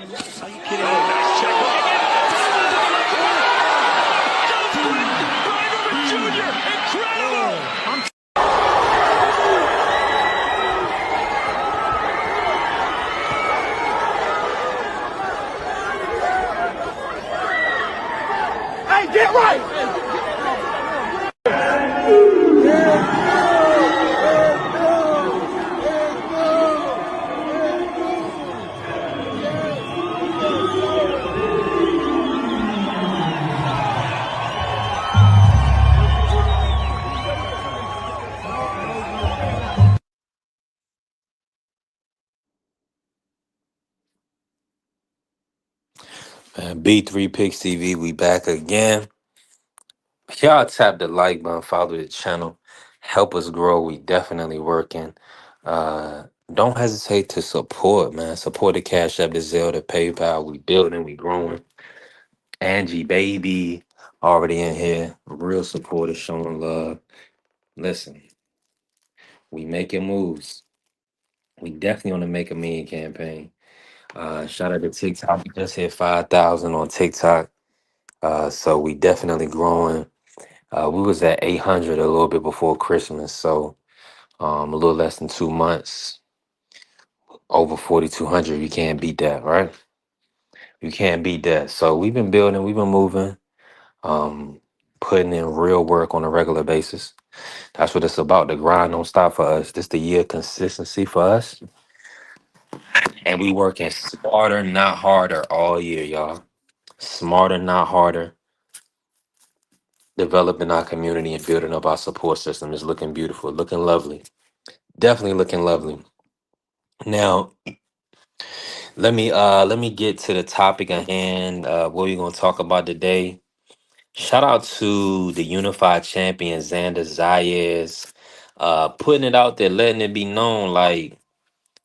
Are you kidding me? Nice check hook again. Jr. Incredible. Hey, get right. Man, B3 Picks TV, we back again. Y'all tap the like button, follow the channel, help us grow. We definitely working. Don't hesitate to support, man. Support the Cash App, the Zelle, the PayPal. We building, we growing. Angie, baby, already in here. Real supporters, showing love. Listen, we making moves. We definitely on the Make a Million campaign. Shout out to TikTok. We just hit 5,000 on TikTok. So we definitely growing. We was at 800 a little bit before Christmas, so a little less than 2 months, over 4,200. You can't beat that, right? You can't beat that. So we've been building, we've been moving, putting in real work on a regular basis. That's what it's about. The grind don't stop for us. This the year of consistency for us, and we working smarter, not harder, all year, y'all. Smarter, not harder. Developing our community and building up our support system is looking beautiful, looking lovely. Definitely looking lovely. Now, let me get to the topic at hand. What we're gonna talk about today. Shout out to the unified champion Xander Zayas, putting it out there, letting it be known like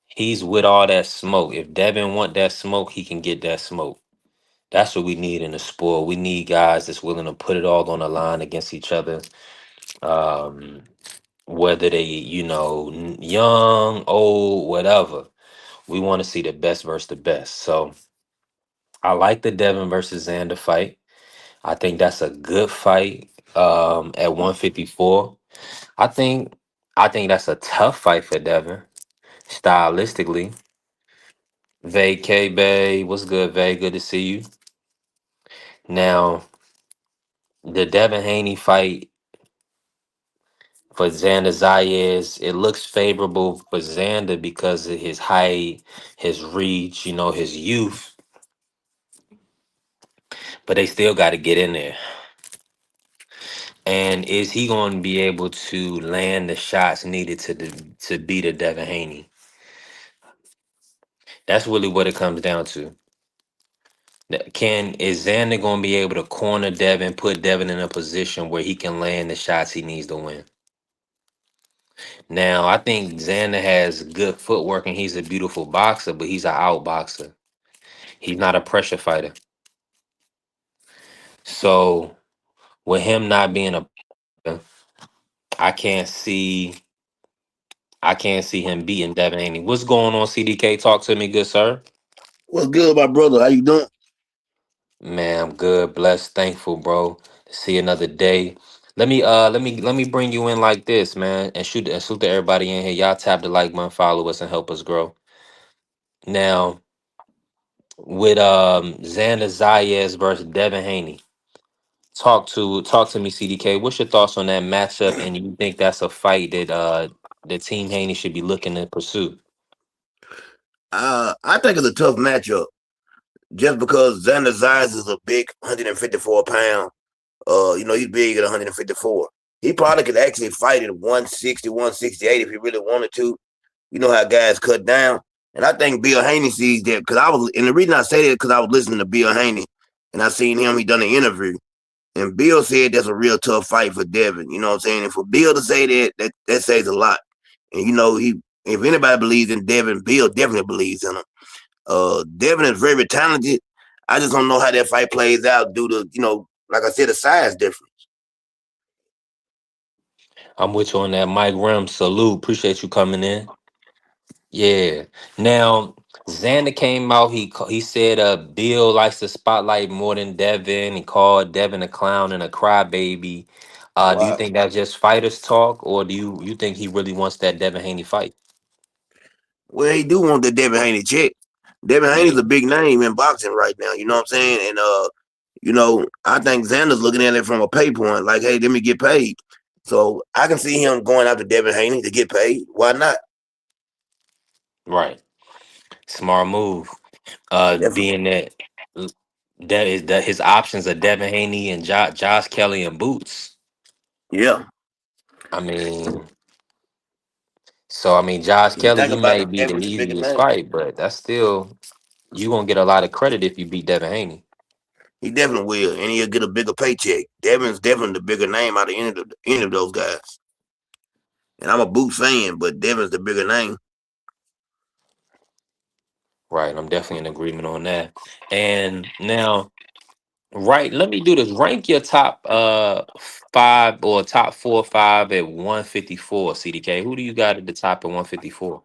he's with all that smoke. If Devin want that smoke, he can get that smoke. That's what we need in the sport. We need guys that's willing to put it all on the line against each other. Um, whether they, young, old, whatever. We want to see the best versus the best. So I like the Devin versus Xander fight. I think that's a good fight at 154. I think I think that's a tough fight for Devin stylistically. Vay K Bay, what's good, Vay? Good to see you. Now, the Devin Haney fight for Xander Zayas, it looks favorable for Xander because of his height, his reach, his youth, but they still got to get in there. And is he going to be able to land the shots needed to beat a Devin Haney? That's really what it comes down to. Is Xander going to be able to corner Devin, put Devin in a position where he can land the shots he needs to win? Now, I think Xander has good footwork and he's a beautiful boxer, but he's an out boxer. He's not a pressure fighter. So with him not being a, I can't see, I can't see him beating Devin Haney. What's going on, CDK? Talk to me, good sir. What's good, my brother? How you doing? Man, I'm good, blessed, thankful, bro. To see another day. Let me bring you in like this, man, and shoot to everybody in here. Y'all tap the like button, follow us, and help us grow. Now, with Xander Zayas versus Devin Haney. Talk to me, CDK. What's your thoughts on that matchup? And you think that's a fight that the team Haney should be looking to pursue? I think it's a tough matchup just because Xander Zayas is a big 154 pound. He's big at 154. He probably could actually fight at 160, 168 if he really wanted to. You know how guys cut down. And I think Bill Haney sees that because and the reason I say that because I was listening to Bill Haney and I seen him, he done an interview. And Bill said that's a real tough fight for Devin. You know what I'm saying? And for Bill to say that says a lot. And if anybody believes in Devin, Bill definitely believes in him. Devin is very talented. I just don't know how that fight plays out due to, like I said, the size difference. I'm with you on that. Mike Rim, salute. Appreciate you coming in. Yeah. Now, Xander came out. He said Bill likes the spotlight more than Devin. He called Devin a clown and a crybaby. Do you Wow. think that's just fighters talk, or do you think he really wants that Devin Haney fight? Well, he do want the Devin Haney check. Devin Yeah, Haney's a big name in boxing right now. You know what I'm saying? And I think Xander's looking at it from a pay point, like, hey, let me get paid. So I can see him going after Devin Haney to get paid. Why not? right. Smart move. Definitely. Being that his options are Devin Haney and Josh Kelly and Boots. Yeah. I mean, Josh If you Kelly, think he about may it, be the Devin's the bigger easiest name. fight, but that's still you gonna get a lot of credit if you beat Devin Haney. He definitely will, and he'll get a bigger paycheck. Devin's definitely the bigger name out of any of those guys. And I'm a Boots fan, but Devin's the bigger name. Right, I'm definitely in agreement on that. And now, right, let me do this. Rank your top five or top 4 or 5 at 154, CDK. Who do you got at the top at 154?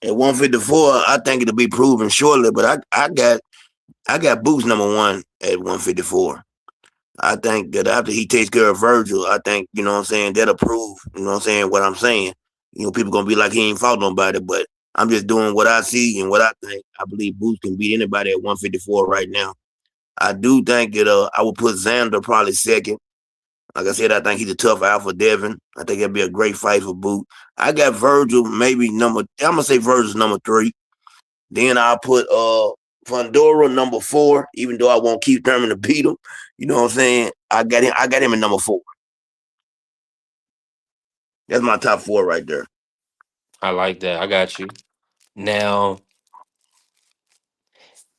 At 154, I think it'll be proven shortly, but I got Boots number one at 154. I think that after he takes care of Virgil, I think, you know what I'm saying, that'll prove, you know what I'm saying, what I'm saying. People gonna be like he ain't fought nobody, but I'm just doing what I see and what I think. I believe Boots can beat anybody at 154 right now. I do think that I would put Xander probably second. Like I said, I think he's a tough out for Devin. I think it'd be a great fight for Boot. I got Virgil maybe I'm gonna say Virgil's number three. Then I'll put Fundora number four, even though I won't keep Thurman to beat him. You know what I'm saying? I got him at number four. That's my top four right there. I like that. I got you. Now,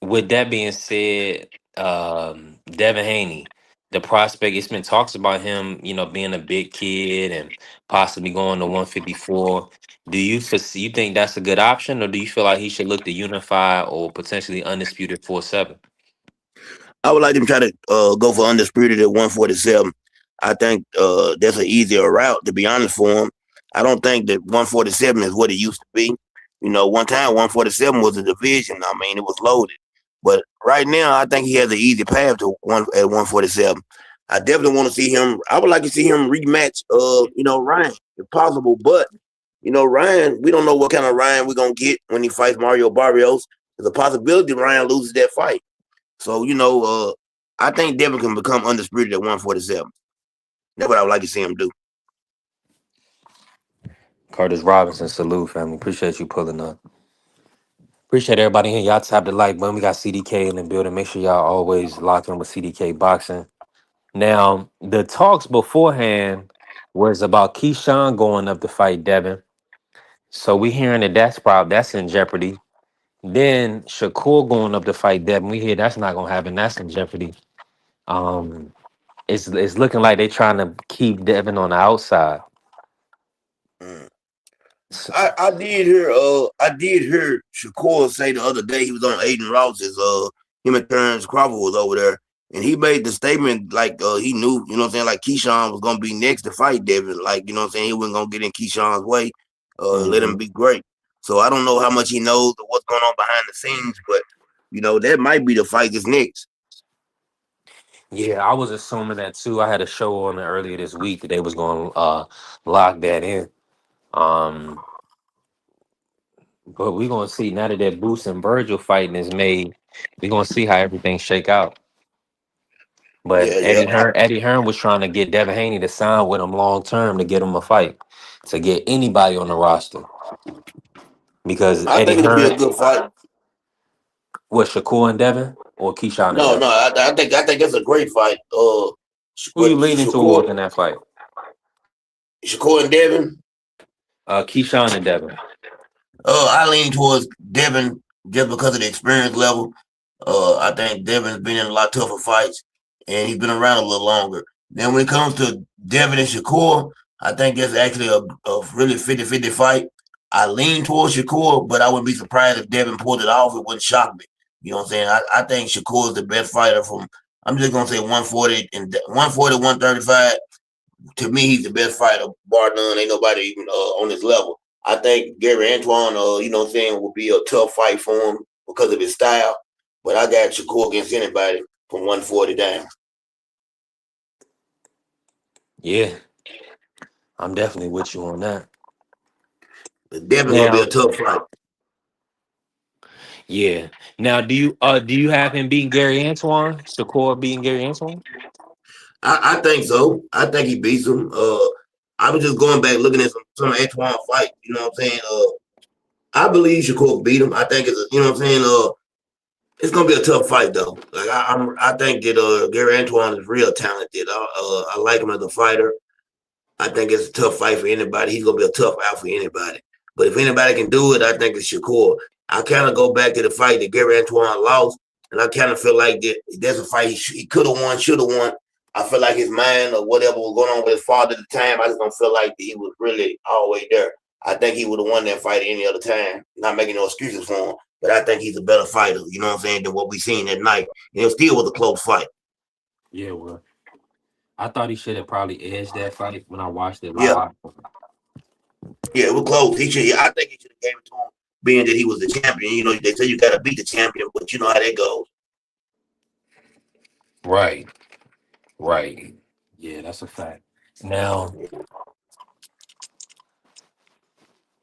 with that being said, Devin Haney, the prospect, it's been talks about him, being a big kid and possibly going to 154. Do you foresee, you think that's a good option, or do you feel like he should look to unify or potentially undisputed 4-7? I would like them to try to go for undisputed at 147. I think that's an easier route, to be honest, for him. I don't think that 147 is what it used to be. One time 147 was a division. I mean, it was loaded. But right now, I think he has an easy path to one at 147. I definitely want to see him. I would like to see him rematch, Ryan, if possible. But Ryan, we don't know what kind of Ryan we're gonna get when he fights Mario Barrios. There's a possibility Ryan loses that fight. So, I think Devin can become undisputed at 147. That's what I would like to see him do. Curtis Robinson, salute, family. Appreciate you pulling up. Appreciate everybody here. Y'all tap the like button. We got CDK in the building. Make sure y'all always lock in with CDK Boxing. Now, the talks beforehand was about Keyshawn going up to fight Devin. So we hearing that that's in jeopardy. Then Shakur going up to fight Devin. We hear that's not gonna happen. That's in jeopardy. Um, it's looking like they trying to keep Devin on the outside. Mm. S- I did hear Shakur say the other day he was on Aiden Ross's him and Terrence Crawford was over there, and he made the statement like he knew, you know what I'm saying, like Keyshawn was gonna be next to fight Devin, like, you know what I'm saying, he wasn't gonna get in Keyshawn's way, let him Mhm. be great. So I don't know how much he knows of what's going on behind the scenes, but that might be the fight that's next. Yeah, I was assuming that too. I had a show on it earlier this week that they was going to lock that in. Um, but we're gonna see now that Boost and Virgil fighting is made. We're gonna see how everything shake out. But Yeah, yeah. Eddie Hearn was trying to get Devin Haney to sign with him long term to get him a fight, to get anybody on the roster. Because I Eddie think it'll be Hearn a good fight. was Shakur and Devin or Keyshawn and No, no, Devin. I think that's a great fight. Who you With leaning towards in that fight? Shakur and Devin. Keyshawn and Devin. I lean towards Devin just because of the experience level. I think Devin's been in a lot tougher fights, and he's been around a little longer. Then when it comes to Devin and Shakur, I think that's actually a really 50-50 fight. I lean towards Shakur, but I wouldn't be surprised if Devin pulled it off. It wouldn't shock me. You know what I'm saying? I think Shakur is the best fighter from. I'm just gonna say 140 and 140, 135. To me, he's the best fighter, bar none. Ain't nobody even on his level. I think Gary Antoine, you know what I'm saying, will be a tough fight for him because of his style. But I got Shakur against anybody from 140 down. Yeah, I'm definitely with you on that. It's definitely gonna be a Now, tough fight. yeah. Now, do you have him beating Gary Antoine? Shakur beating Gary Antoine? I think so. I think he beats him. I was just going back looking at some Antoine fight. You know what I'm saying? I believe Shakur beat him. I think you know what I'm saying. It's gonna be a tough fight though. Like I think that Gary Antoine is real talented. I like him as a fighter. I think it's a tough fight for anybody. He's gonna be a tough out for anybody. But if anybody can do it, I think it's Shakur. I kind of go back to the fight that Gary Antoine lost, and I kind of feel like that's a fight he could have won, should have won. I feel like his mind or whatever was going on with his father at the time, I just don't feel like he was really all the way there. I think he would have won that fight any other time. Not making no excuses for him, but I think he's a better fighter, you know what I'm saying, than what we seen that night. And it still was a close fight. Yeah, well, I thought he should have probably edged that fight when I watched it Yeah, live. yeah, it was close. He should. I think he should have gave it to him, being that he was the champion. You know, they say you got to beat the champion, but you know how that goes. Right, right. Yeah, that's a fact. Now,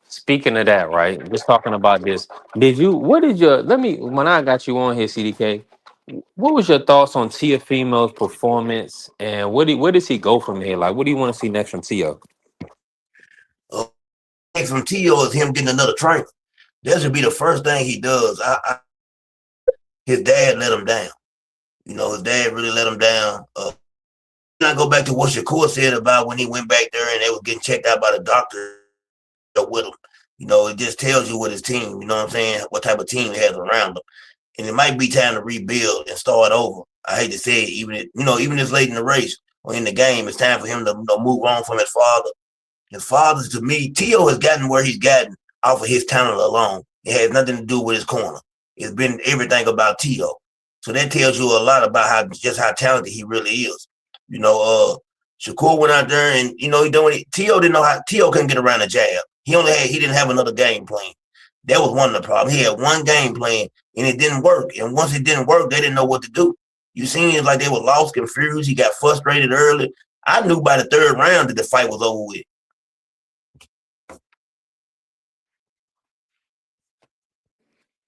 speaking of that, right? Just talking about this. What did your, let me, when I got you on here, CDK, what was your thoughts on Tiafimo's performance and where does he go from here? Like, what do you want to see next from Tio? Uh, Next from Tio is him getting another trainer. That should be the first thing he does. His dad let him down. You know, his dad really let him down. I go back to what Shakur said about when he went back there and they was getting checked out by the doctor with him. You know, it just tells you what his team, you know what I'm saying, what type of team he has around him. And it might be time to rebuild and start over. I hate to say it, even this late in the race or in the game, it's time for him to move on from his father. His father's, to me, Tio has gotten where he's gotten off of his talent alone. It has nothing to do with his corner. It's been everything about Tio. So that tells you a lot about how talented he really is. You know, Shakur went out there and he doing it. Tio couldn't get around the jab. He didn't have another game plan. That was one of the problems. He had one game plan and it didn't work. And once it didn't work, they didn't know what to do. You seen it like they were lost, confused. He got frustrated early. I knew by the third round that the fight was over with.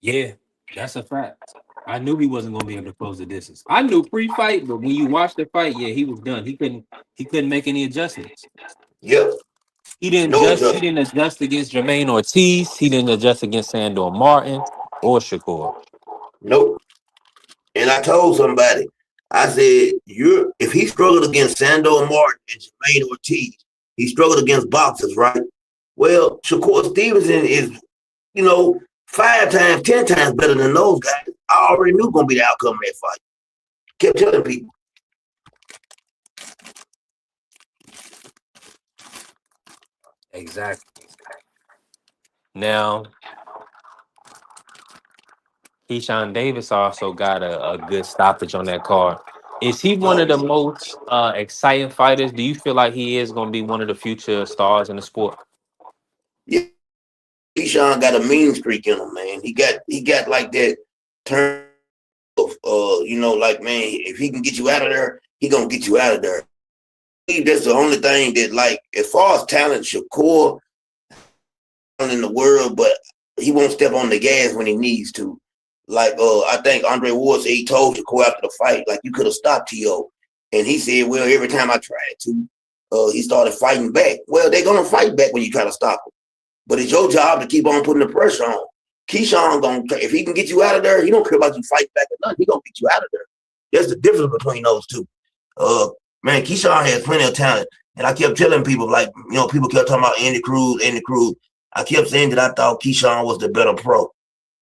Yeah, that's a fact. I knew he wasn't going to be able to close the distance. I knew pre-fight, but when you watch the fight, yeah, he was done. He couldn't make any adjustments. Yep. He didn't No just he adjustment. didn't adjust against Jermaine Ortiz. He didn't adjust against Sandor Martin or Shakur. Nope. And I told somebody, I said, if he struggled against Sandor Martin and Jermaine Ortiz, he struggled against boxers, right? Well, Shakur Stevenson is, 5 times, 10 times better than those guys. I already knew going to be the outcome of that fight. Kept telling people. Exactly. Now, Keyshawn Davis also got a good stoppage on that card. Is he one of the most exciting fighters? Do you feel like he is going to be one of the future stars in the sport? Yeah, Keyshawn got a mean streak in him, man. He got like that turn of, like, man, if he can get you out of there, he going to get you out of there. That's the only thing that, like, as far as talent, Shakur in the world, but he won't step on the gas when he needs to. Like, I think Andre Ward said he told Shakur after the fight, like, you could have stopped T.O. And he said, well, every time I tried to, he started fighting back. Well, they're going to fight back when you try to stop him. But it's your job to keep on putting the pressure on. Keyshawn, if he can get you out of there, he don't care about you fight back or nothing. He going to get you out of there. That's the difference between those two. Man, Keyshawn has plenty of talent. And I kept telling people, like, people kept talking about Andy Cruz. I kept saying that I thought Keyshawn was the better pro.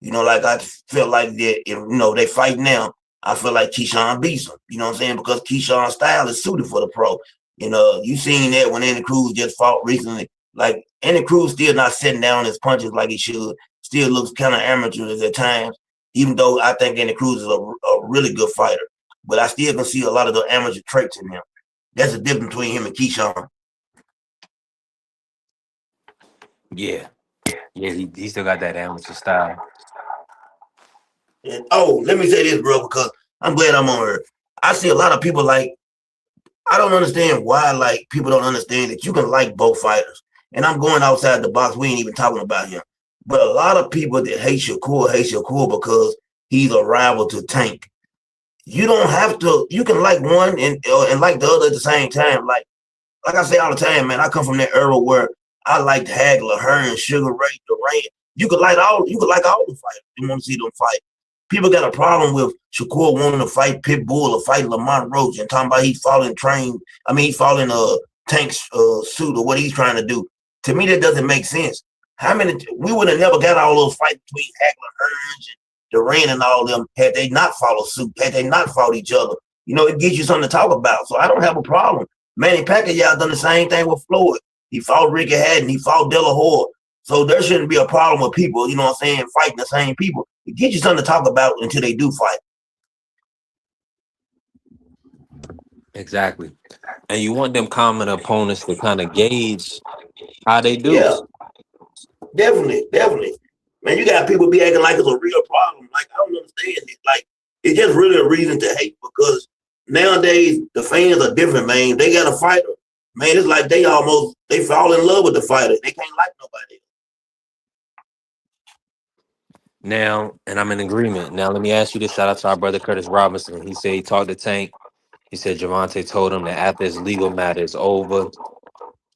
Like I felt like that if, they fight now, I feel like Keyshawn beats him. You know what I'm saying? Because Keyshawn's style is suited for the pro. You seen that when Andy Cruz just fought recently. Like, Andy Cruz still not sitting down his punches like he should. Still looks kind of amateurish at times, even though I think Andy Cruz is a really good fighter. But I still can see a lot of the amateur traits in him. That's the difference between him and Keyshawn. Yeah, Yeah, he still got that amateur style. And, oh, let me say this, bro, because I'm glad I'm on here. I see a lot of people like I don't understand why like people don't understand that you can like both fighters. And I'm going outside the box. We ain't even talking about him. But a lot of people that hate Shakur because he's a rival to Tank. You don't have to. You can like one and like the other at the same time. Like I say all the time, man, I come from that era where I liked Hagler, Hearn, Sugar Ray, Durant. You could like all the fighters. You want to see them fight. People got a problem with Shakur wanting to fight Pitbull or fight Lamont Roach and talking about he's following train. I mean, he's following Tank's suit or what he's trying to do. To me, that doesn't make sense. How many we would have never got all those fights between Hagler, Hearns, and Durant and all of them had they not followed suit, had they not fought each other. You know, it gives you something to talk about. So I don't have a problem. Manny Pacquiao done the same thing with Floyd. He fought Ricky Hatton. He fought De La Hoya. So there shouldn't be a problem with people, you know what I'm saying, fighting the same people. It gives you something to talk about until they do fight. Exactly. And you want them common opponents to kind of gauge how they do. Yeah, definitely. Man, you got people be acting like it's a real problem. Like, I don't understand it. Like, it's just really a reason to hate because nowadays the fans are different, man. They got a fighter. Man, it's like they fall in love with the fighter. They can't like nobody. Now, and I'm in agreement. Now, let me ask you this. Shout out to our brother Curtis Robinson. He said he talked to Tank. He said Javante told him that after his legal matter is over,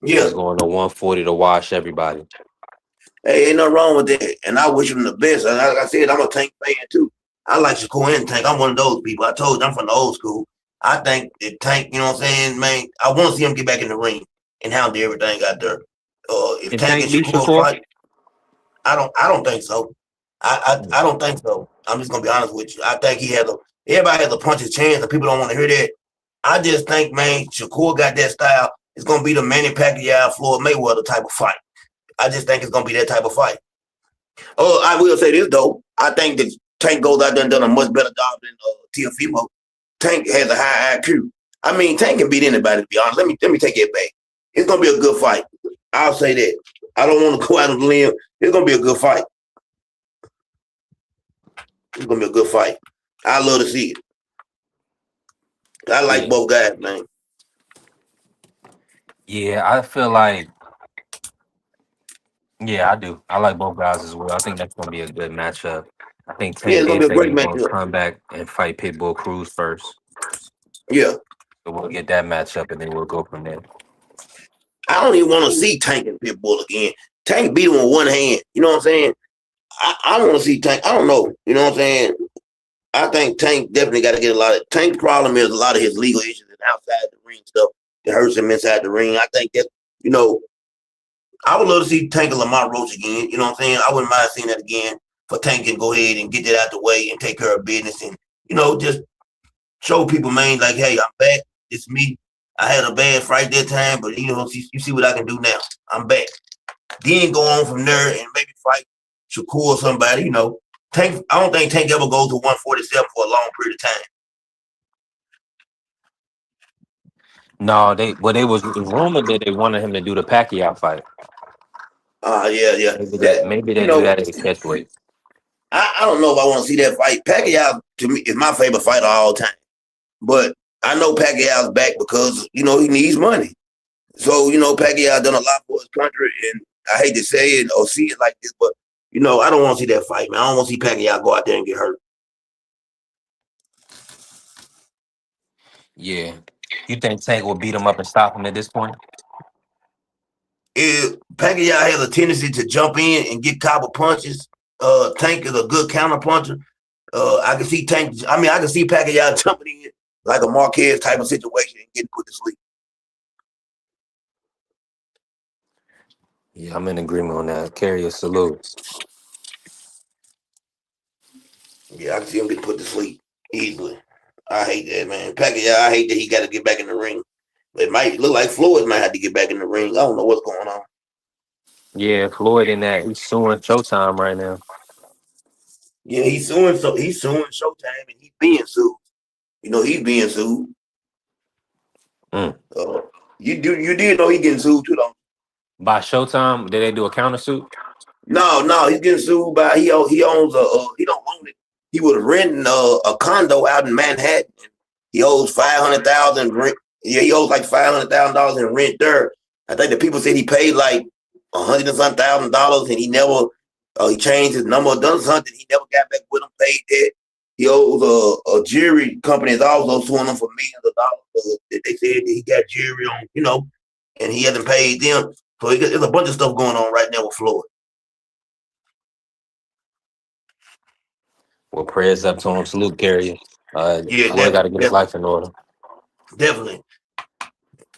Yeah. he's going to 140 to wash everybody. Hey, ain't nothing wrong with that. And I wish him the best. And like I said, I'm a Tank fan too. I like Shakur and Tank. I'm one of those people. I told you I'm from the old school. I think that Tank, you know what I'm saying, man, I want to see him get back in the ring and handle everything out there. If Can Tank and Tank beat Shakur Shakur? fight, I don't think so. I don't think so. I'm just gonna be honest with you. I think everybody has a puncher's chance and people don't want to hear that. I just think, man, Shakur got that style. It's gonna be the Manny Pacquiao, Floyd Mayweather type of fight. I just think it's gonna be that type of fight. Oh, I will say this though. I think that Tank goes out there and done a much better job than Teofimo. Tank has a high IQ. I mean, Tank can beat anybody. To be honest, let me take it back. It's gonna be a good fight. I'll say that. I don't want to go out on the limb. It's gonna be a good fight. It's gonna be a good fight. I love to see it. I like Yeah. both guys, man. Yeah, I feel like, yeah, I do. I like both guys as well. I think that's going to be a good matchup. I think Yeah, Tank it's gonna did be a say great he's going to matchup. come back and fight Pitbull Cruz first. Yeah. So we'll get that matchup and then we'll go from there. I don't even want to see Tank and Pitbull again. Tank beat him with one hand. You know what I'm saying? I want to see Tank. I don't know. You know what I'm saying? I think Tank definitely got to get a lot of. Tank's problem is a lot of his legal issues and outside the ring stuff that hurts him inside the ring. I think that, you know, I would love to see Tank and Lamont Roach again. You know what I'm saying? I wouldn't mind seeing that again for Tank and go ahead and get that out the way and take care of business and, you know, just show people, man, like, hey, I'm back. It's me. I had a bad fight that time, but, you know, you see what I can do now. I'm back. Then go on from there and maybe fight Shakur or somebody, you know. Tank, I don't think Tank ever goes to 147 for a long period of time. No, they was rumored that they wanted him to do the Pacquiao fight. Yeah. Maybe You they do know, that as a catch weight. I don't know if I want to see that fight. Pacquiao, to me, is my favorite fighter of all time. But I know Pacquiao's back because, you know, he needs money. So, you know, Pacquiao done a lot for his country, and I hate to say it or see it like this, but, you know, I don't want to see that fight, man. I don't want to see Pacquiao go out there and get hurt. Yeah. You think Tank will beat him up and stop him at this point? If Pacquiao has a tendency to jump in and get copper punches, Tank is a good counter puncher. I can see I can see Pacquiao jumping in like a Marquez type of situation and getting put to sleep. Yeah, I'm in agreement on that. Carry a salute. Yeah, I can see him get put to sleep easily. I hate that, man. Pacquiao, I hate that he got to get back in the ring. It might look like Floyd might have to get back in the ring. I don't know what's going on. Yeah, Floyd in that. He's suing Showtime right now. Yeah, he's suing Showtime and he's being sued. You know, he's being sued. Mm. You did know he getting sued too, though. By Showtime, did they do a countersuit? No, he's getting sued by he owns he don't own it. He was renting a condo out in Manhattan. He owes 500,000 rent. Yeah, he owes like $500,000 in rent there. I think the people said he paid like $100,000, and he never he changed his number, done something. He never got back with him, paid that. He owes a jewelry company is also suing him for millions of dollars. They said that he got jewelry on, and he hasn't paid them. So there's a bunch of stuff going on right now with Floyd. Well, prayers up to him. Salute, Carrier. Yeah, Floyd got to get his definitely, life in order. definitely.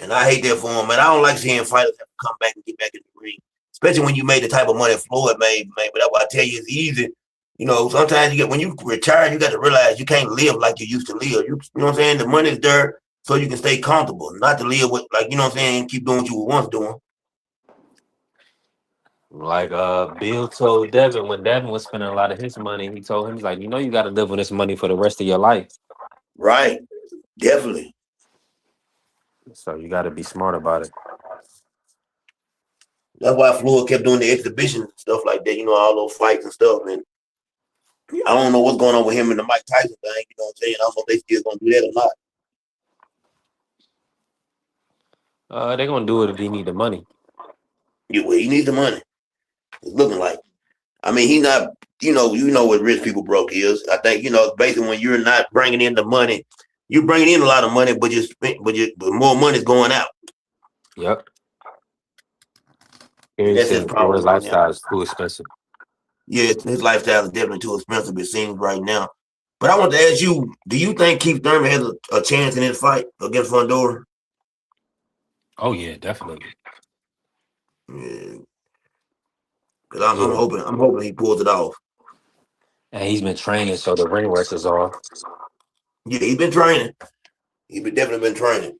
And I hate that for him, man. I don't like seeing fighters have to come back and get back in the ring, especially when you made the type of money Floyd made, man. But that's why I tell you, it's easy. Sometimes when you retire, you got to realize you can't live like you used to live. You know what I'm saying? The money's there so you can stay comfortable, not to live with, like, you know what I'm saying, keep doing what you were once doing. Like Bill told Devin when Devin was spending a lot of his money, he told him, he's like, you got to live on this money for the rest of your life. Right. Definitely. So you got to be smart about it. That's why Floyd kept doing the exhibition and stuff like that, all those fights and stuff. And I don't know what's going on with him and the Mike Tyson thing, you know what I'm saying? I don't know if they still going to do that or not. They're going to do it if he need the money. Yeah, well, he needs the money. It's looking like. I mean, he's not, what rich people broke is. I think, basically when you're not bringing in the money, you're bringing in a lot of money, but more money's going out. Yep. That's his problem his right lifestyle now. is too expensive. Yeah, his lifestyle is definitely too expensive, it seems right now. But I want to ask you, do you think Keith Thurman has a chance in his fight against Fundora? Oh, yeah, definitely. Yeah. Because I'm hoping he pulls it off. And he's been training, so the ring rust is off. Yeah, he's been training. He's definitely been training.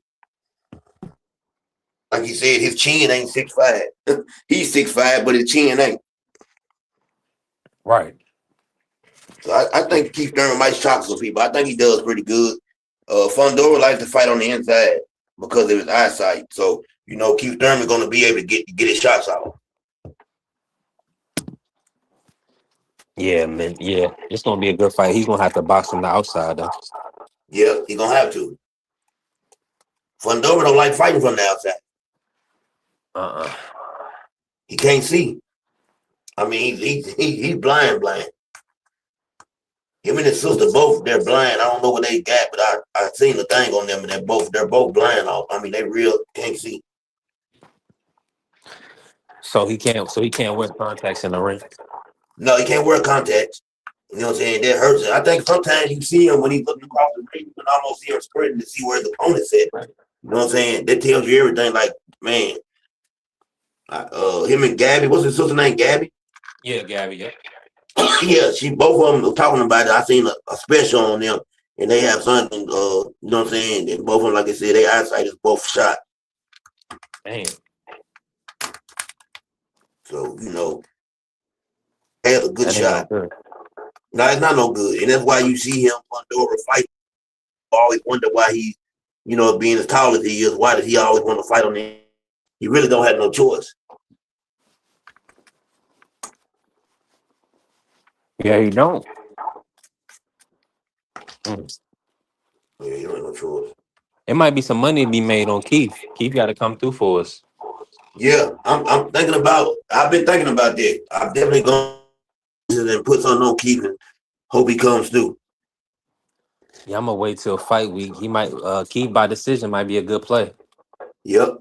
Like he said, his chin ain't 6'5". He's 6'5", but his chin ain't. Right. So I think Keith Thurman might shock some people. I think he does pretty good. Fundora likes to fight on the inside because of his eyesight. So, Keith Thurman going to be able to get his shots out. Yeah, man. Yeah, it's going to be a good fight. He's going to have to box from the outside, though. Yeah, he's going to have to. Fundora don't like fighting from the outside. He can't see. I mean, he's blind. Him and his sister both, they're blind. I don't know what they got, but I seen the thing on them, and they're both blind off. I mean, they real can't see. So he can't wear contacts in the ring. No, he can't wear contacts. You know what I'm saying? That hurts him. I think sometimes you see him when he's looking across the ring, you can almost see him spreading to see where the opponent's at. You know what I'm saying? That tells you everything. Like, man, him and Gabby, what's his sister name? Gabby? Yeah, Gabby, yeah. Yeah, both of them were talking about it. I seen a special on them, and they have something, you know what I'm saying? And both of them, like I said, their eyesight is both shot. Damn. So, they have a good shot. No, it's not no good. And that's why you see him Fundora fight. I always wonder why he, being as tall as he is, why does he always want to fight on the end? He really don't have no choice. Yeah, he don't. Yeah, he don't have no choice. It might be some money to be made on Keith. Keith got to come through for us. Yeah, I'm thinking about. I've been thinking about that. I'm definitely going to put something on Keith and hope he comes through. Yeah, I'm gonna wait till fight week. He might Keith by decision might be a good play. Yep.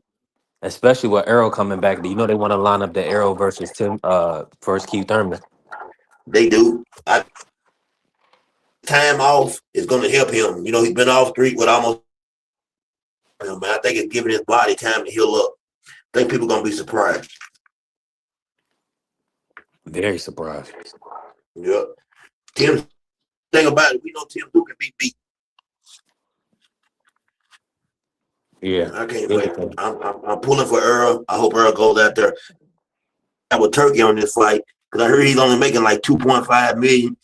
Especially with Arrow coming back. They want to line up the Arrow versus versus Keith Thurman. They do. Time off is going to help him. He's been off street with almost. Man, I think it's giving his body time to heal up. I think people are going to be surprised. Very surprised. Yep. Tim, thing about it, we know Tim Duke can be beat. Yeah. I can't wait. I'm pulling for Earl. I hope Earl goes out there. I with Turkey on this fight because I heard he's only making like $2.5 million.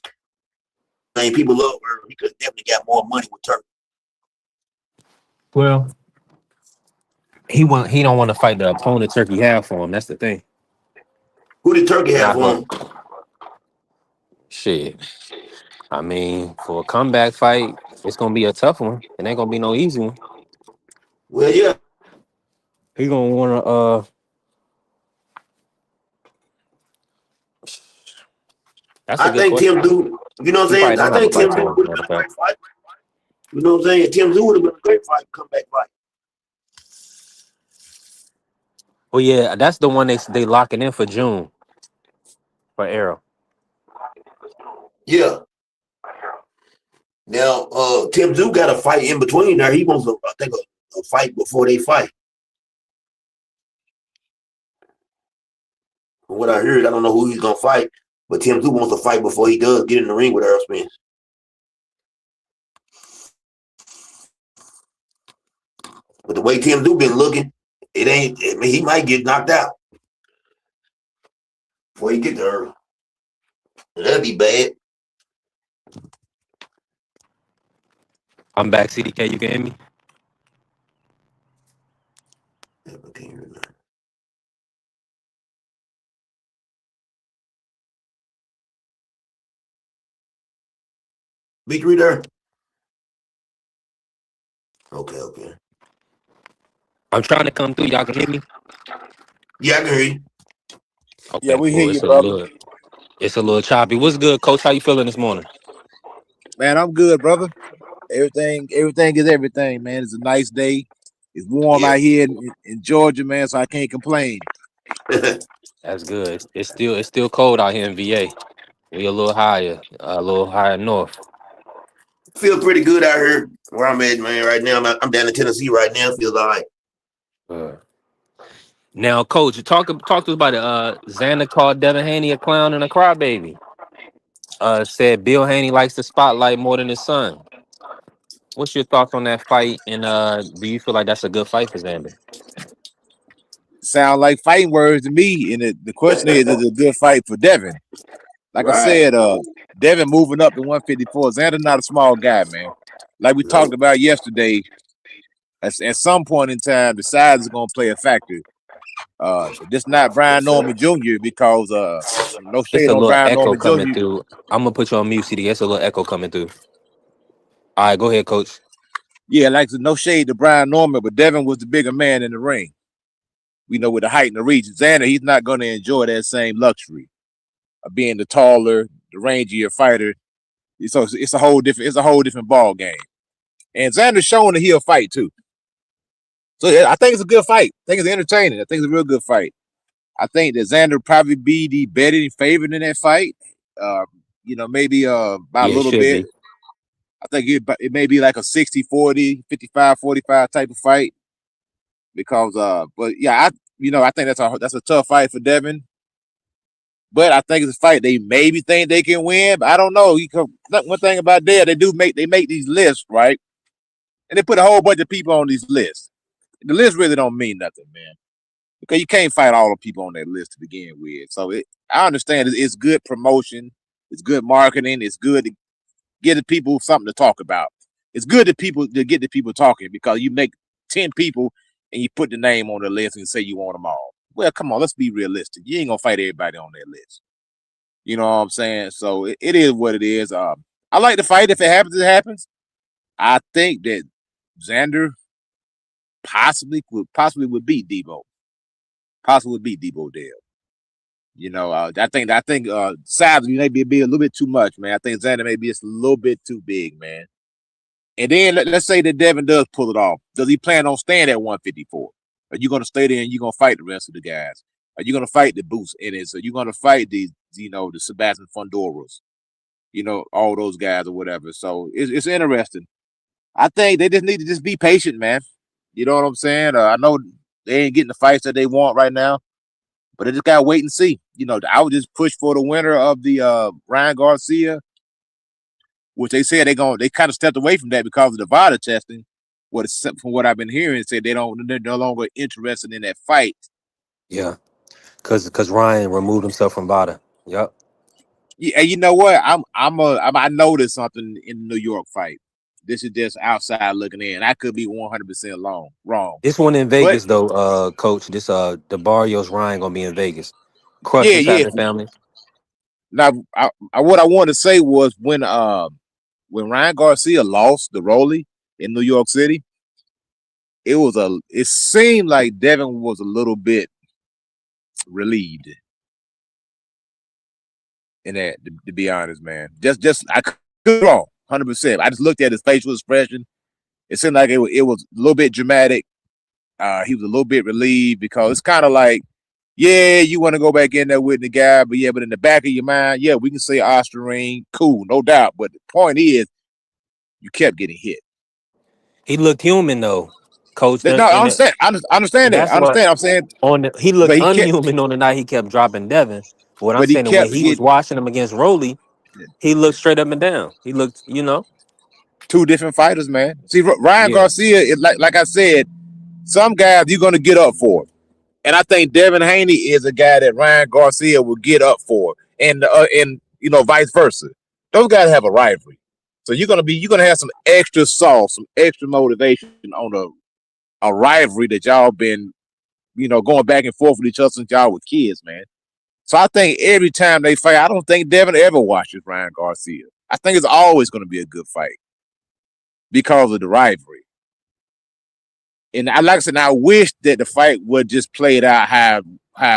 I mean, people love Earl. He could definitely got more money with Turkey. Well, he don't want to fight the opponent Turkey have for him. That's the thing. Who did Turkey have Not for gonna him? shit. I mean, for a comeback fight, it's gonna be a tough one. It ain't gonna be no easy one. Well, yeah, He gonna wanna that's a I good think question. Tim Du. You know what I'm He probably saying? I don't have a think fight Tim Du for him, would have matter been of a great fact. fight. You know what I'm saying? Tim Du would have been a great fight, comeback fight. Well, yeah, that's the one they locking in for June for Arrow. Yeah. Now, Tim Du got a fight in between there. He wants, I think, a fight before they fight. From what I heard, I don't know who he's gonna fight, but Tim Du wants to fight before he does get in the ring with Errol Spence. But the way Tim Du been looking, it ain't. I mean, he might get knocked out before he get to Errol. That'd be bad. I'm back, CDK. You can hear me? B3 there? Okay. I'm trying to come through. Y'all can hear me? Yeah, I can hear you. Yeah, Okay, we hear cool. you, brother. It's a little choppy. What's good, Coach? How you feeling this morning? Man, I'm good, brother. Everything is everything, man. It's a nice day. It's warm Yeah. out here in Georgia, man, so I can't complain. That's good. It's still cold out here in VA. We a little higher north. Feel pretty good out here where I'm at, man. Right now, I'm down in Tennessee right now. Feels all right. Uh, Now, Coach, talk to us about it. Xander called Devin Haney a clown and a crybaby. Said Bill Haney likes the spotlight more than his son. What's your thoughts on that fight? And do you feel like that's a good fight for Xander? Sound like fighting words to me. And the question is it a good fight for Devin? Like I Right. said, Devin moving up to 154. Xander not a small guy, man. Like we talked No. about yesterday, at some point in time, the size is going to play a factor. This not Brian Yes, Norman sir. Jr. because no It's shade a on little Brian echo Norman coming Jr. through. I'm gonna put you on mute, CD. It's a little echo coming through. All right, go ahead, Coach. Yeah, like no shade to Brian Norman, but Devin was the bigger man in the ring. We know with the height and the reach. Xander, he's not going to enjoy that same luxury of being the taller, the rangier fighter. So it's a whole different ball game. And Xander's showing that he'll fight too. So yeah, I think it's a good fight. I think it's entertaining. I think it's a real good fight. I think that Xander will probably be the betting favorite in that fight. Maybe by a Yeah, it little should bit. be. I think it may be like a 60-40, 55-45 type of fight. Because but yeah, I think that's a tough fight for Devin. But I think it's a fight they maybe think they can win. But I don't know. One thing about they make these lists, right? And they put a whole bunch of people on these lists. The list really don't mean nothing, man. Because you can't fight all the people on that list to begin with. So I understand it's good promotion, it's good marketing, it's good to get the people something to talk about. It's good to get the people talking because you make 10 people and you put the name on the list and say you want them all. Well, come on, let's be realistic. You ain't gonna fight everybody on that list. You know what I'm saying? So it is what it is. I like the fight. If it happens, it happens. I think that Xander possibly would beat Debo. Possibly would beat Debo Dale. I think size may be a little bit too much, man. I think Xander may be just a little bit too big, man. And then let's say that Devin does pull it off. Does he plan on staying at 154? Are you going to stay there and you're going to fight the rest of the guys? Are you going to fight the Boots in it? So you're going to fight the Sebastian Fondoras, all those guys or whatever. So it's interesting. I think they just need to just be patient, man. You know what I'm saying? I know they ain't getting the fights that they want right now, but they just got to wait and see. I would just push for the winner of the Ryan Garcia, which they said they kind of stepped away from that because of the VADA testing. From what I've been hearing, said they're no longer interested in that fight. Yeah, because Ryan removed himself from Vada. Yep. Yeah, and you know what? I noticed something in the New York fight. This is just outside looking in. I could be 100% wrong. This one in But Vegas though, Coach. This the Barrios Ryan gonna be in Vegas. Yeah, Questions yeah. happening, family. Now, what I wanted to say was when Ryan Garcia lost the Rolly in New York City, it seemed like Devin was a little bit relieved in that. To be honest, man, just I could be wrong, 100%. I just looked at his facial expression. It seemed like it was a little bit dramatic. He was a little bit relieved because it's kind of like, yeah, you want to go back in there with the guy, but in the back of your mind, yeah, we can say Osterine, cool, no doubt. But the point is, you kept getting hit. He looked human though, coach. No, I understand. I understand that. That's I what understand. I'm saying, he looked but unhuman on the night he kept dropping Devin. But what I'm he saying is when kept he was getting watching him against Rolly, he looked straight up and down. He looked, two different fighters, man. See, Ryan yeah, Garcia is like I said, some guys you're gonna get up for, and I think Devin Haney is a guy that Ryan Garcia will get up for, and vice versa. Those guys have a rivalry, so you're gonna have some extra sauce, some extra motivation on a rivalry that y'all been going back and forth with each other since y'all were kids, man. So I think every time they fight, I don't think Devin ever watches Ryan Garcia. I think it's always going to be a good fight because of the rivalry. And like I said, I wish that the fight would just play it out how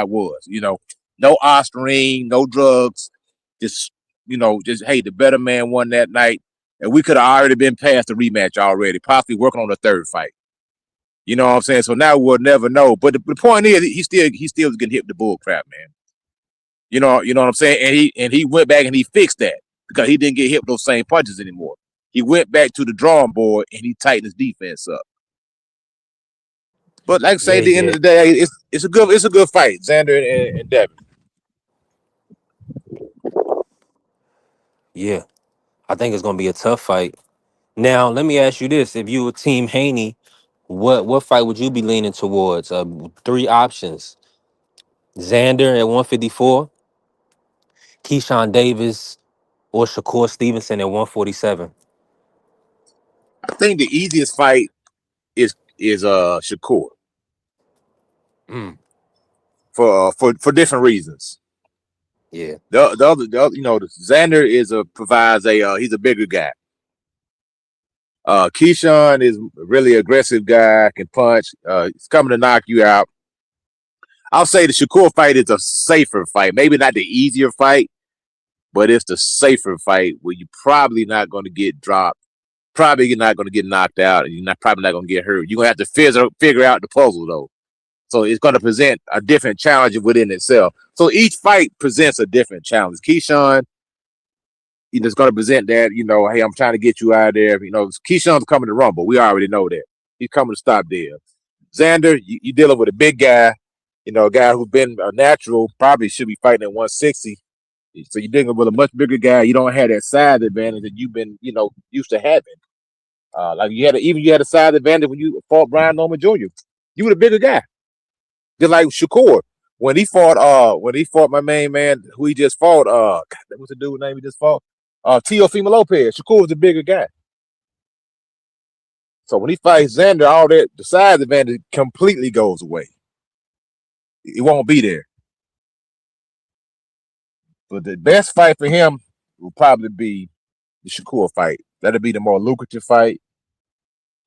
it was. No Osterine, no drugs, just hey, the better man won that night, and we could have already been past the rematch already, possibly working on the third fight. You know what I'm saying? So now we'll never know. But the point is, he still was getting hit with the bull crap, man. You know what I'm saying? And he went back and he fixed that because he didn't get hit with those same punches anymore. He went back to the drawing board and he tightened his defense up. But like I say, yeah, at the end of the day, it's a good fight, Xander and Devin. yeah. I think it's gonna be a tough fight. Now, let me ask you this: if you were Team Haney, what fight would you be leaning towards? Three options: Xander at 154, Keyshawn Davis, or Shakur Stevenson at 147. I think the easiest fight is Shakur Mm, for different reasons. yeah, The other, Xander provides he's a bigger guy. Keyshawn is a really aggressive guy, can punch. He's coming to knock you out. I'll say the Shakur fight is a safer fight. Maybe not the easier fight, but it's the safer fight where you're probably not going to get dropped. Probably you're not going to get knocked out, and probably not going to get hurt. You're going to have to figure out the puzzle, though. So it's going to present a different challenge within itself. So each fight presents a different challenge. Keyshawn, it's going to present that, hey, I'm trying to get you out of there. Keyshawn's coming to rumble. We already know that. He's coming to stop there. Xander, you're dealing with a big guy, a guy who's been a natural, probably should be fighting at 160. So you're dealing with a much bigger guy. You don't have that size advantage that you've been, used to having. Like you had a size advantage when you fought Brian Norman Jr. You were the bigger guy. Just like Shakur. When he fought my main man who he just fought, what's the dude's name he just fought? Teofimo Lopez. Shakur was the bigger guy. So when he fights Xander, all that the size advantage completely goes away. It won't be there. But the best fight for him will probably be the Shakur fight. That'll be the more lucrative fight.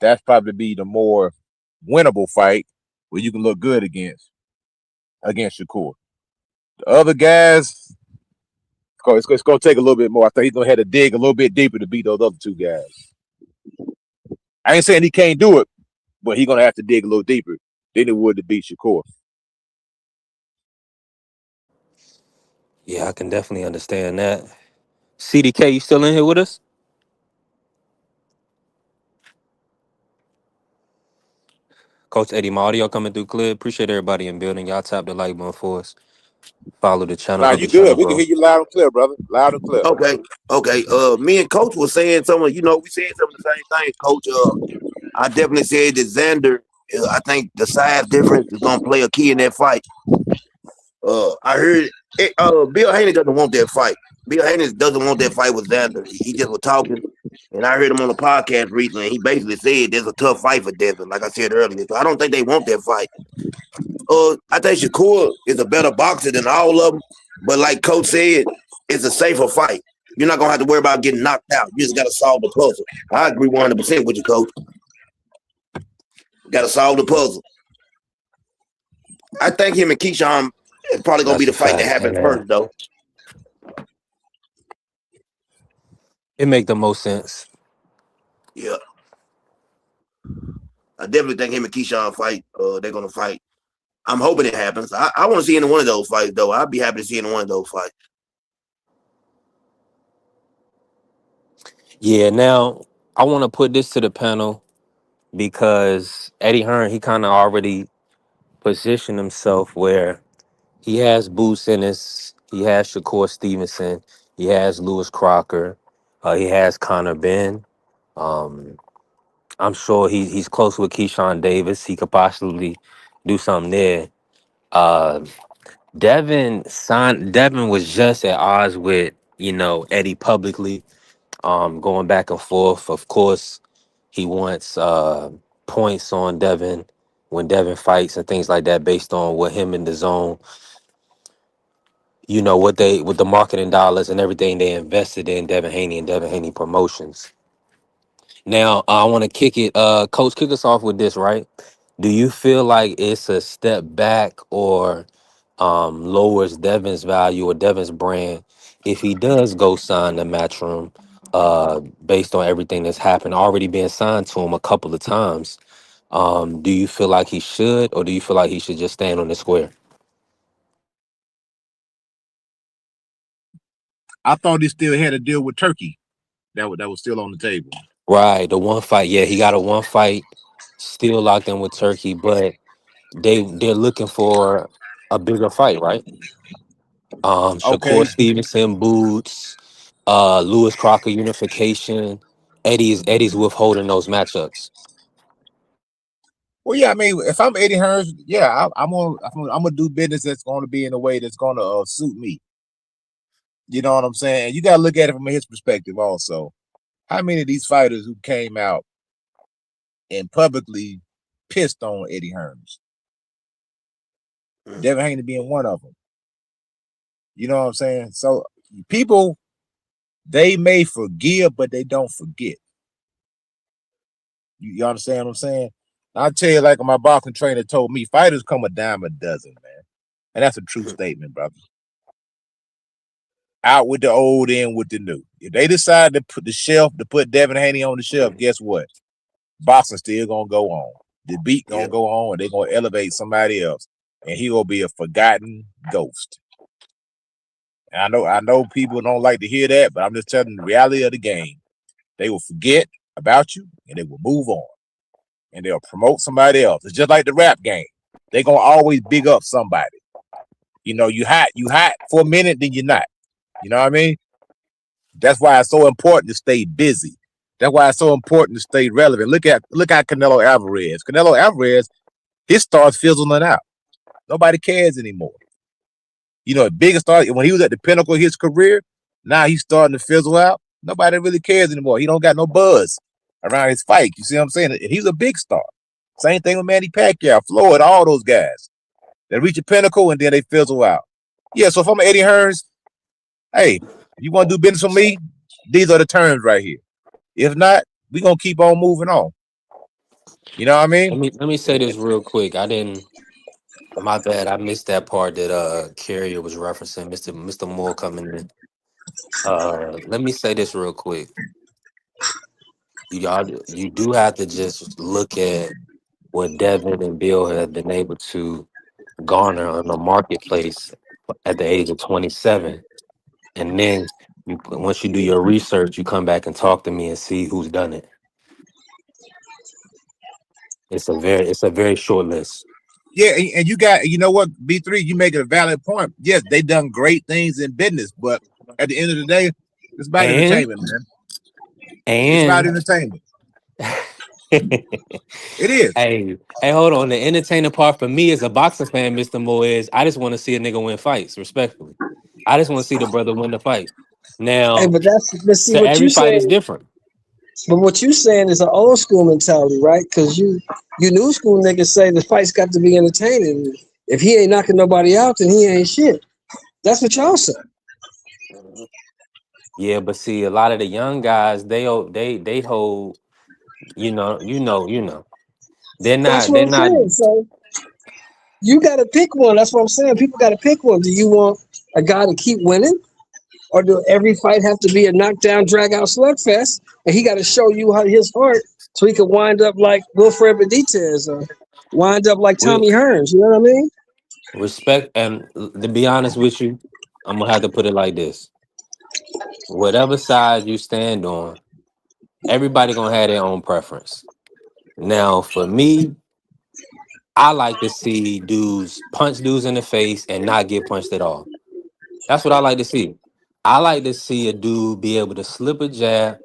That's probably be the more winnable fight where you can look good against Shakur. The other guys, it's going to take a little bit more. I think he's going to have to dig a little bit deeper to beat those other two guys. I ain't saying he can't do it, but he's going to have to dig a little deeper than he would to beat Shakur. yeah, I can definitely understand that. CDK, you still in here with us? Coach Eddie, my audio coming through clear. Appreciate everybody in building. Y'all tap the like button for us. Follow the channel. Nah, Help you the channel good. We can grow. hear you loud and clear, brother. Loud and clear. Okay. Me and Coach was saying something. We said some of the same things, Coach. I definitely said that Xander. I think the size difference is gonna play a key in that fight. I heard it, Bill Haney doesn't want that fight. Bill Haney doesn't want that fight with Xander. He just was talking, and I heard him on the podcast recently. And he basically said there's a tough fight for Devin, like I said earlier. So I don't think they want that fight. I think Shakur is a better boxer than all of them. But like Coach said, it's a safer fight. You're not gonna have to worry about getting knocked out. You just gotta solve the puzzle. I agree 100% with you, Coach. Gotta solve the puzzle. I think him and Keyshawn is probably gonna be the fight that happens first, though. It make the most sense. Yeah. I definitely think him and Keyshawn fight. They're gonna fight. I'm hoping it happens. I want to see in one of those fights, though. I'd be happy to see in one of those fights. Yeah, now I want to put this to the panel because Eddie Hearn, he kind of already positioned himself where he has Boots Ennis, he has Shakur Stevenson, he has Lewis Crocker, he has Connor Ben. I'm sure he's close with Keyshawn Davis. He could possibly do something there. Uh, Devin was just at odds with Eddie publicly, going back and forth. Of course, he wants points on Devin when Devin fights and things like that based on what him in the zone, what they with the marketing dollars and everything they invested in Devin Haney and Devin Haney Promotions. Now I want to kick it, Coach, kick us off with this, right? Do you feel like it's a step back or lowers Devin's value or Devin's brand if he does go sign the Matchroom, based on everything that's happened, already being signed to him a couple of times? Do you feel like he should, or do you feel like he should just stand on the square? I thought he still had a deal with Turkey that was still on the table. Right, the one fight. Yeah, he got a one fight still locked in with Turkey, but they're looking for a bigger fight, right? Okay. Shakur Stevenson, Boots, Lewis Crocker unification. Eddie's withholding those matchups. Well, yeah, I mean, if I'm Eddie Hearns, yeah, I'm gonna do business that's going to be in a way that's going to suit me. You know what I'm saying? You got to look at it from his perspective also. How many of these fighters who came out and publicly pissed on Eddie Hearns? Devin Haney being one of them. You know what I'm saying? So people, they may forgive, but they don't forget. You understand what I'm saying? I'll tell you, like my boxing trainer told me, fighters come a dime a dozen, man. And that's a true statement, brother. Out with the old, in with the new. If they decide to put Devin Haney on the shelf, guess what? Boxing still gonna go on. The beat gonna go on, and they're gonna elevate somebody else, and he will be a forgotten ghost. And I know people don't like to hear that, but I'm just telling the reality of the game. They will forget about you, and they will move on, and they'll promote somebody else. It's just like the rap game. They're gonna always big up somebody. You know, you hot for a minute, then you're not. You know what I mean? That's why it's so important to stay busy. That's why it's so important to stay relevant. Look at Canelo Alvarez. Canelo Alvarez, his star's fizzling out. Nobody cares anymore. You know, the biggest star, when he was at the pinnacle of his career, now he's starting to fizzle out. Nobody really cares anymore. He don't got no buzz around his fight. You see what I'm saying? And he's a big star. Same thing with Manny Pacquiao, Floyd, all those guys. They reach a pinnacle and then they fizzle out. Yeah, so if I'm Eddie Hearns, hey, you want to do business with me? These are the terms right here. If not, we're going to keep on moving on. You know what I mean? Let me say this real quick. My bad, I missed that part that Carrier was referencing, Mr. Moore coming in. Let me say this real quick. You do have to just look at what Devin and Bill have been able to garner on the marketplace at the age of 27. And then once you do your research, you come back and talk to me and see who's done it. It's a very short list. Yeah, and you got, you know what, B3, you make a valid point. Yes, they done great things in business, but at the end of the day, it's about entertainment, man. It's about entertainment. It is. Hey, hold on. The entertaining part for me as a boxing fan, Mr. Moore, is I just want to see a nigga win fights, respectfully. I just want to see the brother win the fight. Now, but see so what every you fight saying is different. But what you saying is an old school mentality, right? Because you new school niggas say the fights got to be entertaining. If he ain't knocking nobody out, then he ain't shit. That's what y'all said. Yeah, but see, a lot of the young guys, they hold, They're That's not, what they're I'm not. saying. So you got to pick one. That's what I'm saying. People got to pick one. Do you want a guy to keep winning, or do every fight have to be a knockdown, drag out slugfest? And he got to show you how his heart, so he could wind up like Wilfred Benitez or wind up like We Tommy Hearns. You know what I mean? respect, and to be honest with you, I'm gonna have to put it like this: whatever side you stand on, everybody gonna have their own preference. Now, for me, I like to see dudes punch dudes in the face and not get punched at all. That's what I like to see. I like to see a dude be able to slip a jab,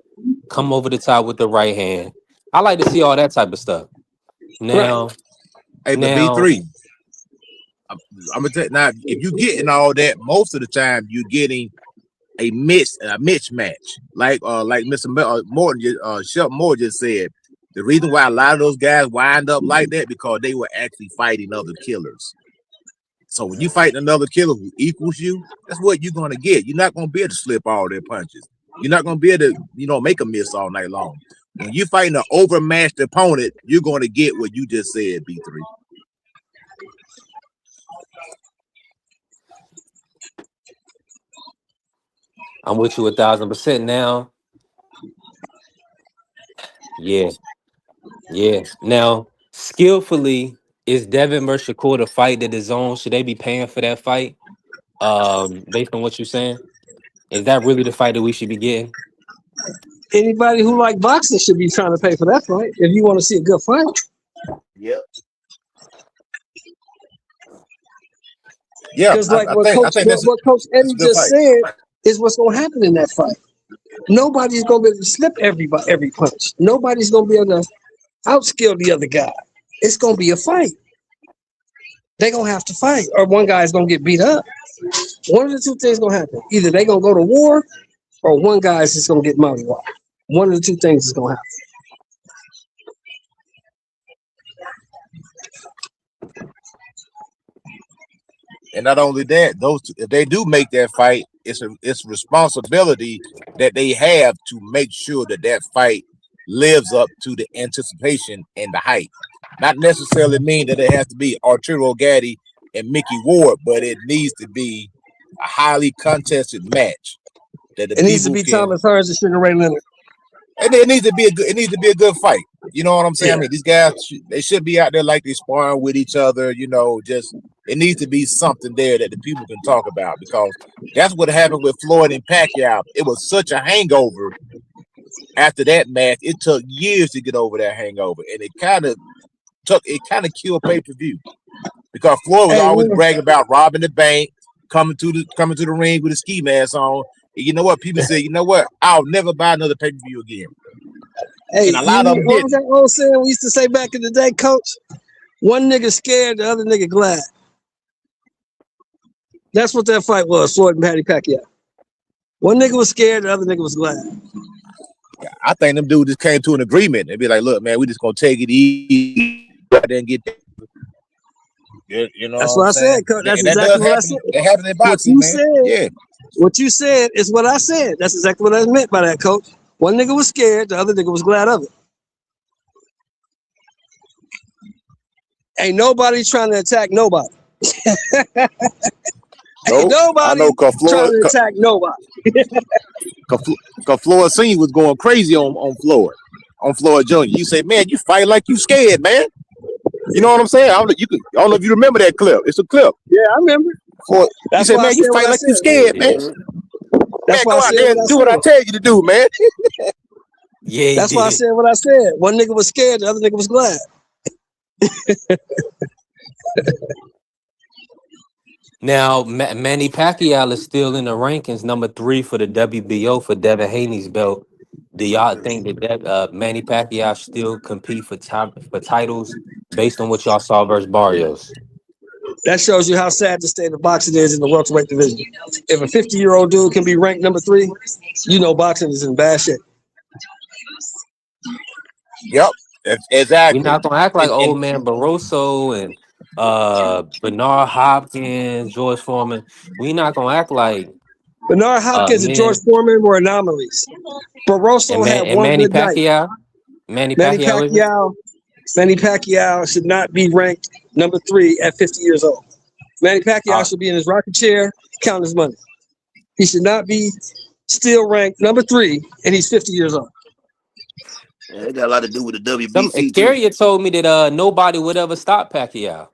come over the top with the right hand. I like to see all that type of stuff. Right. Now, Hey, but now, B3, I'm gonna tell you now, if you're getting all that, most of the time you're getting a mismatch. Like Mr. Morton, Shelton Moore just said, the reason why a lot of those guys wind up like that because they were actually fighting other killers. So when you fight another killer who equals you, that's what you're gonna get. You're not gonna be able to slip all their punches. You're not gonna be able to, make a miss all night long. When you're fighting an overmatched opponent, you're gonna get what you just said, B3. I'm with you 1,000% now. Yeah, yeah. Now, skillfully, is Devin versus Shakur the fight that is on? Should they be paying for that fight? Based on what you're saying, is that really the fight that we should be getting? Anybody who like boxing should be trying to pay for that fight. If you want to see a good fight, Yep. Yeah, because like I think that's what Coach a Eddie good just fight. said is what's going to happen in that fight. Nobody's going to be able to slip every punch. Nobody's going to be able to outskill the other guy. It's going to be a fight. They're going to have to fight, or one guy is going to get beat up. One of the two things going to happen. Either they're going to go to war, or one guy is just going to get mollywopped. One of the two things is going to happen. And not only that, if they do make that fight, it's a responsibility that they have to make sure that fight lives up to the anticipation and the hype. Not necessarily mean that it has to be Arturo Gatti and Mickey Ward, but it needs to be a highly contested match that the It needs to people be can. Thomas Hearns and Sugar Ray Leonard. And it needs to be a good fight. You know what I'm saying? Yeah. I mean, these guys, they should be out there like they sparring with each other. Just it needs to be something there that the people can talk about, because that's what happened with Floyd and Pacquiao. It was such a hangover after that match. It took years to get over that hangover, and it kind of killed pay-per-view, because Floyd was always bragging about robbing the bank, coming to the ring with a ski mask on. And you know what? People say, you know what? I'll never buy another pay-per-view again. Hey, And a lot of them what was that old saying we used to say back in the day, Coach? One nigga scared, the other nigga glad. That's what that fight was, Floyd and Patty Pacquiao. One nigga was scared, the other nigga was glad. I think them dudes just came to an agreement and be like, look, man, we just gonna take it easy and get that. That's what I said, Coach. That's exactly what I said. It happens in boxing, man. What you said is what I said. That's exactly what I meant by that, Coach. One nigga was scared, the other nigga was glad of it. Ain't nobody trying to attack nobody. Ain't nobody trying to attack nobody. Because Floyd Senior was going crazy on Floyd Jr. You say, man, you fight like you scared, man. You know what I'm saying? I don't know if you remember that clip. It's a clip. Yeah, I remember. You said, man, you fight like you scared, man. That's man, why go I out there and do what I tell you to do, man. Yeah, that's why I said what I said. One nigga was scared, the other nigga was glad. Now, Manny Pacquiao is still in the rankings, number 3 for the WBO for Devin Haney's belt. Do y'all think that Manny Pacquiao still compete for titles based on what y'all saw versus Barrios? That shows you how sad the state of boxing is in the welterweight division. If a 50-year-old dude can be ranked number 3, you know boxing is in bad shape. Yep, exactly. We're not gonna act like old man Barroso and Bernard Hopkins, George Foreman. We not gonna act like Bernard Hopkins and George man Foreman were anomalies. Barroso had and one Manny good night. Pacquiao. Manny Manny Pacquiao is it? Pacquiao, Manny Pacquiao should not be ranked number 3 at 50 years old. Manny Pacquiao Uh, should be in his rocking chair, counting his money. He should not be still ranked number 3, and he's 50 years old. Yeah, it got a lot to do with the some WBC too. Carrier told me that nobody would ever stop Pacquiao.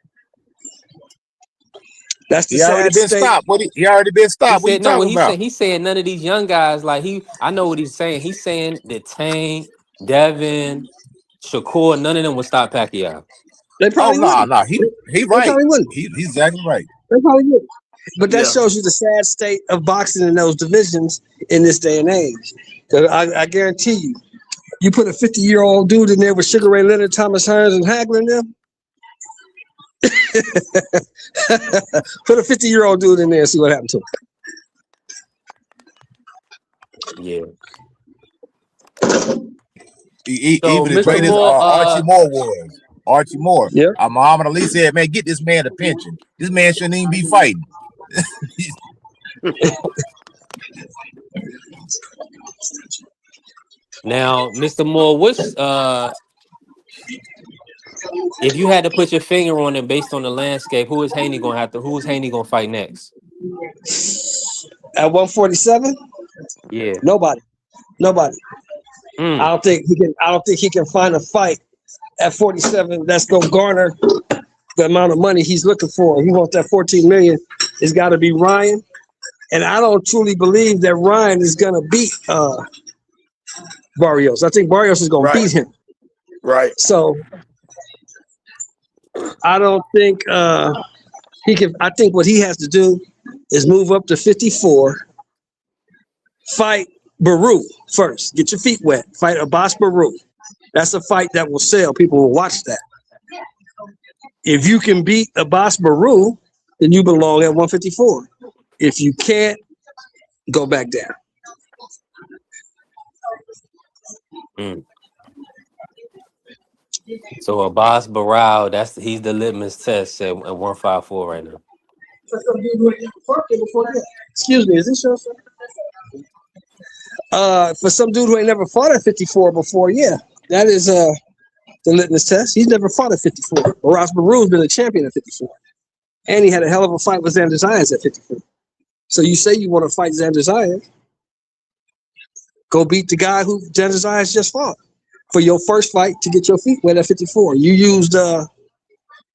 That's the He already sad been state. stopped. He already been He stopped. What you said no. What talking about? he said none of these young guys like I know what he's saying. He's saying that Tank, Devin, Shakur, none of them would stop Pacquiao. They Oh probably no, wouldn't. no, he They right. probably wouldn't. He's exactly right. They probably wouldn't. But that Yeah. shows you the sad state of boxing in those divisions in this day and age. 'Cause I guarantee you, you put a 50-year-old dude in there with Sugar Ray Leonard, Thomas Hearns, and Hagler in them. Put a 50-year-old dude in there and see what happened to him. Yeah. So Even the Mr. greatest Moore, Archie Moore was. Archie Moore. Yeah. Muhammad Ali said, man, get this man a pension. This man shouldn't even be fighting. now, Mr. Moore, which if you had to put your finger on it based on the landscape, who is Haney gonna fight next? At 147, Yeah. nobody. Mm. I don't think he can find a fight at 47 that's gonna garner the amount of money he's looking for. He wants that 14 million. It's got to be Ryan, and I don't truly believe that Ryan is gonna beat Barrios. I think Barrios is gonna beat him. Right. So I don't think he can. I think what he has to do is move up to 54, fight Baru first. Get your feet wet. Fight Abbas Baru. That's a fight that will sell. People will watch that. If you can beat Abbas Baru, then you belong at 154. If you can't, go back down. Mm. So Abbas Barrow, he's the litmus test at 154 right now. Excuse me, is this your son? For some dude who ain't never fought at 54 before, yeah, that is the litmus test. He's never fought at 54. Ross Baru's been a champion at 54, and he had a hell of a fight with Xander Zayas at 54. So you say you want to fight Xander Zayas, go beat the guy who Xander Zayas just fought for your first fight to get your feet wet at 54. You used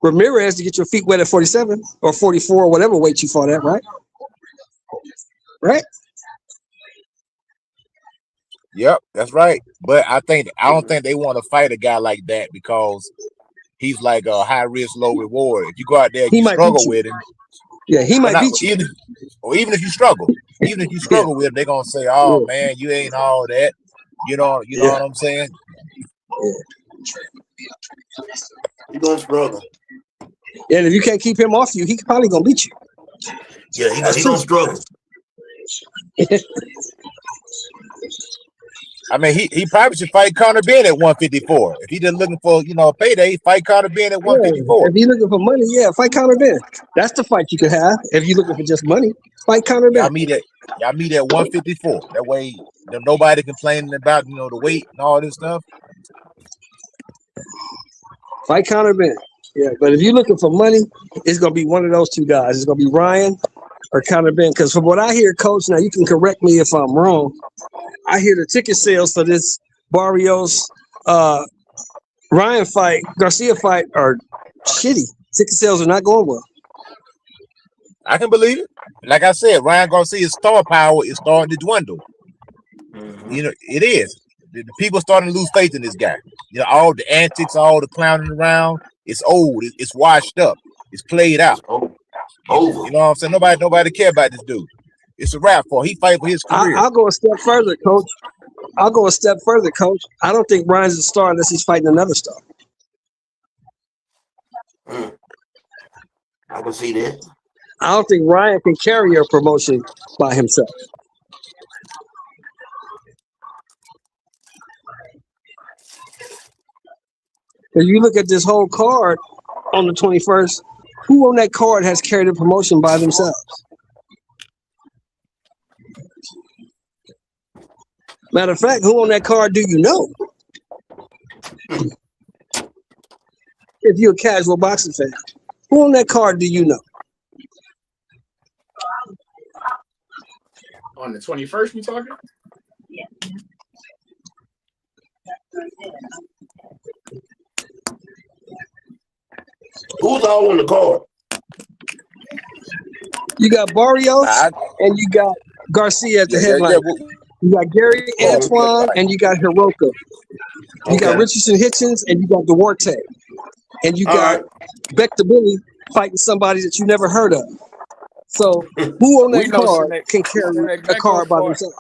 Ramirez to get your feet wet at 47 or 44 or whatever weight you fought at, right? Right? Yep, that's right. But I don't think they want to fight a guy like that because he's like a high risk, low reward. If you go out there and He you might struggle beat you. with him, Yeah, he might beat you. even if you struggle with him, they're gonna say, "Oh man, you ain't all that." You know what I'm saying? He gonna struggle. And if you can't keep him off you, he probably gonna beat you. Yeah, he gonna struggle. I mean, he probably should fight Conor Ben at 154. If he just looking for a payday, fight Conor Ben at 154. If you're looking for money, fight Conor Ben. That's the fight you could have. If you're looking for just money, fight Conor Ben. Y'all meet at 154. That way, nobody complaining about the weight and all this stuff. Fight Conor Ben. Yeah, but if you're looking for money, it's gonna be one of those two guys. It's gonna be Ryan or Conor Ben. Because from what I hear, Coach, now you can correct me if I'm wrong. I hear the ticket sales for this Barrios Ryan fight, Garcia fight are shitty. Ticket sales are not going well. I can believe it. Like I said, Ryan Garcia's star power is starting to dwindle. Mm-hmm. It is. The people starting to lose faith in this guy. All the antics, all the clowning around. It's old. It's washed up. It's played out. Over. You know what I'm saying? Nobody care about this dude. It's a rap for. He fight for his career. I'll go a step further, Coach. I don't think Ryan's a star unless he's fighting another star. I can see that. I don't think Ryan can carry a promotion by himself. If you look at this whole card on the 21st, Who on that card has carried a promotion by themselves? Matter of fact, who on that card do you know? If you're a casual boxing fan, who on that card do you know? On the 21st, we talking? Who's all on the card? You got Barrios and you got Garcia at the headline. You got Gary Antoine and you got Hiroka. You got Richardson Hitchens and you got Duarte. And you got Bector Billy fighting somebody that you never heard of. So who on that card can carry a card by themselves?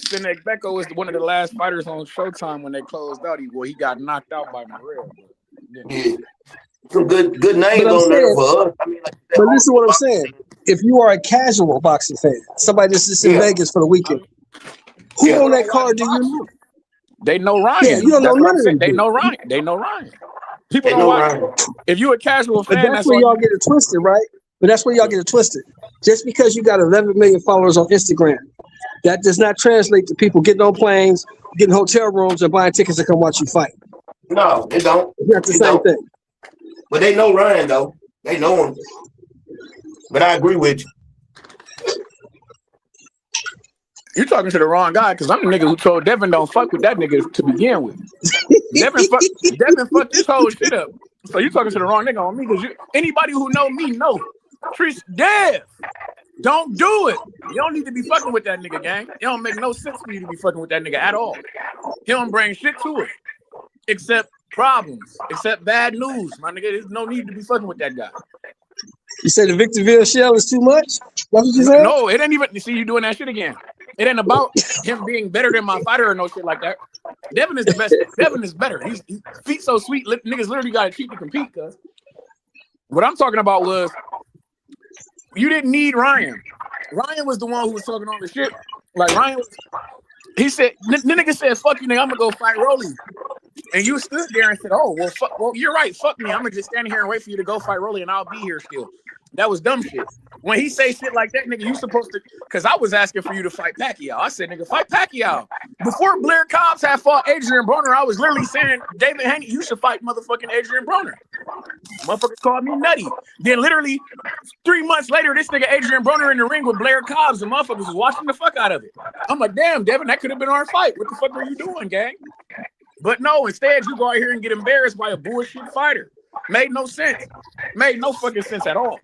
Sinek Becko was one of the last fighters on Showtime when they closed out. He got knocked out by Morrell. Yeah. Some good names on there for us. I mean, but listen to what I'm saying. If you are a casual boxing fan, somebody that's just in Vegas for the weekend, who on that card do you know? They know Ryan. Yeah, you don't know none of them. They know Ryan. They know Ryan. People don't watch. If you a casual fan, but that's where y'all get it twisted, right? But that's where y'all get it twisted. Just because you got 11 million followers on Instagram, that does not translate to people getting on planes, getting hotel rooms, and buying tickets to come watch you fight. No, it don't. It's not the same thing. But they know Ryan, though. They know him. But I agree with you. You're talking to the wrong guy because I'm the nigga who told Devin don't fuck with that nigga to begin with. Devin fucked this whole shit up. So you talking to the wrong nigga on me because anybody who know me know. Dev, don't do it. You don't need to be fucking with that nigga, gang. It don't make no sense for you to be fucking with that nigga at all. He don't bring shit to it. Except problems. Except bad news, my nigga. There's no need to be fucking with that guy. You say the Victorville shell is too much? That's what you said? No, it ain't even. See, you doing that shit again. It ain't about him being better than my fighter or no shit like that. Devin is the best. Devin is better. His feet so sweet. Niggas literally got to cheat to compete. Cause what I'm talking about was you didn't need Ryan. Ryan was the one who was talking all the shit. Like Ryan was. He said, the nigga said, "Fuck you, nigga. I'm gonna go fight Rolly." And you stood there and said, "Oh, well, fuck. Well, you're right. Fuck me. I'm gonna just stand here and wait for you to go fight Rolly, and I'll be here still." That was dumb shit. When he say shit like that, nigga, you supposed to, because I was asking for you to fight Pacquiao. I said, nigga, fight Pacquiao. Before Blair Cobbs had fought Adrian Broner, I was literally saying, David Haney, you should fight motherfucking Adrian Broner. Motherfuckers called me nutty. Then literally 3 months later, this nigga Adrian Broner in the ring with Blair Cobbs, and motherfuckers was watching the fuck out of it. I'm like, damn, Devin, that could have been our fight. What the fuck are you doing, gang? But no, instead you go out here and get embarrassed by a bullshit fighter. Made no sense. Made no fucking sense at all.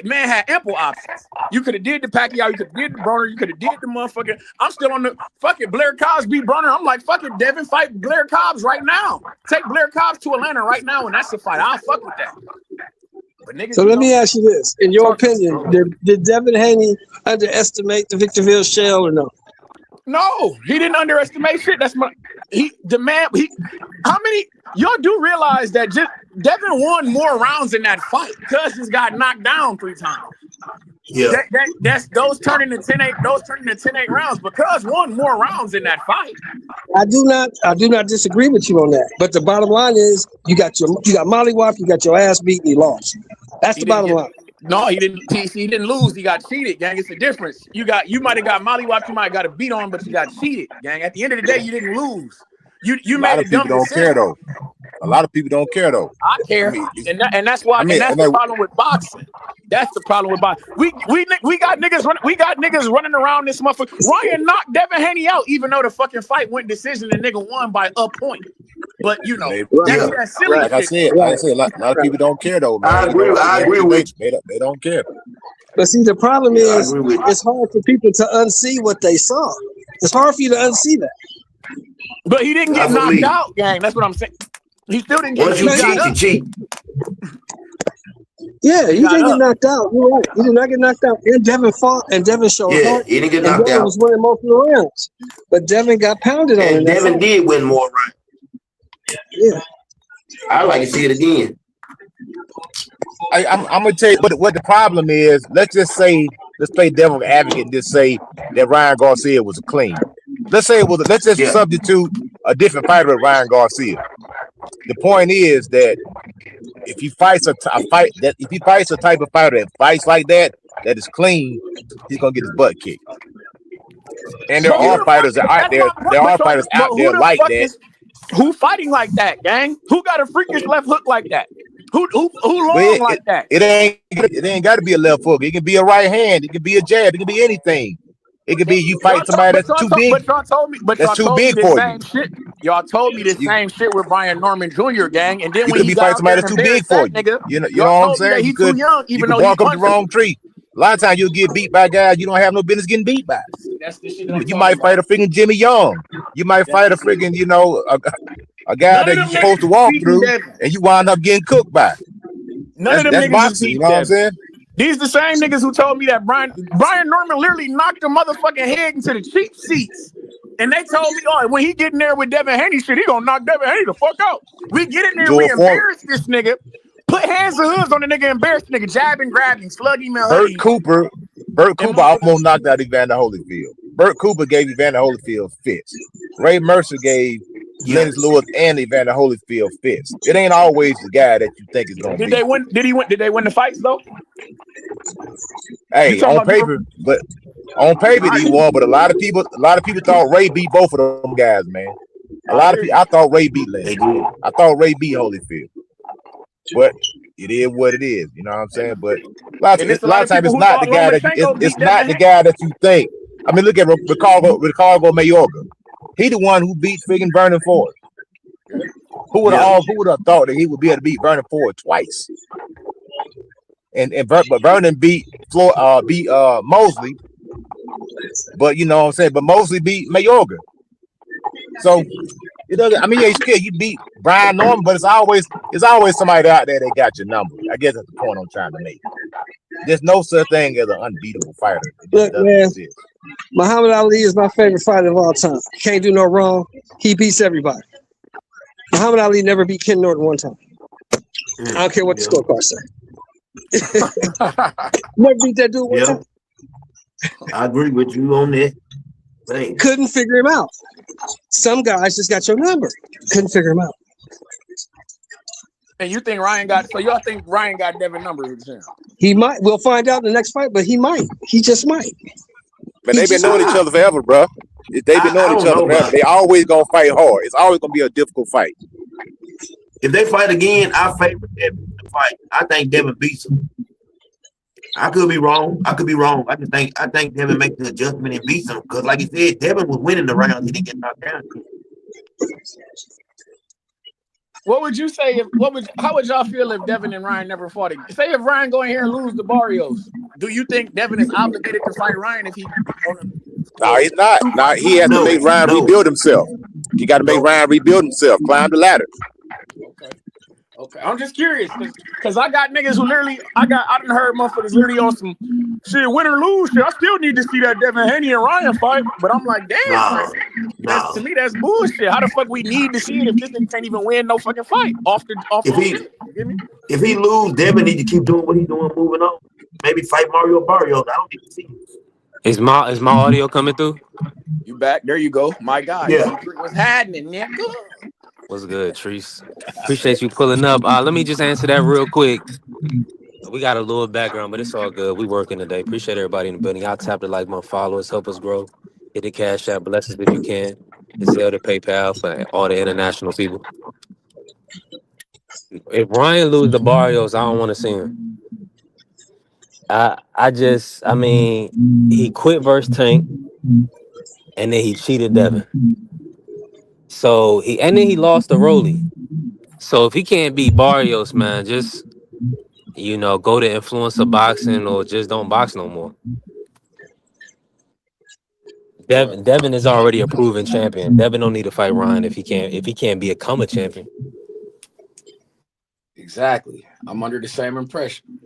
Man had ample options. You could have did the Pacquiao, you could have did the Broner, you could have did the motherfucking. I'm still on the fucking Blair Cobbs beat Broner. I'm like, fuck it, Devin, fight Blair Cobbs right now. Take Blair Cobbs to Atlanta right now, and that's the fight. I'll fuck with that. But niggas, so let me ask you this: in your opinion, did Devin Haney underestimate the Victorville shell or no? No, he didn't underestimate shit. That's how many y'all do realize that just Devin won more rounds in that fight because he's got knocked down 3 times. Yeah. That's those turning to 10-8, those turning to 10-8 rounds because won more rounds in that fight. I do not disagree with you on that. But the bottom line is you got mollywop, you got your ass beat, and you lost. That's the bottom line. No, he didn't. He didn't lose. He got cheated, gang. It's a difference. You might have got mollywopped. You might have got a beat on, but you got cheated, gang. At the end of the day, you didn't lose. You made a dumb decision. Care though. A lot of people don't care though. I care, and that's why. That's the problem with boxing. That's the problem with boxing. We got niggas running around this motherfucker. Ryan knocked Devin Haney out, even though the fucking fight went decision and nigga won by a point. But you know, that's silly. Like I said, a lot of people don't care though, man. I agree with you. They don't care. But see, the problem is it's hard for people to unsee what they saw. It's hard for you to unsee that. But he didn't get knocked out, gang. That's what I'm saying. He still didn't get knocked out. Yeah, he didn't get knocked out. You're right. He did not get knocked out. And Devin fought, and Devin showed up. He didn't get knocked out. Devin was winning most of the rounds. But Devin got pounded on. And Devin did win more rounds. Yeah. I like to see it again. I'm gonna tell you what the problem is. Let's play devil's advocate and just say that Ryan Garcia was clean. Let's just substitute a different fighter with Ryan Garcia. The point is that if he fights a type of fighter that fights like that is clean, he's gonna get his butt kicked. And there But who are the fighters fuck? out there. There are fighters out there like that. Who fighting like that, gang? Who got a freakish left hook like that? Who long like that? It ain't got to be a left hook. It can be a right hand. It can be a jab. It can be anything. It could be you fight somebody that's too big. But y'all told me the same shit. Y'all told me the same shit with Brian Norman Jr. gang, and then when he got somebody that's too big for you, nigga, you know what I'm saying? He's too young, even though walk up the wrong tree. A lot of times you'll get beat by guys you don't have no business getting beat by. That's the shit. You might fight a freaking Jimmy Young. You might fight a freaking a guy that you're supposed to walk through, and you wind up getting cooked by. None of them niggas boxing, you know what I'm saying? These the same niggas who told me that Brian Norman literally knocked a motherfucking head into the cheap seats. And they told me, oh, when he get in there with Devin Haney shit, he gonna knock Devin Haney the fuck out. We get in there, we embarrass this nigga, put hands and hoods on the nigga, embarrass the nigga, jabbing, grabbing, slugging, Burt Cooper almost knocked out Evander Holyfield. Burt Cooper gave Evander Holyfield fits. Ray Mercer gave Lennox Lewis and Evander Holyfield fits. It ain't always the guy that you think is gonna Did they win? Did they win the fights though? Hey, on paper he won, but a lot of people thought Ray beat both of them guys, man. A lot of people, I thought Ray beat Lennox. I thought Ray beat Holyfield. But it is what it is, you know what I'm saying? But a lot of times it's not the guy that you think. I mean, look at Ricardo Mayorga. He the one who beat friggin' Vernon Ford. Who would have thought that he would be able to beat Vernon Ford twice? But Vernon beat Mosley. But you know what I'm saying? But Mosley beat Mayorga. So it doesn't. I mean, yeah, you beat Brian Norman, but it's always somebody out there that got your number. I guess that's the point I'm trying to make. There's no such thing as an unbeatable fighter. Look, man, Muhammad Ali is my favorite fighter of all time. Can't do no wrong. He beats everybody. Muhammad Ali never beat Ken Norton one time. I don't care what the scorecard say. Never beat that dude one time. I agree with you on that. Thanks. Couldn't figure him out. Some guys just got your number. Couldn't figure him out. And you think Ryan got? So y'all think Ryan got Devin numbers? He might. We'll find out in the next fight, but he might. He just might. But they've been knowing each other forever, bro. They've been knowing each other forever. They always gonna fight hard. It's always gonna be a difficult fight. If they fight again, I favor Devin to fight. I think Devin beats him. I could be wrong. I think Devin makes the adjustment and beats him because, like you said, Devin was winning the round. He didn't get knocked down. What would you say? How would y'all feel if Devin and Ryan never fought again? Say if Ryan go in here and lose to Barrios, do you think Devin is obligated to fight Ryan if he? No, he's not. No, he has to make Ryan rebuild himself. You got to make Ryan rebuild himself, climb the ladder. Okay. I'm just curious because I got niggas who literally I done heard motherfuckers literally on some shit, win or lose shit. I still need to see that Devin Haney and Ryan fight, but I'm like, damn, to me that's bullshit. How the fuck we need to see it if this nigga can't even win no fucking fight off the shit? If he lose, Devin need to keep doing what he's doing, moving on. Maybe fight Mario Barrios. I don't need to see it. Is my audio coming through? You back? There you go. My God. Yeah. What's happening, nigga? What's good, Treese? Appreciate you pulling up. Let me just answer that real quick. We got a little background, but it's all good. We working today. Appreciate everybody in the building. Y'all tap the like button, follow us, help us grow. Hit the cash app, bless us if you can. The Zelle to PayPal for all the international people. If Ryan loses the Barrios, I don't want to see him. I mean, he quit versus Tank, and then he cheated Devin. So then he lost to Rolly. So if he can't beat Barrios, man, just go to influencer boxing or just don't box no more. Devin is already a proven champion. Devin don't need to fight Ryan if he can't become a champion. Exactly. I'm under the same impression.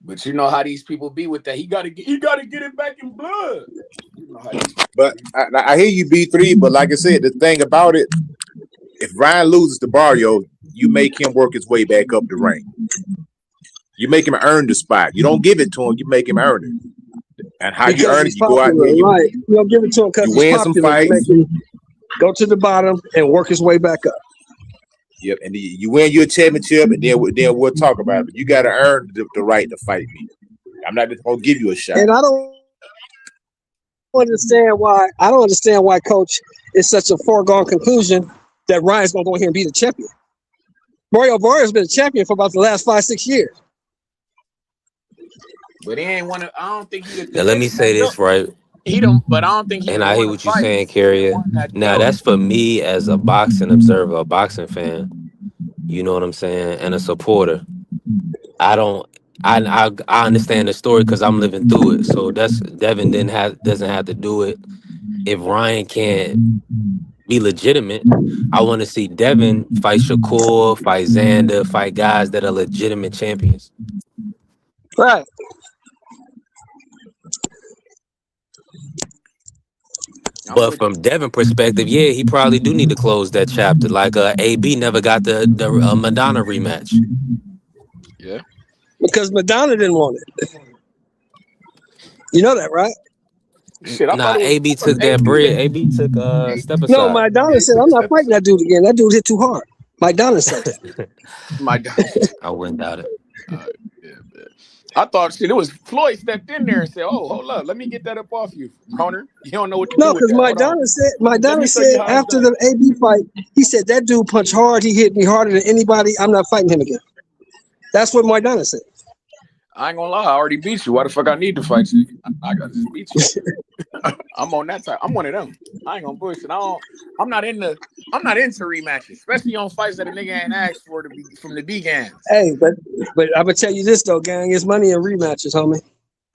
But you know how these people be with that. He gotta get it back in blood. You know but I hear you, B3. But like I said, the thing about it, if Ryan loses to Barrio, you make him work his way back up the rank. You make him earn the spot. You don't give it to him. You make him earn it. And how you earn it, you go out there. Right. You don't give it to him because you win some fights. Go to the bottom and work his way back up. Yep, and you win your championship, and then we'll talk about it. But you got to earn the right to fight me. I'm not just gonna give you a shot. And I don't understand why Coach is such a foregone conclusion that Ryan's gonna go in here and be the champion. Mario Barria's been a champion for about the last 5-6 years. But he ain't want to. I don't think he. Now let me say this right. He don't. But I don't think he. And I hear what you're saying, Carrier. Now that's for me as a boxing observer, a boxing fan. You know what I'm saying, and a supporter. I understand the story because I'm living through it. So that's Devin doesn't have to do it. If Ryan can't be legitimate, I want to see Devin fight Shakur, fight Xander, fight guys that are legitimate champions. Right. But from Devin perspective, yeah, he probably do need to close that chapter. Like AB never got the Madonna rematch. Yeah. Because Madonna didn't want it. You know that, right? Shit, Nah, AB took that bread. AB took step aside. No, Madonna said, I'm not fighting that dude again. That dude hit too hard. Madonna said that. I wouldn't doubt it. I thought shit. It was Floyd stepped in there and said, "Oh, hold up, let me get that up off you, Hunter. You don't know what to do." No, because Madonna said after the AB fight, he said that dude punched hard. He hit me harder than anybody. I'm not fighting him again. That's what Madonna said. I ain't gonna lie, I already beat you. Why the fuck I need to fight you? I gotta just beat you. I'm on that type. I'm one of them. I ain't gonna bullshit. I'm not into rematches, especially on fights that a nigga ain't asked for to be from the began. Hey, but I'm gonna tell you this though, gang. It's money in rematches, homie.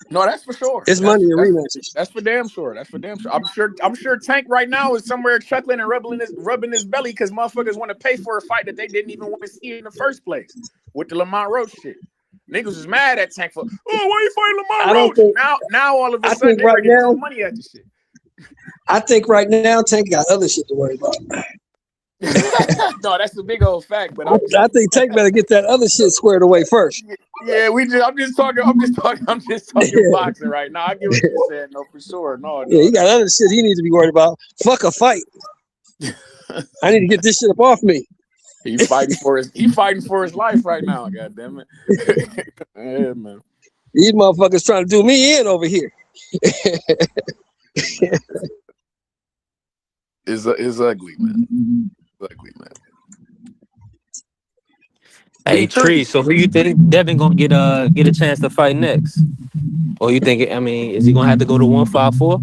No, that's for sure. It's money in rematches. That's for damn sure. That's for damn sure. I'm sure Tank right now is somewhere chuckling and rubbing his belly because motherfuckers want to pay for a fight that they didn't even want to see in the first place with the Lamont Roach shit. Niggas is mad at Tank for, oh, why you fighting Lamont Roach? Now all of a sudden they're ready to throw money at this shit. I think right now Tank got other shit to worry about. No, that's a big old fact. But I think Tank better get that other shit squared away first. Yeah, I'm just talking boxing right now. I get what you're saying, no, for sure. No, yeah, he got other shit he needs to be worried about. Fuck a fight. I need to get this shit up off me. He's fighting for his life right now. God damn it. Yeah, man. These motherfuckers trying to do me in over here. It's ugly, man. It's ugly, man. Hey, Tree. So who you think Devin gonna get a chance to fight next? Or you think? I mean, is he gonna have to go to 154?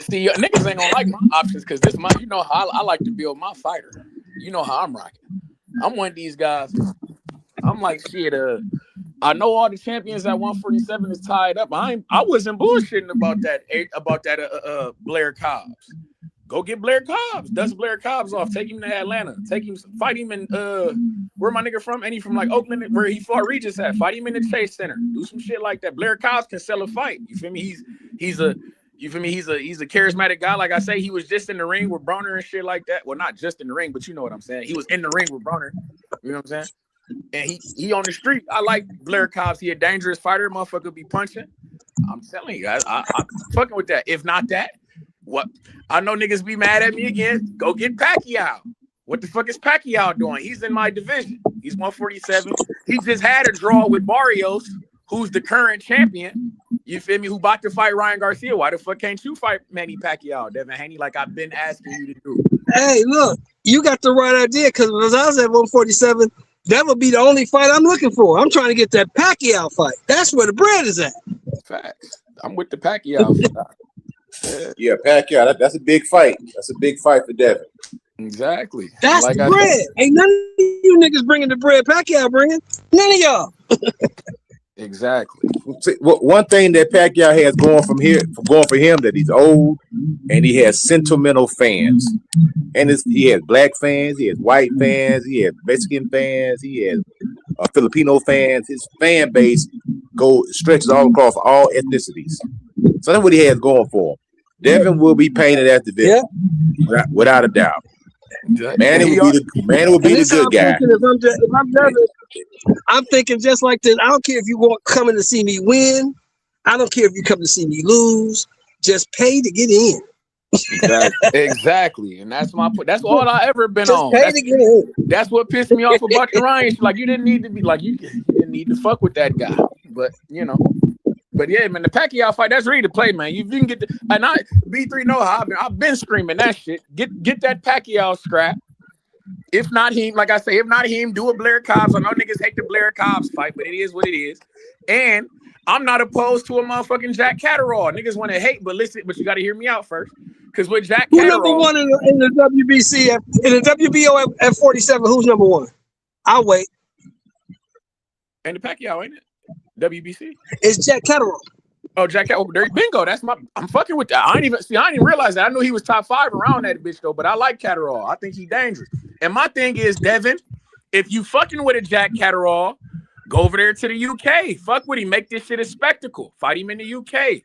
See, niggas ain't gonna like my options because you know how I like to build my fighter. You know how I'm rocking. I'm one of these guys. I'm like, shit, I know all the champions at 147 is tied up. I wasn't bullshitting about that Blair Cobbs. Go get Blair Cobbs. Dust Blair Cobbs off. Take him to Atlanta. Fight him in where my nigga from? Any from like Oakland, where he fought Regis at. Fight him in the Chase Center. Do some shit like that. Blair Cobbs can sell a fight. You feel me? He's a charismatic guy. Like I say, he was just in the ring with Broner and shit like that. Well, not just in the ring, but you know what I'm saying. He was in the ring with Broner. You know what I'm saying? And he on the street. I like Blair Cobbs. He a dangerous fighter. Motherfucker be punching. I'm telling you, I'm fucking with that. If not that, what? I know niggas be mad at me again. Go get Pacquiao. What the fuck is Pacquiao doing? He's in my division. He's 147. He just had a draw with Barrios, who's the current champion. You feel me? Who about to fight Ryan Garcia? Why the fuck can't you fight Manny Pacquiao, Devin Haney, like I've been asking you to do? Hey, look, you got the right idea because when I was at 147, that would be the only fight I'm looking for. I'm trying to get that Pacquiao fight. That's where the bread is at. Facts. I'm with the Pacquiao. Yeah, Pacquiao. That's a big fight. That's a big fight for Devin. Exactly. That's like the bread. Ain't none of you niggas bringing the bread Pacquiao bringing. None of y'all. Exactly. One thing that Pacquiao has going for him, that he's old and he has sentimental fans. And he has black fans, he has white fans, he has Mexican fans, he has Filipino fans. His fan base stretches all across all ethnicities. So that's what he has going for him. Devin will be painted as the villain, without a doubt. Manny will be the good guy. If I'm Devin, I'm thinking just like this. I don't care if you coming to see me win. I don't care if you come to see me lose. Just pay to get in. Exactly. And that's all I ever been Just on. pay to get in. That's what pissed me off about the Ryan shit. Like, you didn't need to be like, you didn't need to fuck with that guy. But but yeah, man, the Pacquiao fight, that's ready to play, man. You can get and I B3 know how I've been screaming that shit. Get that Pacquiao scrap. If not him, like I say, if not him, do a Blair Cobbs. I know niggas hate the Blair Cobbs fight, but it is what it is. And I'm not opposed to a motherfucking Jack Catterall. Niggas want to hate, but listen, but you got to hear me out first. Because with Jack Who Catterall, number one in the WBC in the WBO at 47? Who's number one? I'll wait. and the Pacquiao, ain't it? WBC. It's Jack Catterall. Oh, Jack Catterall. Bingo. I'm fucking with that. I didn't even realize that. I knew he was top 5 around that bitch though, but I like Catterall. I think he's dangerous. And my thing is, Devin, if you fucking with a Jack Catterall, go over there to the UK. Fuck with him. Make this shit a spectacle. Fight him in the UK.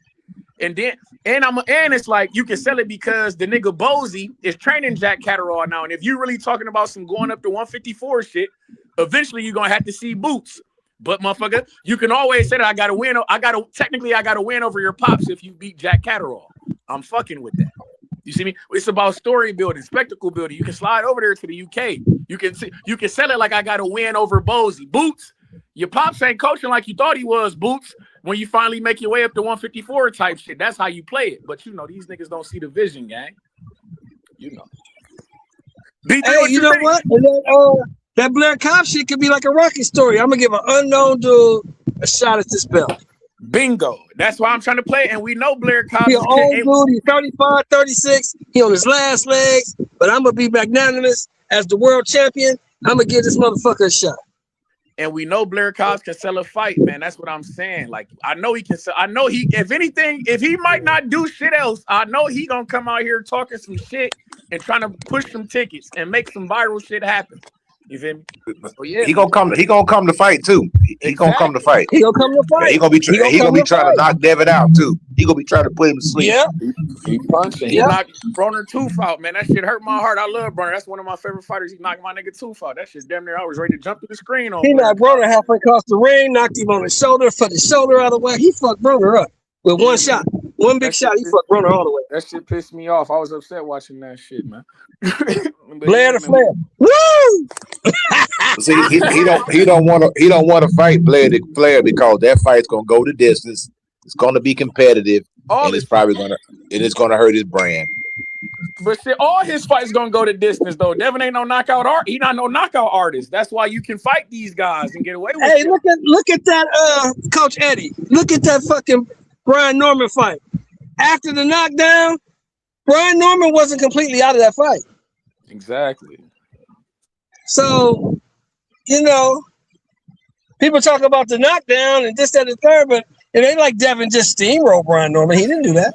And then it's like you can sell it because the nigga Bozy is training Jack Catterall now. And if you're really talking about some going up to 154 shit, eventually you're gonna have to see Boots. But motherfucker, you can always say that I gotta win over your pops if you beat Jack Catterall. I'm fucking with that. You see me? It's about story building, spectacle building. You can slide over there to the UK. You can sell it like I gotta win over Bozy. Boots, your pops ain't coaching like you thought he was, Boots. When you finally make your way up to 154 type shit, that's how you play it. But these niggas don't see the vision, gang. Hey, you know what? And then, that Blair Cobb shit could be like a Rocky story. I'm gonna give an unknown dude a shot at this belt. Bingo. That's why I'm trying to play. And we know Blair Cobb. He an old dude. He's 35, 36. He on his last legs. But I'm gonna be magnanimous as the world champion. I'm gonna give this motherfucker a shot. And we know Blair Cobbs can sell a fight, man. That's what I'm saying. Like, I know he can sell. I know if anything, if he might not do shit else, I know he gonna come out here talking some shit and trying to push some tickets and make some viral shit happen. You feel me? So, yeah, He gonna come to fight too. He gonna come to fight. He gonna come to fight. He gonna be trying to knock Devin out too. He gonna be trying to put him to sleep. Yeah. He punching. He knocked Broner tooth out, man. That shit hurt my heart. I love Broner. That's one of my favorite fighters. He knocked my nigga tooth out. That shit damn near I was ready to jump through the screen on. He knocked Broner halfway across the ring, knocked him on the shoulder, put his shoulder out of the way. He fucked Broner up with one shot. One big shot, he fucked Broner all the way. That shit pissed me off. I was upset watching that shit, man. Blair to Flair. Woo! See, he don't want to fight Blair to Flair because that fight's gonna go the distance. It's gonna be competitive, and it's gonna hurt his brand. But shit, all his fights gonna go the distance though. Devin ain't no knockout art. He not no knockout artist. That's why you can fight these guys and get away with it. Hey, look at that Coach Eddie. Look at that fucking Brian Norman fight. After the knockdown, Brian Norman wasn't completely out of that fight. Exactly. So, people talk about the knockdown and this, that, and the third, but it ain't like Devin just steamrolled Brian Norman. He didn't do that.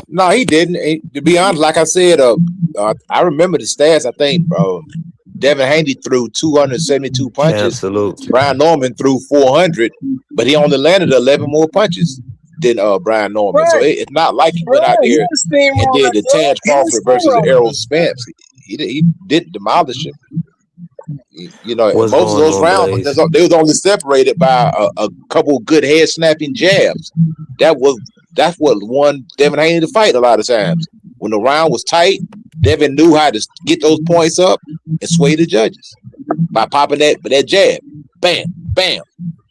No, he didn't. To be honest, like I said, I remember the stats. I think Devin Haney threw 272 punches. Absolutely. Brian Norman threw 400, but he only landed 11 more punches than Brian Norman. Right. So it's not like he went out there and did the Terrence Crawford versus Errol Spence. He did demolish him. Most of those rounds, they was only separated by a couple good head snapping jabs. That's what won Devin Haney to fight a lot of times. When the round was tight, Devin knew how to get those points up and sway the judges by popping that jab. Bam, bam.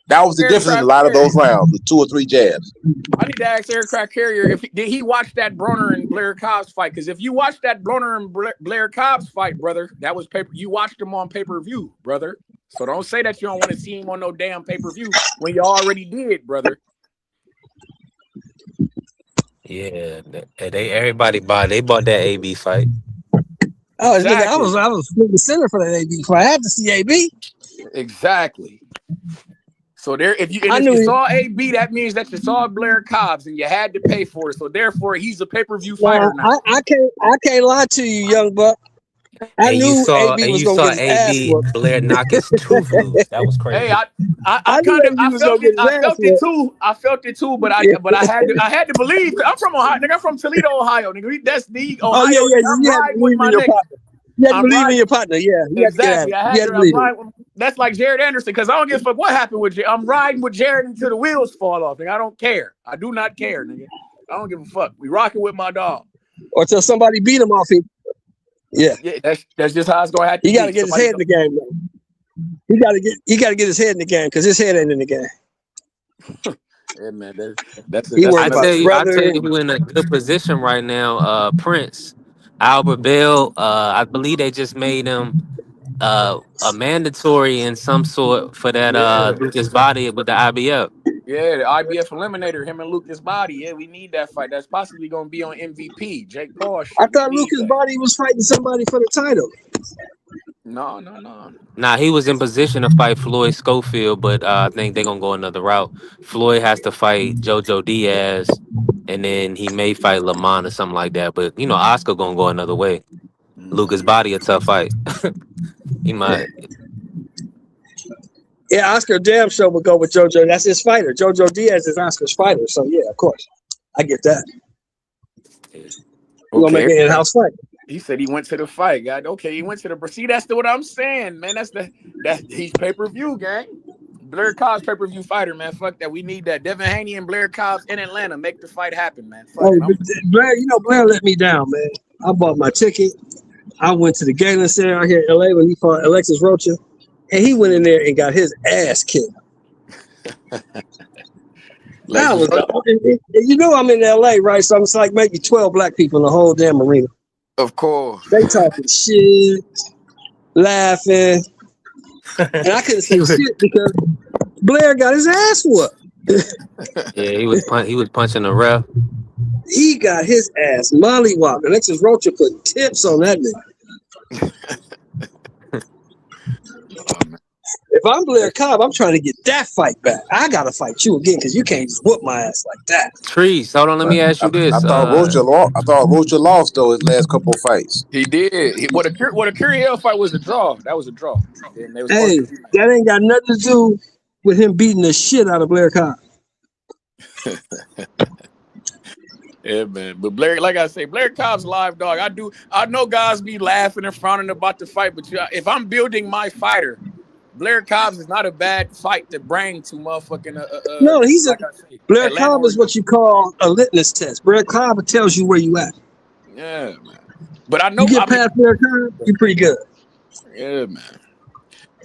That was the difference in a lot of those rounds with 2 or 3 jabs. I need to ask Aircraft Carrier did he watch that Broner and Blair Cobbs fight? Because if you watched that Broner and Blair Cobbs fight, brother, that was you watched him on pay-per-view, brother. So don't say that you don't want to see him on no damn pay-per-view when you already did, brother. Yeah, everybody bought that AB fight. Oh, exactly. I was the center for that AB fight. I had to see AB. Exactly. So if you saw AB, that means that you saw Blair Cobbs and you had to pay for it. So therefore, he's a pay-per-view fighter now. I can't lie to you, young buck. You saw AB Blair knock his tooth loose. That was crazy. Hey, I felt it too, but I had to believe. I'm from Ohio, nigga. I'm from Toledo, Ohio, nigga. That's the Ohio. Oh yeah. I'm riding with my nigga. You have to believe in your partner, yeah. Exactly. That's like Jared Anderson, because I don't give a fuck what happened with Jared. I'm riding with Jared until the wheels fall off, nigga. I don't care. I do not care, nigga. I don't give a fuck. We rocking with my dog. or till somebody beat him off him. Yeah, Yeah, that's just how it's gonna have to he be. got to get his head in the game. Man. He got to get his head in the game because his head ain't in the game. Yeah, man. That's He worried about his I tell brother. you who in a good position right now. Prince, Albert Bell. I believe they just made him a mandatory in some sort for that Yeah. Lucas body with the IBF. Yeah, the IBF eliminator, him and Lucas Body. Yeah, we need that fight. That's possibly gonna be on MVP. Jake Paul I shit. We thought need Lucas that. Body was fighting somebody for the title. No. Nah, he was in position to fight Floyd Schofield, but I think they're gonna go another route. Floyd has to fight Jojo Diaz, and then he may fight Lamont or something like that. But Oscar gonna go another way. Lucas Body a tough fight. He might. Yeah, Oscar damn sure would go with JoJo. That's his fighter. JoJo Diaz is Oscar's fighter. So yeah, of course, I get that. We're gonna make an in-house fight. He said he went to the fight, God. Okay, he went to the. See, that's what I'm saying, man. That's he's pay-per-view, gang. Blair Cobb's pay-per-view fighter, man. Fuck that. We need that. Devin Haney and Blair Cobb's in Atlanta. Make the fight happen, man. Fuck it. Blair, Blair let me down, man. I bought my ticket. I went to the Galen Center out here in LA when he fought Alexis Rocha, and he went in there and got his ass kicked. I'm in LA, right? So it's like maybe 12 black people in the whole damn arena. Of course. They talking shit, laughing, and I couldn't say shit because Blair got his ass whooped. Yeah, he was punching the ref. He got his ass mollywopped. Alexis Rocha put tips on that nigga. If I'm Blair Cobb, I'm trying to get that fight back. I gotta fight you again because you can't just whoop my ass like that. Trees, hold on, let me ask you this. I thought Rocha lost though his last couple of fights. He did. What a Curry Hill fight was a draw. That was a draw. Hey, that ain't got nothing to do with him beating the shit out of Blair Cobb. Yeah, man. But Blair, like I say, Blair Cobb's live dog. I know guys be laughing and frowning about the fight, but if I'm building my fighter, Blair Cobb's is not a bad fight to bring to motherfucking. No, he's like Blair Atlanta Cobb is what you call a litmus test. Blair Cobb tells you where you at. Yeah, man. But I know you get past Blair Cobb, you're pretty good. Yeah, man.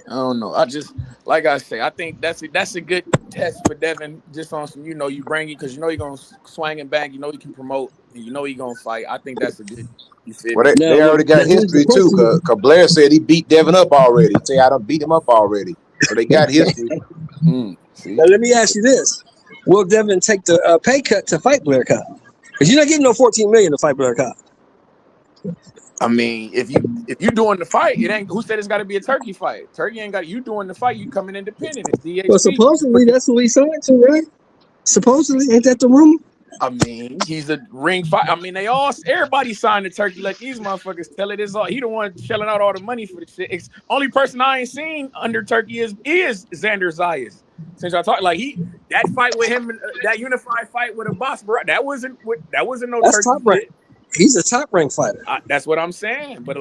I don't know. I just like I say, I think that's a good test for Devin. Just on some, you bring it because you're gonna swing and bang. You can promote. And you're gonna fight. I think that's a good. You feel well, they already got history too. Cause Blair said he beat Devin up already. Say I done beat him up already. So they got history. Now let me ask you this: will Devin take the pay cut to fight Blair Cobb? Because you're not getting no $14 million to fight Blair Cobb. I mean, if you doing the fight, it ain't. Who said it's got to be a turkey fight? Turkey ain't got you doing the fight. You coming independent. It's DHP. Well, supposedly that's what he signed to, right? Supposedly, ain't that the rumor? I mean, he's a ring fight. I mean, everybody signed the turkey. Like these motherfuckers tell it is all. He the one shelling out all the money for the shit. Only person I ain't seen under turkey is Xander Zayas. Since I talked, like that fight with him, that unified fight with a boss, bro. That wasn't no that's turkey. Top rank. He's a top rank fighter. That's what I'm saying. But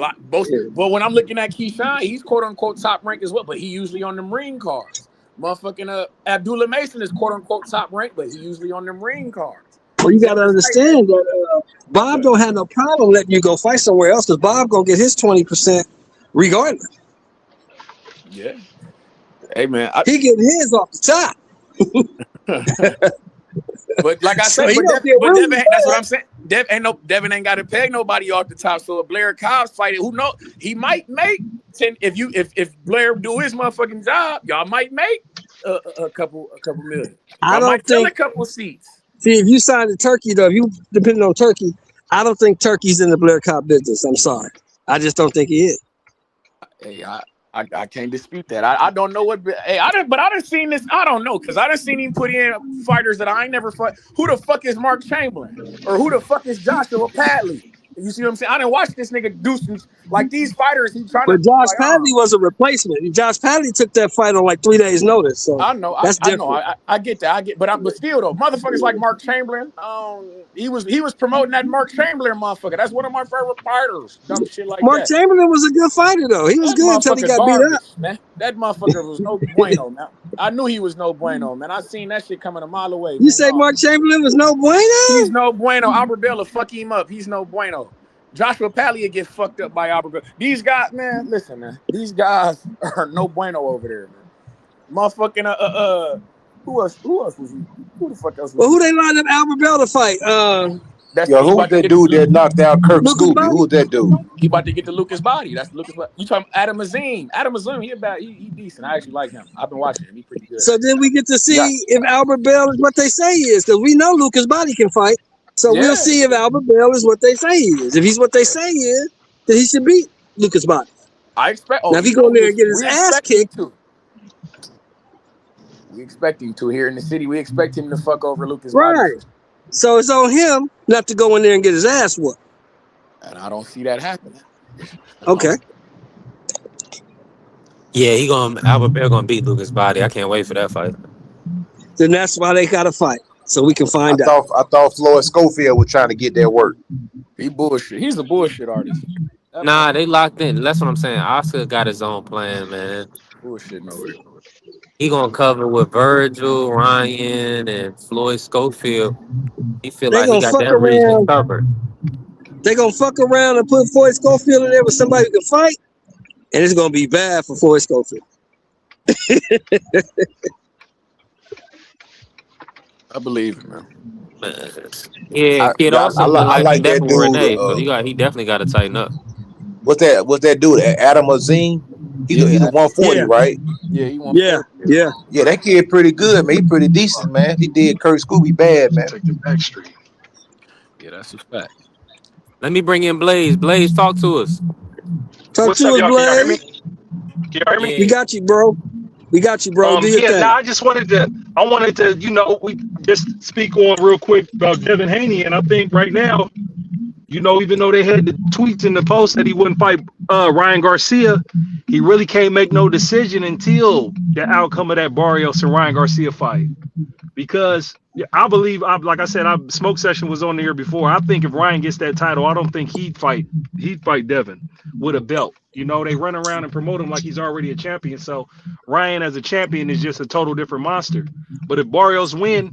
Well, when I'm looking at Keyshawn, he's quote unquote top rank as well. But he usually on them ring cards. Motherfucking Abdullah Mason is quote unquote top rank, but he usually on them ring cards. Well, you got to understand that Bob don't have no problem letting you go fight somewhere else because Bob gonna get his 20% regardless. Yeah. Hey man, he getting his off the top. But like I said, Devin, that's what I'm saying. Devin ain't got to peg nobody off the top. So if Blair Cobb's fighting, who knows? He might make 10. If Blair do his motherfucking job, y'all might make a couple million. I don't think a couple seats. See, if you sign the turkey though, if you depending on turkey, I don't think turkey's in the Blair Cobb business. I'm sorry, I just don't think he is. Hey, I can't dispute that. I don't know what. Hey, I done seen this. I don't know because I done seen him put in fighters that I ain't never fought. Who the fuck is Mark Chamberlain or who the fuck is Joshua Padley? You see what I'm saying? I didn't watch this nigga do some like these fighters. He trying but Josh Padley was a replacement. Josh Padley took that fight on like 3 days' notice. So I know. I get that. But still though, motherfuckers like Mark Chamberlain. He was promoting that Mark Chamberlain motherfucker. That's one of my favorite fighters. Dumb shit like Mark that. Chamberlain was a good fighter though. He was good until he got beat up. Man. That motherfucker was no bueno. Now I knew he was no bueno, man. I seen that shit coming a mile away. You Man. say No. Mark Chamberlain was no bueno? He's no bueno. Albertville will fuck him up. He's no bueno. Joshua Pally get fucked up by Albertville. These guys, man, listen, man. These guys are no bueno over there, man. Motherfucking who else was he? Who the fuck else was Well, who they lined up Albertville to fight? That's Yo, he who about was to that get dude to- that knocked out Kirk Lucas Scooby? Bobby? Who was that dude? He about to get to Lucas Body. That's Lucas. You talking Adam Azim? Adam Azim, he decent. I actually like him. I've been watching him. He's pretty good. So then we get to see Yeah. if Albert Bell is what they say he is, because we know Lucas Body can fight. So Yeah. we'll see if Albert Bell is what they say he is. If he's what they say he is, then he should beat Lucas Body. I expect. Now, if he go in there and get his we ass expect him kicked- to. We expect him to here in the city. We expect him to fuck over Lucas Right. Body. So it's on him not to go in there and get his ass whooped. And I don't see that happening. Okay. Yeah, Albert Bear gonna beat Lucas Body. I can't wait for that fight. Then that's why they got to fight. So we can find out. I thought Floyd Schofield was trying to get that work. He bullshit. He's a bullshit artist. Nah, they locked in. That's what I'm saying. Oscar got his own plan, man. Bullshit over there. He gonna cover with Virgil, Ryan, and Floyd Schofield. He feel They like he gonna got fuck that region around. covered. They're going to fuck around and put Floyd Schofield in there with somebody who can fight, and it's going to be bad for Floyd Schofield. I believe it, man. Yeah, kid. Also, I like that definitely dude. Renee, but he definitely got to tighten up. What's that dude? Adam Azim? He's a 140, Yeah. right? Yeah, he won. Yeah. Yeah, that kid pretty good, man. He pretty decent, man. He did Kurt Scooby bad, man. Take the back street. Yeah, that's a fact. Let me bring in Blaze. Blaze, talk to us. Talk What's to up, us, y'all? Can y'all hear me? Blaze. Can you hear me? Yeah. We got you, bro. We got you, bro. Do your Yeah, thing. I wanted to, we just speak on real quick about Devin Haney, and I think right now, even though they had the tweets in the post that he wouldn't fight Ryan Garcia, he really can't make no decision until the outcome of that Barrios and Ryan Garcia fight. Because I believe, like I said, Smoke Session was on the air before. I think if Ryan gets that title, I don't think he'd fight Devin with a belt. They run around and promote him like he's already a champion. So Ryan as a champion is just a total different monster. But if Barrios win,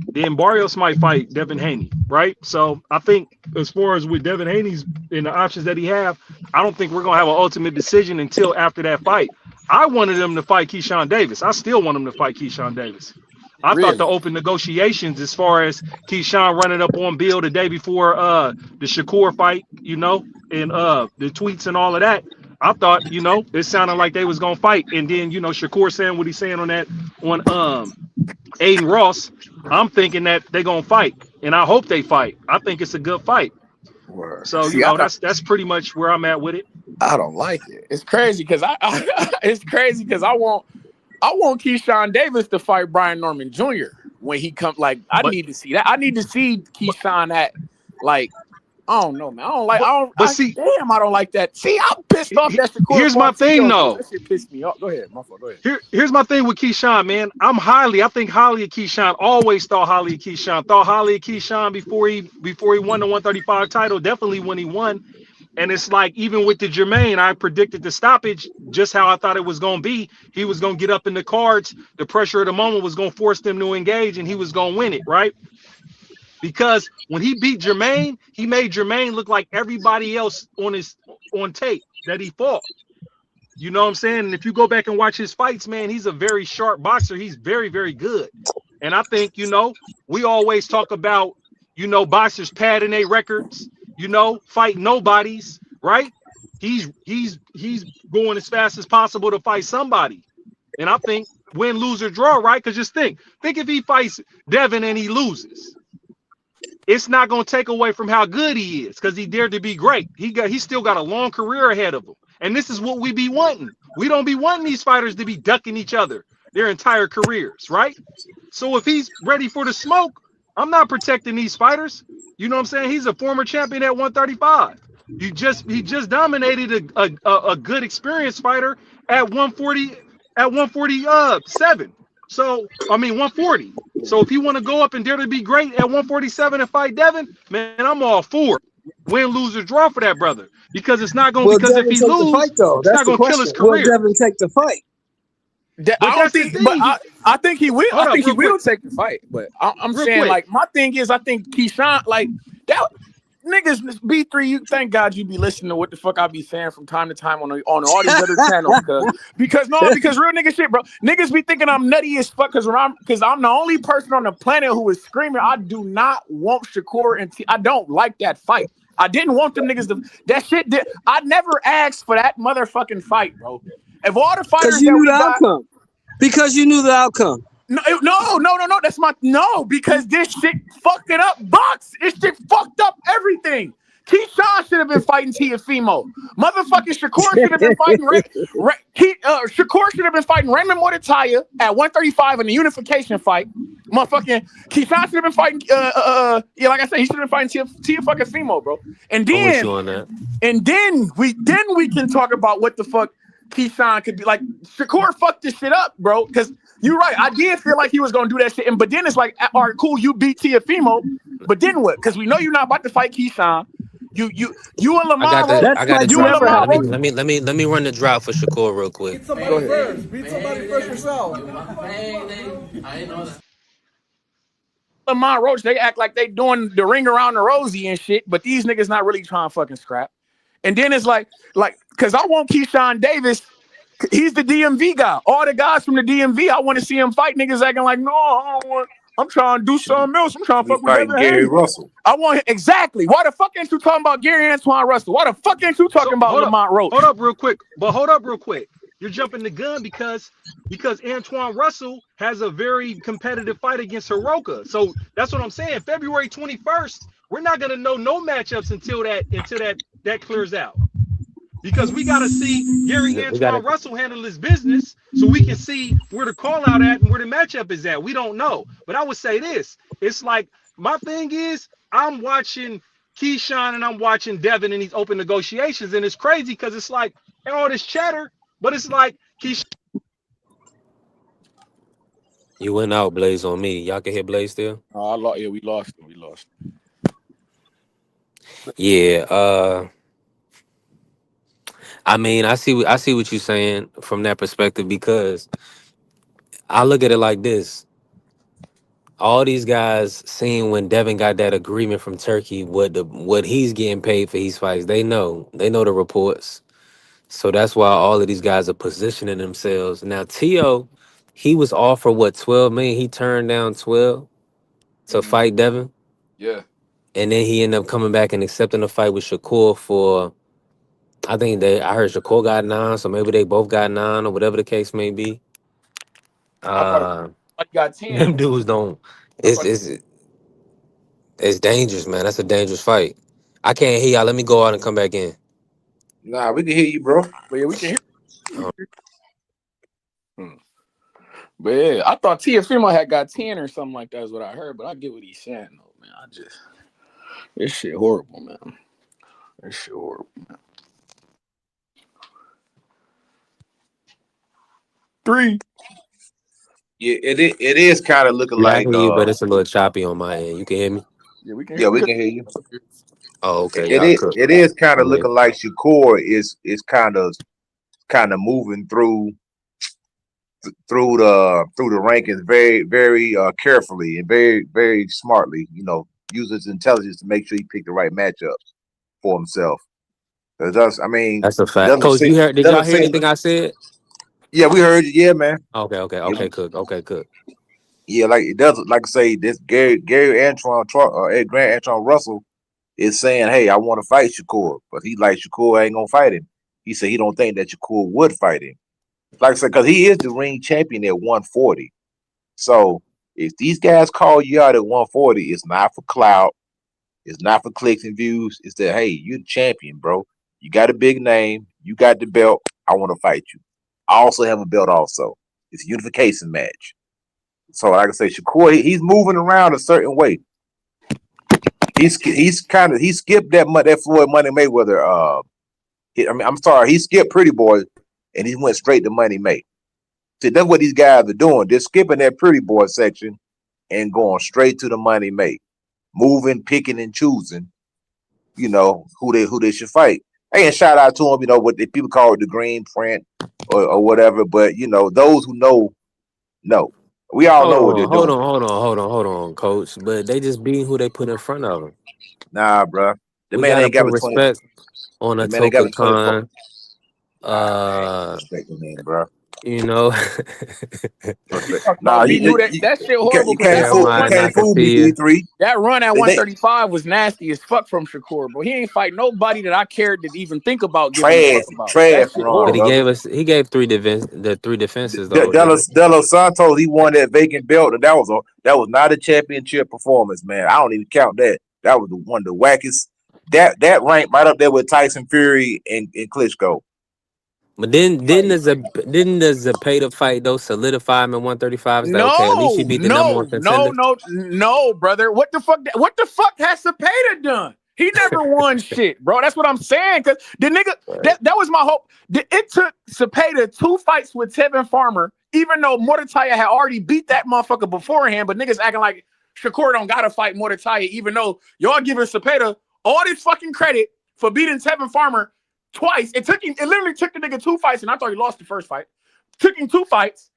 then Barrios might fight Devin Haney, right? So I think as far as with Devin Haney's and the options that he have, I don't think we're going to have an ultimate decision until after that fight. I wanted him to fight Keyshawn Davis. I still want him to fight Keyshawn Davis. I thought the open negotiations as far as Keyshawn running up on Bill the day before the Shakur fight, and the tweets and all of that, I thought, it sounded like they was going to fight. And then, Shakur saying what he's saying on Aiden Ross, I'm thinking that they're going to fight. And I hope they fight. I think it's a good fight. Word. So, See, that's pretty much where I'm at with it. I don't like it. It's crazy because I want Keyshawn Davis to fight Brian Norman Jr. when he comes. Like, I need to see that. I need to see Keyshawn at, like, I don't know, man. I don't like that. See, I'm pissed off. Here's my thing, though. That shit pissed me off. Go ahead, my fault. Go ahead. Here's my thing with Keyshawn, man. I think highly of Keyshawn. Always thought highly of Keyshawn. Thought highly of Keyshawn before he won the 135 title. Definitely when he won. And it's like, even with the Jermaine, I predicted the stoppage just how I thought it was going to be. He was going to get up in the cards. The pressure of the moment was going to force them to engage, and he was going to win it, right? Because when he beat Jermaine, he made Jermaine look like everybody else on tape that he fought. You know what I'm saying? And if you go back and watch his fights, man, he's a very sharp boxer. He's very, very good. And I think, we always talk about, boxers padding their records, fighting nobodies, right? He's going as fast as possible to fight somebody. And I think win, lose, or draw, right? Because just think if he fights Devin and he loses, it's not going to take away from how good he is because he dared to be great. He still got a long career ahead of him. And this is what we be wanting. We don't be wanting these fighters to be ducking each other their entire careers, right? So if he's ready for the smoke, I'm not protecting these fighters. You know what I'm saying? He's a former champion at 135. He just dominated a good experienced fighter at 147. So, 140. So if he want to go up and dare to be great at 147 and fight Devin, man, I'm all for it. Win, lose, or draw for that brother. Because it's not going to, because if he loses, it's not going to kill his career. Will Devin take the fight? I don't that's the think, thing. but I think he will. Hold I up, think he real quick. will take the fight. But I'm Real saying, quick. like, my thing is, I think Keyshawn, like that. Niggas, B3, you thank God you be listening to what the fuck I be saying from time to time on all these other channels, because real nigga shit, bro. Niggas be thinking I'm nutty as fuck because I'm the only person on the planet who is screaming. I do not want Shakur and I don't like that fight. I didn't want them niggas to that shit. I never asked for that motherfucking fight, bro. If all the fighters Because you that knew we the got, outcome. Because you knew the outcome. no, that's because this shit fucked it up. This shit fucked up everything. Keyshawn should have been fighting Teofimo. Motherfucking Shakur should have been fighting Shakur should have been fighting Raymond Mortataya at 135 in the unification fight. Motherfucking Keyshawn should have been fighting like I said, he should have been fighting Teofimo, bro. And I'm with then you on that. and then we can talk about what the fuck Keyshawn could be like. Shakur fucked this shit up, bro. Because you're right. I did feel like he was gonna do that shit. But then it's like, all right, cool, you beat Teofimo. But then what? Because we know you're not about to fight Keyshawn. You and Lamar I got Roach. the You and drop. Lamar Let Roach. me run the drop for Shakur real quick. Beat somebody first. Beat somebody first yourself. Lamar Roach, they act like they doing the ring around the rosy and shit, but these niggas not really trying to fucking scrap. And then it's like, because I want Keyshawn Davis. He's the DMV guy. All the guys from the DMV, I want to see him fight niggas acting like, no, I don't want. I'm trying to do something else. I'm trying to fuck with Devin Gary Haney. Russell. I want exactly. Why the fuck ain't you talking about Gary Antoine Russell? Why the fuck ain't you talking about Lamont Roach? Hold up real quick. You're jumping the gun because Antoine Russell has a very competitive fight against Hiroka. So that's what I'm saying. February 21st, we're not gonna know no matchups until that clears out. Because we gotta see Gary Antoine Russell handle his business so we can see where the call out at and where the matchup is at. We don't know. But I would say this. It's like my thing is I'm watching Keyshawn and I'm watching Devin in these open negotiations, and it's crazy because it's like all this chatter, but it's like Keyshawn. You went out, Blaze, on me. Y'all can hear Blaze still? Oh, we lost him. Yeah. I mean, I see what you're saying from that perspective, because I look at it like this. All these guys seeing when Devin got that agreement from Turkey, what he's getting paid for these fights, they know the reports. So that's why all of these guys are positioning themselves. Now, Tio, he was offered what, 12 million? He turned down 12 to fight Devin. Yeah. And then he ended up coming back and accepting a fight with Shakur for, I heard Shakur got 9, so maybe they both got 9 or whatever the case may be. I got 10. Them dudes don't. It's dangerous, man. That's a dangerous fight. I can't hear y'all. Let me go out and come back in. Nah, we can hear you, bro. But yeah, we can hear. But yeah, I thought Teofimo had got 10 or something like that is what I heard. But I get what he's saying though, man. This shit horrible, man. This shit horrible, man. 3. Yeah, it is kind of looking like. I hear you, but it's a little choppy on my end. You can hear me? Yeah, we can. Yeah, we can hear you. Oh, okay. It is kind of looking like Shakur is kind of moving through the rankings very, very carefully and very, very smartly. You know, using his intelligence to make sure he picked the right matchups for himself. That's a fact. Coach, did y'all hear anything I said? Yeah, we heard you. Yeah, man. Okay, Cook. Yeah, like it does. Like I say, this Gary Grant Antoine Russell is saying, "Hey, I want to fight Shakur," but he like Shakur ain't gonna fight him. He said he don't think that Shakur would fight him. Like I said, because he is the ring champion at 140. So if these guys call you out at 140, it's not for clout, it's not for clicks and views. It's that, hey, you're the champion, bro. You got a big name, you got the belt. I want to fight you. I also have a belt. Also, it's a unification match. So, like I say, Shakur, he's moving around a certain way. He skipped that Floyd Money Mayweather. He skipped Pretty Boy, and he went straight to Money May. See, that's what these guys are doing. They're skipping that Pretty Boy section and going straight to the Money May, moving, picking, and choosing. You know who they should fight. Hey, and shout out to him. You know what people call it, the green print. or whatever. But those who know. We all know what they're doing. Hold on, coach. But they just being who they put in front of them. Nah, bro. The We man gotta ain't got put a 20. respect on The man ain't got Atoka a 24. Khan. I ain't respecting him, bro. You know, Respect. Talk Nah, about beating who that shit horrible you because can't that fool you Jeremiah can't fool me, Nakathia. D3. that run at They 135 was nasty as fuck from Shakur, but he ain't fight nobody that I cared to even think about giving a fuck about. That trash shit run, But horrible. brother. he gave three defenses though, didn't he? De Los Santos, he won that vacant belt, and that was not a championship performance, man. I don't even count that. That was one of the wackest. That ranked right up there with Tyson Fury and Klitschko. But didn't the Zapata fight though solidify him at 135? It's like, okay, at least he No, beat the number one no, no, contender. no, no, brother. What the fuck? What the fuck has Cepeda done? He never won shit, bro. That's what I'm saying. Cause the nigga, Right. that was my hope. It took Cepeda 2 fights with Tevin Farmer, even though Mordecai had already beat that motherfucker beforehand. But niggas acting like Shakur don't gotta fight Mordecai, even though y'all giving Cepeda all this fucking credit for beating Tevin Farmer twice. It literally took the nigga 2 fights, and I thought he lost the first fight. Took him 2 fights.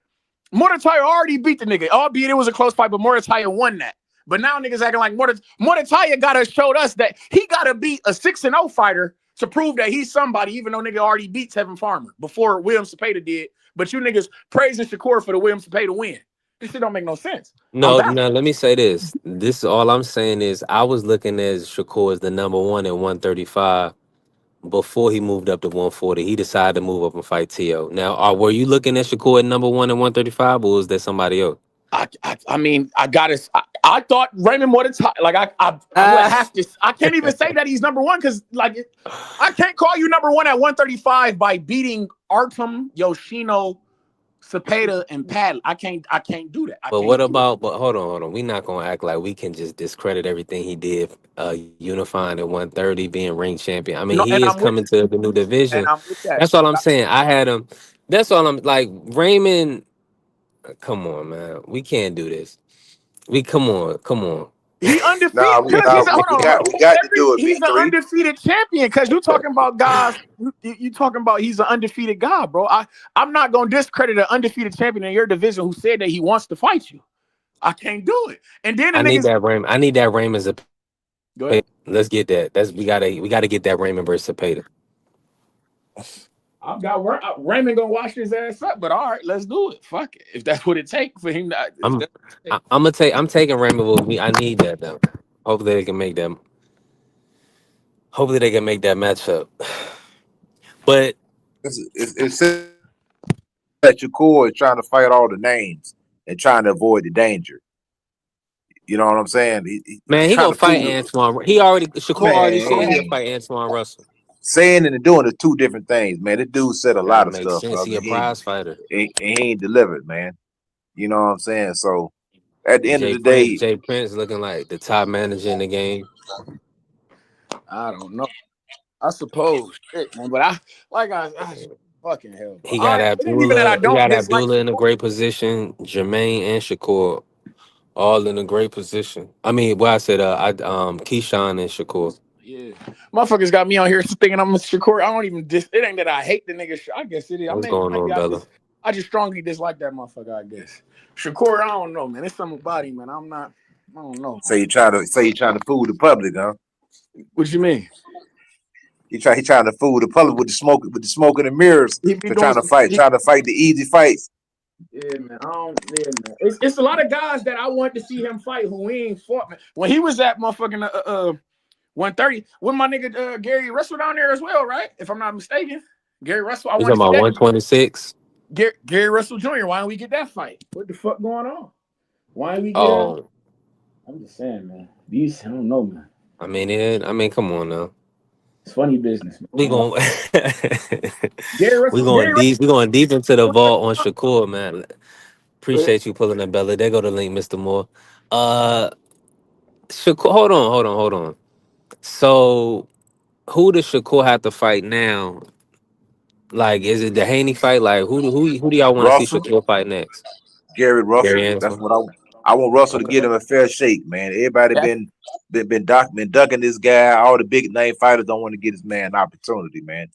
Mordecai already beat the nigga, albeit it was a close fight, but Mordecai won that. But now niggas acting like Mordecai gotta showed us that he gotta beat a 6-0 fighter to prove that he's somebody, even though nigga already beat Tevin Farmer before William Cepeda did. But you niggas praising Shakur for the William Cepeda win. This shit don't make no sense. No, let me say this. This is all I'm saying is I was looking at Shakur as the number one at 135 before he moved up to 140. He decided to move up and fight T.O. Now, were you looking at Shakur at number one at 135, or was there somebody else? I mean, I thought Raymond Mordecai, like I would have to. I can't even say that he's number one because like I can't call you number one at 135 by beating Artem, Yoshino, Cepeda, and Pat. I can't do that. But what about? But hold on. We're not gonna act like we can just discredit everything he did. Unifying at 130, being ring champion. I mean, No, and he is I'm with coming to the new division. and I'm with that. That's all I'm saying. I had him. That's all I'm like. Raymond, come on, man. We can't do this. Come on. He undefeated. Nah, Hold on. we got to do it, He's an V3. undefeated champion because you talking about guys. You talking about he's an undefeated guy, bro. I'm not gonna discredit an undefeated champion in your division who said that he wants to fight you. I can't do it. And then I need that Raymond. I need that Raymond Zapata. Go ahead. Let's get that. We gotta get that Raymond versus Zapata. I've got Raymond gonna wash his ass up, but all right, let's do it. Fuck it. If that's what it takes for him to. I'm taking Raymond with me. I need that though. Hopefully they can make them. Hopefully they can make that matchup. But it's that Shakur is trying to fight all the names and trying to avoid the danger. You know what I'm saying? He gonna fight Antoine. Shakur already said he'll fight Antoine Russell. Saying and doing are 2 different things, man. This dude said a lot of stuff. He a prize fighter. And he ain't delivered, man. You know what I'm saying? So at the end of the day, Jay Prince looking like the top manager in the game. I don't know. I suppose, shit, man. But I fucking hell. He got Abdullah in a great position. Jermaine and Shakur all in a great position. I mean, I said Keyshawn and Shakur. Yeah, motherfuckers got me on here thinking I'm a Shakur. I don't even it ain't that I hate the nigga. I guess it is. What's going on, brother? I just strongly dislike that motherfucker. I guess Shakur. I don't know, man. It's something about him, man. I don't know. So you trying to fool the public, huh? What you mean? He trying to fool the public with the smoke in the mirrors. Trying to fight the easy fights. Yeah, man. It's a lot of guys that I want to see him fight who he ain't fought, man. When he was at motherfucking 130, with my nigga Gary Russell down there as well, right? If I'm not mistaken. Gary Russell. You talking about 126? Gary Russell Jr. Why don't we get that fight? What the fuck going on? Why don't we get I'm just saying, man. I don't know, man. I mean, come on now. It's funny business, man. We going deep into the vault on Shakur, man. Appreciate you pulling that belly. There go the link, Mr. Moore. Shakur, hold on. So, who does Shakur have to fight now? Like, is it the Haney fight? Like, who do y'all want to see Shakur fight next? Gary Russell. That's what I want Russell to get him a fair shake, man. Everybody been ducking this guy. All the big name fighters don't want to get this man an opportunity, man.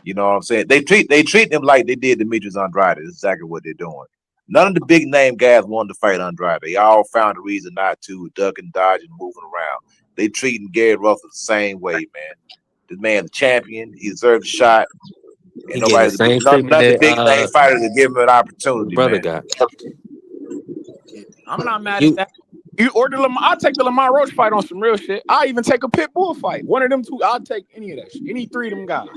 You know what I'm saying? They treat them like they did Demetrius Andrade. That's exactly what they're doing. None of the big name guys wanted to fight Andrade. They all found a reason not to, ducking, dodging, moving around. They treating Gary Russell the same way, man. This man's a champion. He deserves a shot. He And getting the nobody's same none treatment of the big name that fighters to give him an opportunity, brother man. got. I'm not mad at You that. You order Lamar, I'll take the Lamar Roach fight on some real shit. I'll even take a Pit Bull fight. One of them two, I'll take any of that shit. Any three of them guys.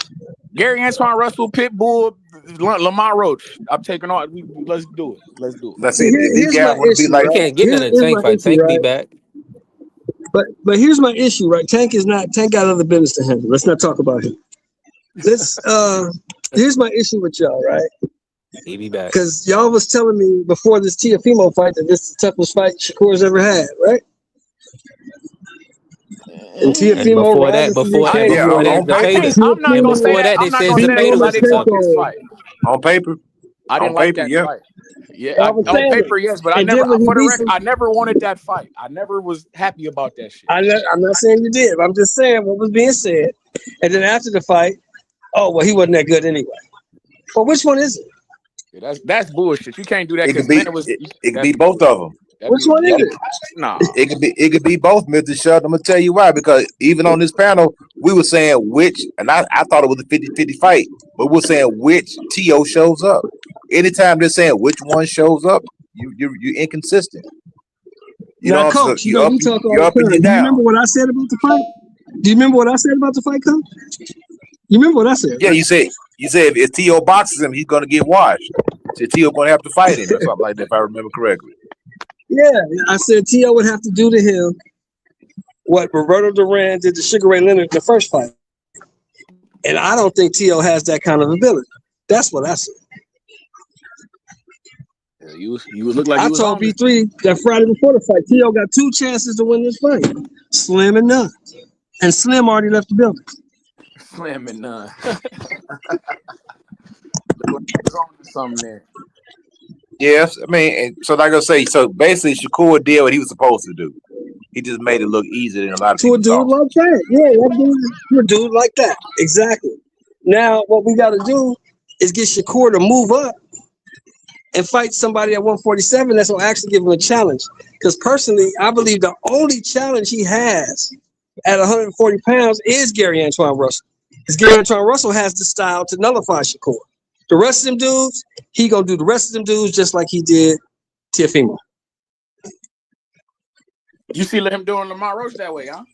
Gary Antoine Russell, Pit Bull, Lamar Roach. I'm taking all. Let's do it. Let's do it. That's See, it. If these here's my guys want to be issue, like, you right? can't get none of Here's Tank my fight. issue, Tank be right? back. But here's my issue, right? Tank got other business to handle. Let's not talk about him. Let's here's my issue with y'all, right? He be back. Because y'all was telling me before this Teofimo fight that this is the toughest fight Shakur's ever had, right? And And Teofimo before that, ravaged the before UK. yeah, before that, on I paper, can't. Zepeda. I'm not And gonna say before that. that, they I'm not said gonna say that because I Zepeda was didn't fuck tough. his fight. on paper, I didn't on like paper, that yeah. fight. Yeah, I was on saying paper, it. yes, but I And never, then when he for the beats record, him, I never wanted that fight. I never was happy about that shit. I'm not saying you did. I'm just saying what was being said. And then after the fight, oh well, he wasn't that good anyway. Well, which one is it? Yeah, that's bullshit. You can't do that It could because be man was. it could That's be both of them. that'd Which be one is that, it? nah. It could be both, Mr. Sheldon. I'm gonna tell you why, because even on this panel, we were saying which, and I thought it was a 50-50 fight, but we're saying which TO shows up. Anytime they're saying which one shows up, you're inconsistent. You Now, know, so Coach, you know we talk all you're the up and you're time. Do you down. remember what I said about the fight? Do you remember what I said about the fight, Coach? You remember what I said? Yeah, Right? you say if TO boxes him, he's gonna get washed. So TO gonna have to fight him or something like that, if I remember correctly. Yeah, I said T.O. would have to do to him what Roberto Duran did to Sugar Ray Leonard in the first fight. And I don't think T.O. has that kind of ability. That's what I said. Yeah, you would look like I you was told on this. B3 that Friday before the fight, T.O. got 2 chances to win this fight. Slim and none. And Slim already left the building. Slamming none. Look like he was on to something there. Yes, I mean, and so like I say, so basically Shakur did what he was supposed to do. He just made it look easier than a lot of To people a dude thought. like that. Yeah, that dude, to a dude like that. Exactly. Now, what we got to do is get Shakur to move up and fight somebody at 147 that's going to actually give him a challenge. Because personally, I believe the only challenge he has at 140 pounds is Gary Antoine Russell. Because Gary Antoine Russell has the style to nullify Shakur. The rest of them dudes, he going to do the rest of them dudes just like he did Teofimo. You see him doing Lamar Roach that way, huh?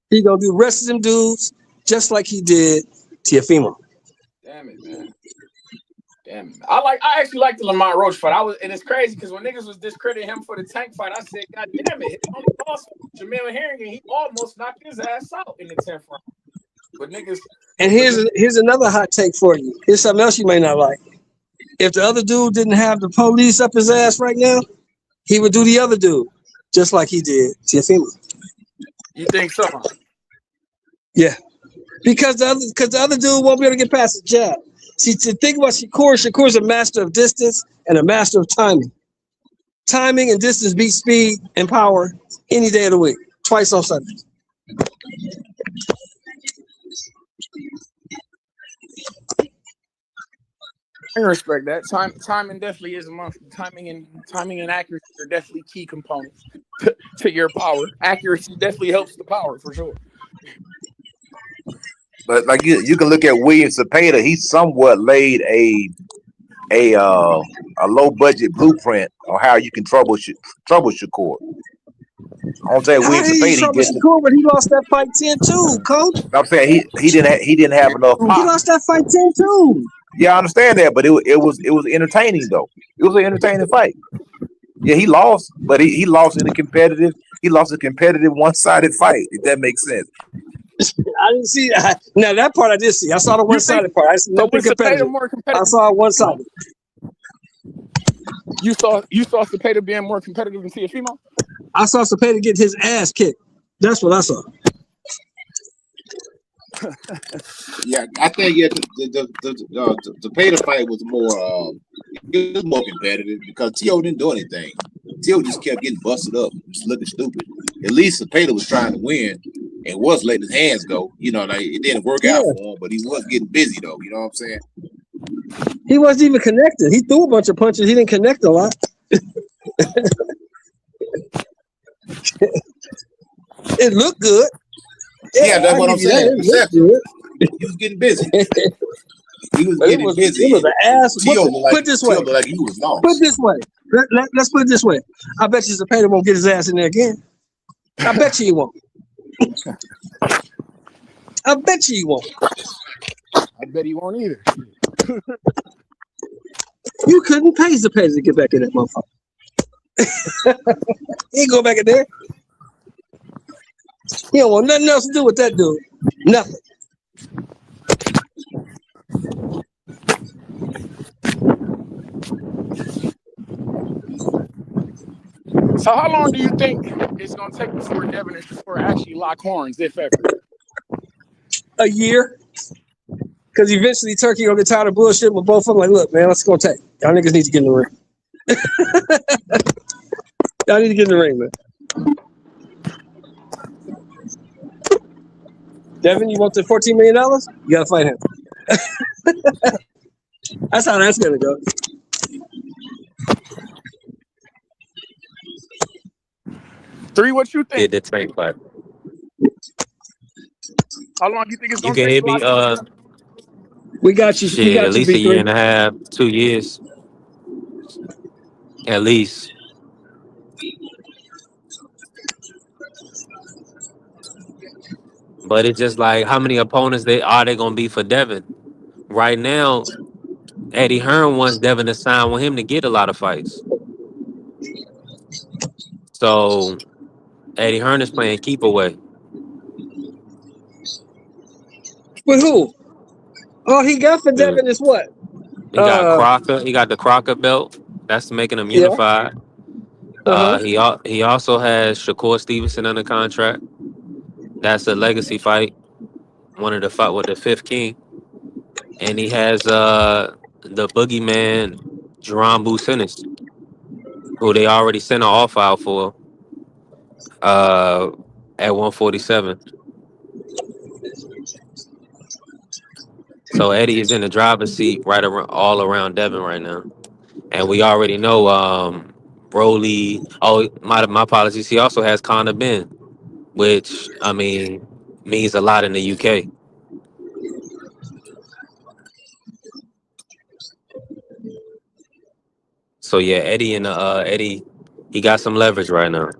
He going to do the rest of them dudes just like he did Teofimo. Damn it, man. Damn it. I actually like the Lamar Roach fight. And it's crazy because when niggas was discrediting him for the Tank fight, I said, God damn it, he only lost Jamil Herring and he almost knocked his ass out in the 10th round. But niggas. And here's another hot take for you. Here's something else you may not like. If the other dude didn't have the police up his ass right now, he would do the other dude, just like he did Teofimo. You think so? Yeah. Because the other dude won't be able to get past the jab. See, to think about Shakur's a master of distance and a master of timing. Timing and distance beat speed and power any day of the week, twice on Sundays. I can respect that. Timing definitely is a month. Timing and accuracy are definitely key components to your power. Accuracy definitely helps the power for sure. But like you can look at William Cepeda, he somewhat laid a low budget blueprint on how you can trouble Shakur. I'm saying William Cepeda, he gets Shakur, but he lost that fight 10-2, coach. I'm saying he didn't have enough He pop. lost that fight 10-2. Yeah, I understand that, but it was entertaining though. It was an entertaining fight. Yeah, he lost, but he lost in a competitive. He lost a competitive one-sided fight. If that makes sense. I didn't see that. Now that part I did see. I saw the one-sided part. I saw nothing competitive. More competitive. I saw one-sided. You saw Cepeda being more competitive than Teofimo? I saw Cepeda get his ass kicked. That's what I saw. Yeah, I think the Cepeda fight was more competitive because T.O. didn't do anything. T.O. just kept getting busted up, just looking stupid. At least Cepeda was trying to win, and was letting his hands go. You know, like it didn't work Yeah. out for him, but he was getting busy though. You know what I'm saying? He wasn't even connected. He threw a bunch of punches. He didn't connect a lot. It looked good. Yeah, that's I'll what I'm give you that. saying. It looked Perception. good. He was getting busy. He was But getting busy. it was an ass. Till like, Put it this way. till like he was lost. Put it this way. Let's put it this way. I bet you Zepeda won't get his ass in there again. I bet you he won't. I bet you he won't. I bet he won't either. You couldn't pay Zepeda to get back in that motherfucker. He ain't go back in there. He don't want nothing else to do with that dude. Nothing. So how long do you think it's gonna take before Devin and Shakur actually lock horns, if ever? A year. Because eventually Turkey gonna get tired of bullshit with both of them. Like, look, man, let's go take. Y'all niggas need to get in the ring. Y'all need to get in the ring, man. Devin, you want the $14 million? You gotta fight him. That's how that's gonna go. Three, what you Did think? the tank fight. How long do you think it's You gonna can take hit to me. lock horns? We got you. We Shit, got at you, least a year and B3. a half, 2 years, at least. But it's just like how many opponents they gonna be for Devin? Right now, Eddie Hearn wants Devin to sign with him to get a lot of fights. So Eddie Hearn is playing keep away. With who? All he got for Dude. Devin is what? He got Crocker. He got the Crocker belt. That's making him Yeah. unified. Uh-huh. He also has Shakur Stevenson under contract. That's a legacy fight. Wanted to fight with the fifth king. And he has the boogeyman Jerome Businis, who they already sent an offer out for at 147. So Eddie is in the driver's seat all around Devin right now. And we already know Broly. Oh, my apologies. He also has Conor Ben, which I mean means a lot in the UK. So yeah, Eddie, he got some leverage right now.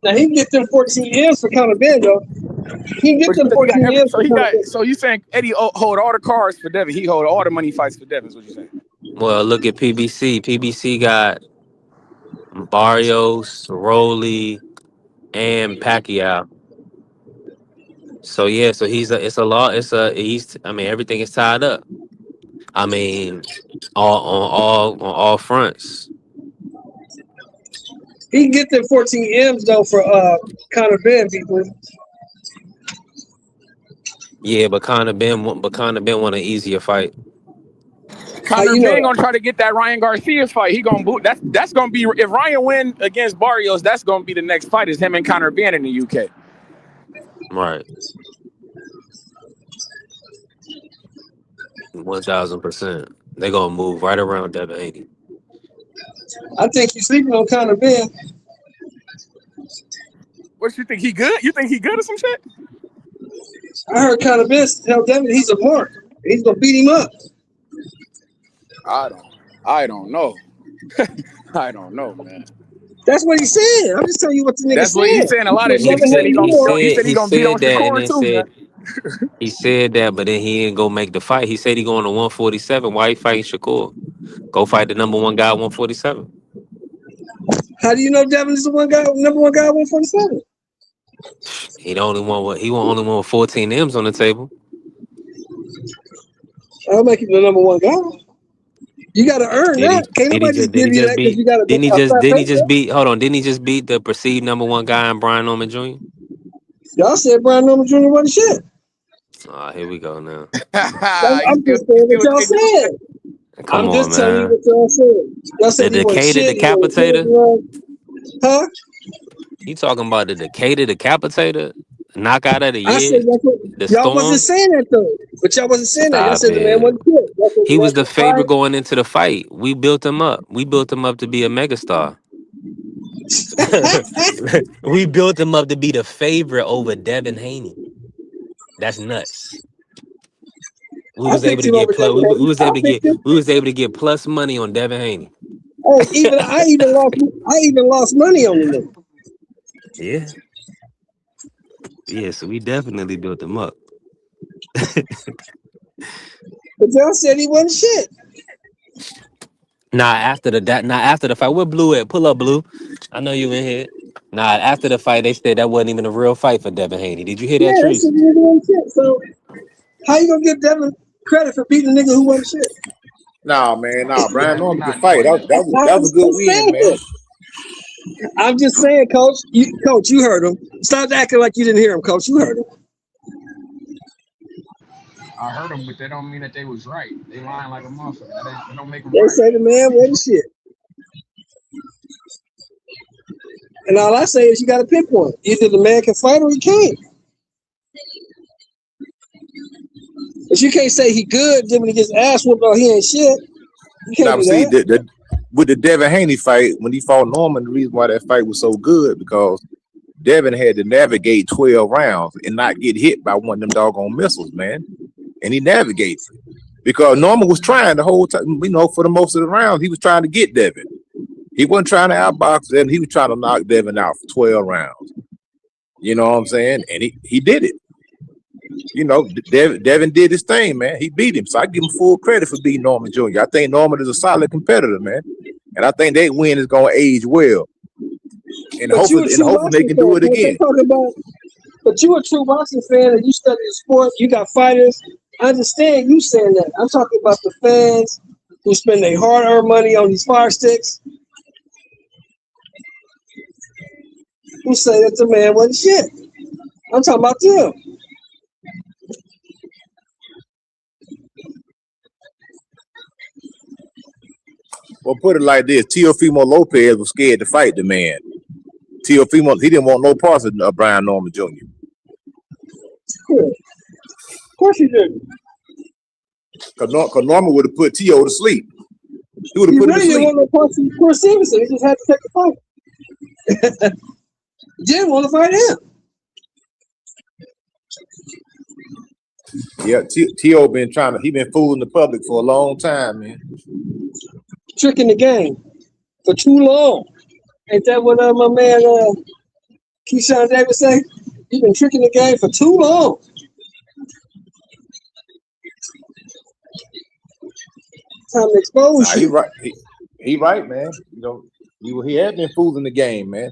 Now he can get them 14 years for Conor Ben, though. He can get But them 14 years for Conor Ben. So you saying Eddie hold all the cards for Devin? He hold all the money fights for Devin. Is what you saying? Well, look at PBC. PBC got Barrios, Rolly, and Pacquiao. So yeah, so he's I mean, everything is tied up. I mean, on all fronts. He can get them 14 M's though for Conor Ben, people. Yeah, but Conor Ben want an easier fight. Conor Ben gonna try to get that Ryan Garcia fight. He gonna boot. That's gonna be if Ryan win against Barrios. That's gonna be the next fight. Is him and Conor Ben in the UK. Right. 1000%. They're gonna move right around Devin Haney. I think you're sleeping on Conor Ben. What you think? He good? You think he good or some shit? I heard Conor Ben tell Devin he's a mark. He's gonna beat him up. I don't know. I don't know, man. That's what he said. I'm just telling you what the nigga That's said. what he's saying. A lot of shit. He said he gonna beat on Shakur too, man. He said that, but then he didn't go make the fight. He said he going to 147. Why he fighting Shakur? Go fight the number one guy at 147. How do you know Devin is the number one guy at 147? He only won with 14 M's on the table. I'll make him the number one guy. You gotta earn that. Can't nobody just give you that because you gotta Didn't he just beat the perceived number one guy in Brian Norman Jr.? Y'all said Brian Norman Jr. wasn't shit. Here we go now. I'm just saying what y'all said. Come I'm on, just man. telling you what y'all said. Y'all said The he wasn't shit. Decapitator. Huh? You talking about the Decatur, Decapitator, knockout of the I said year, that's what the y'all wasn't Storm? saying that though. But y'all wasn't saying that. Y'all Stop said the man it. wasn't good. He was the That's favorite fine. going into the fight. We built him up. We built him up to be a megastar. We built him up to be the favorite over Devin Haney. That's nuts. We I was able picked to him get over plus. Devin We Haney. was I able to picked get. him. We was able to get plus money on Devin Haney. Hey, I even lost money on the nigga. Yeah, yeah. So we definitely built him up. But y'all said he wasn't shit. Nah, after the fight, where Blue at? Pull up, Blue. I know you in here. Nah, after the fight, they said that wasn't even a real fight for Devin Haney. Did you hear that, Yeah, they Trees? said he wasn't shit. So how you gonna give Devin credit for beating a nigga who wasn't shit? Nah, man, nah. Brian Devin's Norman could not fight. doing that. That was a good win, man. I'm just saying, Coach. Coach, you heard him. Stop acting like you didn't hear him, Coach. You heard him. I heard them, but that don't mean that they was right. They lying like a motherfucker. That don't make them They right. say the man wasn't shit. And all I say is you gotta pick one. Either the man can fight or he can't. But you can't say he good, then when he gets ass whooped or he ain't shit. You can't Now, do see, that. with the Devin Haney fight, when he fought Norman, the reason why that fight was so good because Devin had to navigate 12 rounds and not get hit by one of them doggone missiles, man. And he navigated because Norman was trying the whole time, for the most of the rounds, he was trying to get Devin. He wasn't trying to outbox Devin. He was trying to knock Devin out for 12 rounds. You know what I'm saying? And he did it. Devin did his thing, man. He beat him. So I give him full credit for beating Norman Jr. I think Norman is a solid competitor, man. And I think that win is going to age well. And But you a hopefully true they boxing can fan. do it What they again. talking about? But you a true boxing fan and you study the sport. You got fighters. I understand you saying that. I'm talking about the fans who spend their hard-earned money on these fire sticks. Who say that the man wasn't shit? I'm talking about them. Well, put it like this: Teofimo Lopez was scared to fight the man. Teofimo, he didn't want no parts of Brian Norman Jr. Yeah. Of course you did. Because Norman would have put Teo to sleep. He would have He put him to really didn't sleep. want no parts of Chris Stevenson. He just had to take the fight. Didn't want to fight him. Yeah, Teo been fooling the public for a long time, man. Tricking the game for too long. Ain't that what my man Keyshawn Davis say? He been tricking the game for too long. Time to expose He you. right. He right, man. He has been fooling the game, man.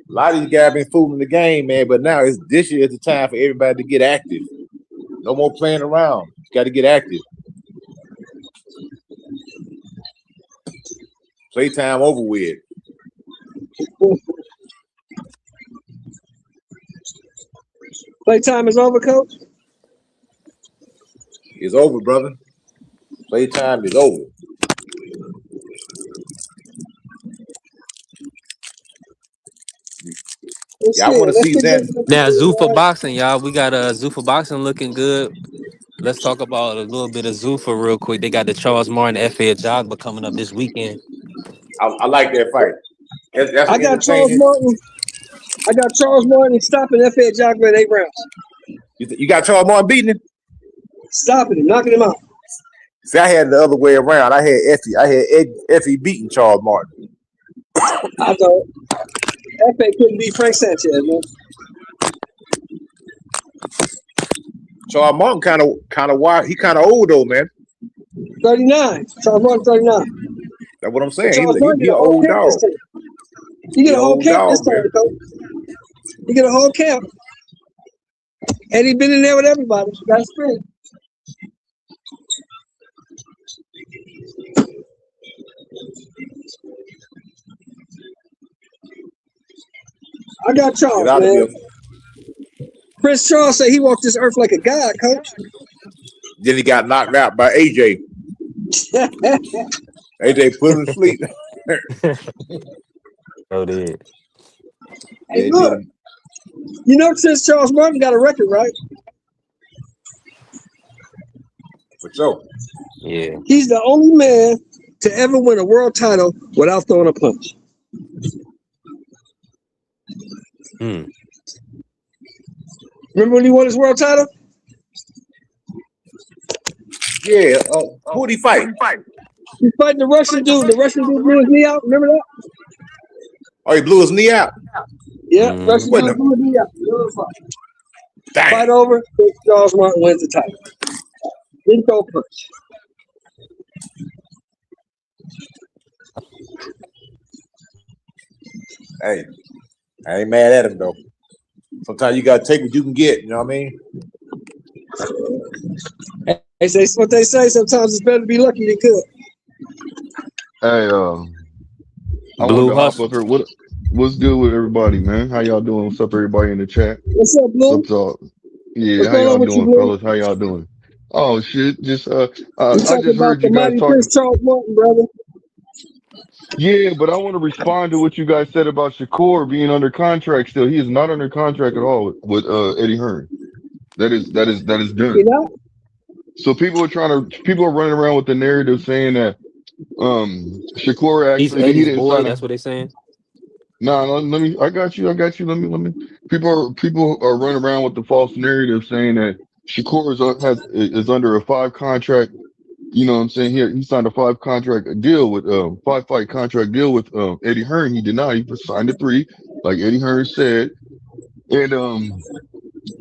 A lot of these guys been fooling the game, man. But now this year is the time for everybody to get active. No more playing around. You got to get active. Playtime over with. Playtime is over, Coach. It's over, brother. Playtime is over. Let's Y'all see. want to Let's see get that? Now, Zuffa boxing, y'all. We got Zuffa boxing looking good. Let's talk about a little bit of Zuffa real quick. They got the Charles Martin FA Jogba coming up this weekend. I like that fight. That's I an got Charles entertaining. Martin. I got Charles Martin stopping F.A. Jogba in 8 rounds. You got Charles Martin beating him? Stopping him, knocking him out. See, I had it the other way around. I had Effie beating Charles Martin. I thought F.A. couldn't beat Frank Sanchez, man. Charles Martin kind of wide. He kind of old though, man. 39. Charles Martin, 39. That's what I'm But saying. Charles Martin He get an a whole old camp dog. this time. You get He a whole old camp this dog, time, man. Coach. You get a whole camp. And he been in there with everybody. That's great. I got It Charles, ought to be man. Prince Charles said he walked this earth like a god, Coach. Then he got knocked out by AJ. AJ put him to sleep. Sure did. Hey, They look, did you know since Charles Martin got a record, right? for sure. Yeah. He's the only man to ever win a world title without throwing a punch. Hmm. Remember when he won his world title? Yeah. Who'd he fight? He's fighting the Russian dude. The Russian dude blew his knee out. Remember that? Oh, he blew his knee out. Yeah, Mhm. Russian What dude the- blew his knee out. Another fight. Dang. Fight over. Charles Martin wins the title. Didn't throw a punch. Hey, I ain't mad at him though. Sometimes you gotta take what you can get. You know what I mean? They say what they say. Sometimes it's better to be lucky than good. Hey, I wanted Blue to hop Hustle. up here. What's good with everybody, man? How y'all doing? What's up, everybody in the chat? What's up, Blue? What's up? Yeah, What's how going on y'all with you, doing, Blue? fellas? How y'all doing? Oh shit, just We I talking just about heard the you guys mighty talking. Prince Charles Martin, brother. Yeah, but I want to respond to what you guys said about Shakur being under contract still. He is not under contract at all with Eddie Hearn. That is You done. know? So people are running around with the narrative saying that Shakur He's actually he Eddie's didn't boy. sign That's a. what they saying. No, let me. I got you. Let me. People are running around with the false narrative saying that Shakur is under a 5 contract. You know what I'm saying? He signed a 5 contract deal with 5 fight contract deal with Eddie Hearn. He did not. He just signed a 3, like Eddie Hearn said. And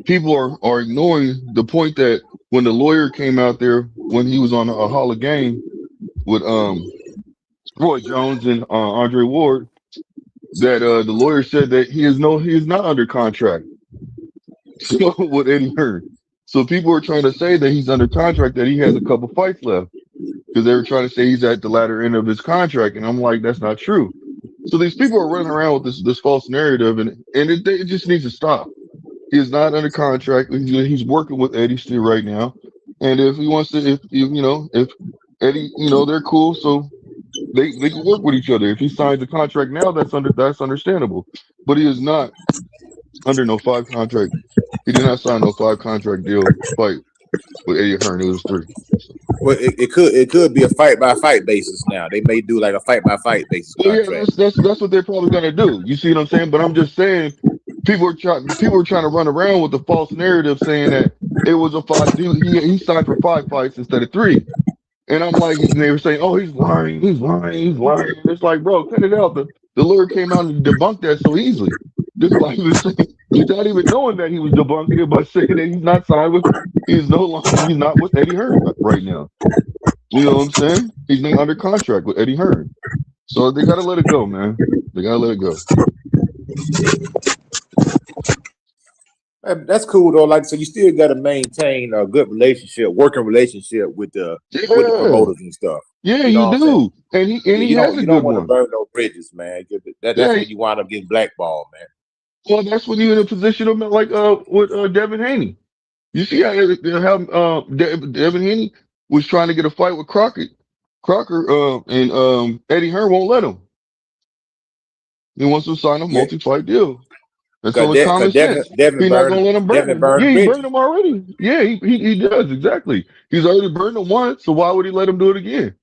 people are ignoring the point that when the lawyer came out there when he was on a Hall of Game with Roy Jones and Andre Ward, that the lawyer said that he is not under contract with Eddie Hearn. So people are trying to say that he's under contract, that he has a couple fights left, because they were trying to say he's at the latter end of his contract, and I'm like, that's not true. So these people are running around with this false narrative, and it just needs to stop. He is not under contract. He's working with Eddie still right now, and if he wants to, if Eddie, they're cool, so they can work with each other. If he signs a contract now, that's understandable. But he is not under no 5 contract. He did not sign no 5 contract deal fight with Eddie Hearn. It was 3. Well, it could be a fight by fight basis now. They may do like a fight by fight basis Well, yeah, contract. that's what they're probably gonna do. You see what I'm saying? But I'm just saying, people are trying to run around with the false narrative saying that it was a 5. He signed for 5 fights instead of 3. And I'm like, they were saying, oh, he's lying. It's like, bro, cut it out. The lawyer came out and debunked that so easily. Just by even saying, without even knowing that he was debunking it by saying that he's not signed with, he's not with Eddie Hearn right now. You know what I'm saying? He's not under contract with Eddie Hearn. So they gotta let it go, man. They gotta let it go. That's cool though. Like, so you still got to maintain a good relationship, working relationship with the Yeah, promoters and stuff. yeah, You know you what I'm saying? do, and he Yeah, has a you don't good want to one. burn no bridges, man. That's Yeah, when you wind up getting blackballed, man. well, that's when you're in a position of like with Devin Haney. You see how Devin Haney was trying to get a fight with Crocker, and Eddie Hearn won't let him. He wants to sign a Yeah, multi-fight deal. That's cause, only common Devin sense. Devin He's not gonna let him burn him. Yeah, burned he burned bridges. him already. Yeah, he does exactly. He's already burned him once, so why would he let him do it again?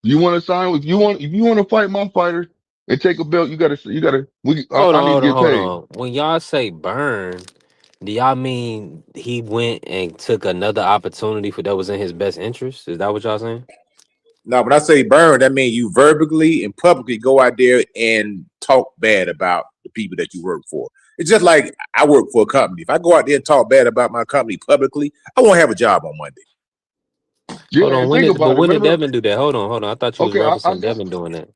You want to sign if you want to fight my fighter and take a belt, Hold I on, need to hold on, get hold paid. on. When y'all say burn, do y'all mean he went and took another opportunity for that was in his best interest? Is that what y'all saying? No, when I say burn, that means you verbally and publicly go out there and talk bad about the people that you work for. It's just like I work for a company. If I go out there and talk bad about my company publicly, I won't have a job on Monday. Hold Yeah, on. and think about it. When did Remember? Devin do that? Hold on. I thought you was Okay, I referencing got. Devin doing that.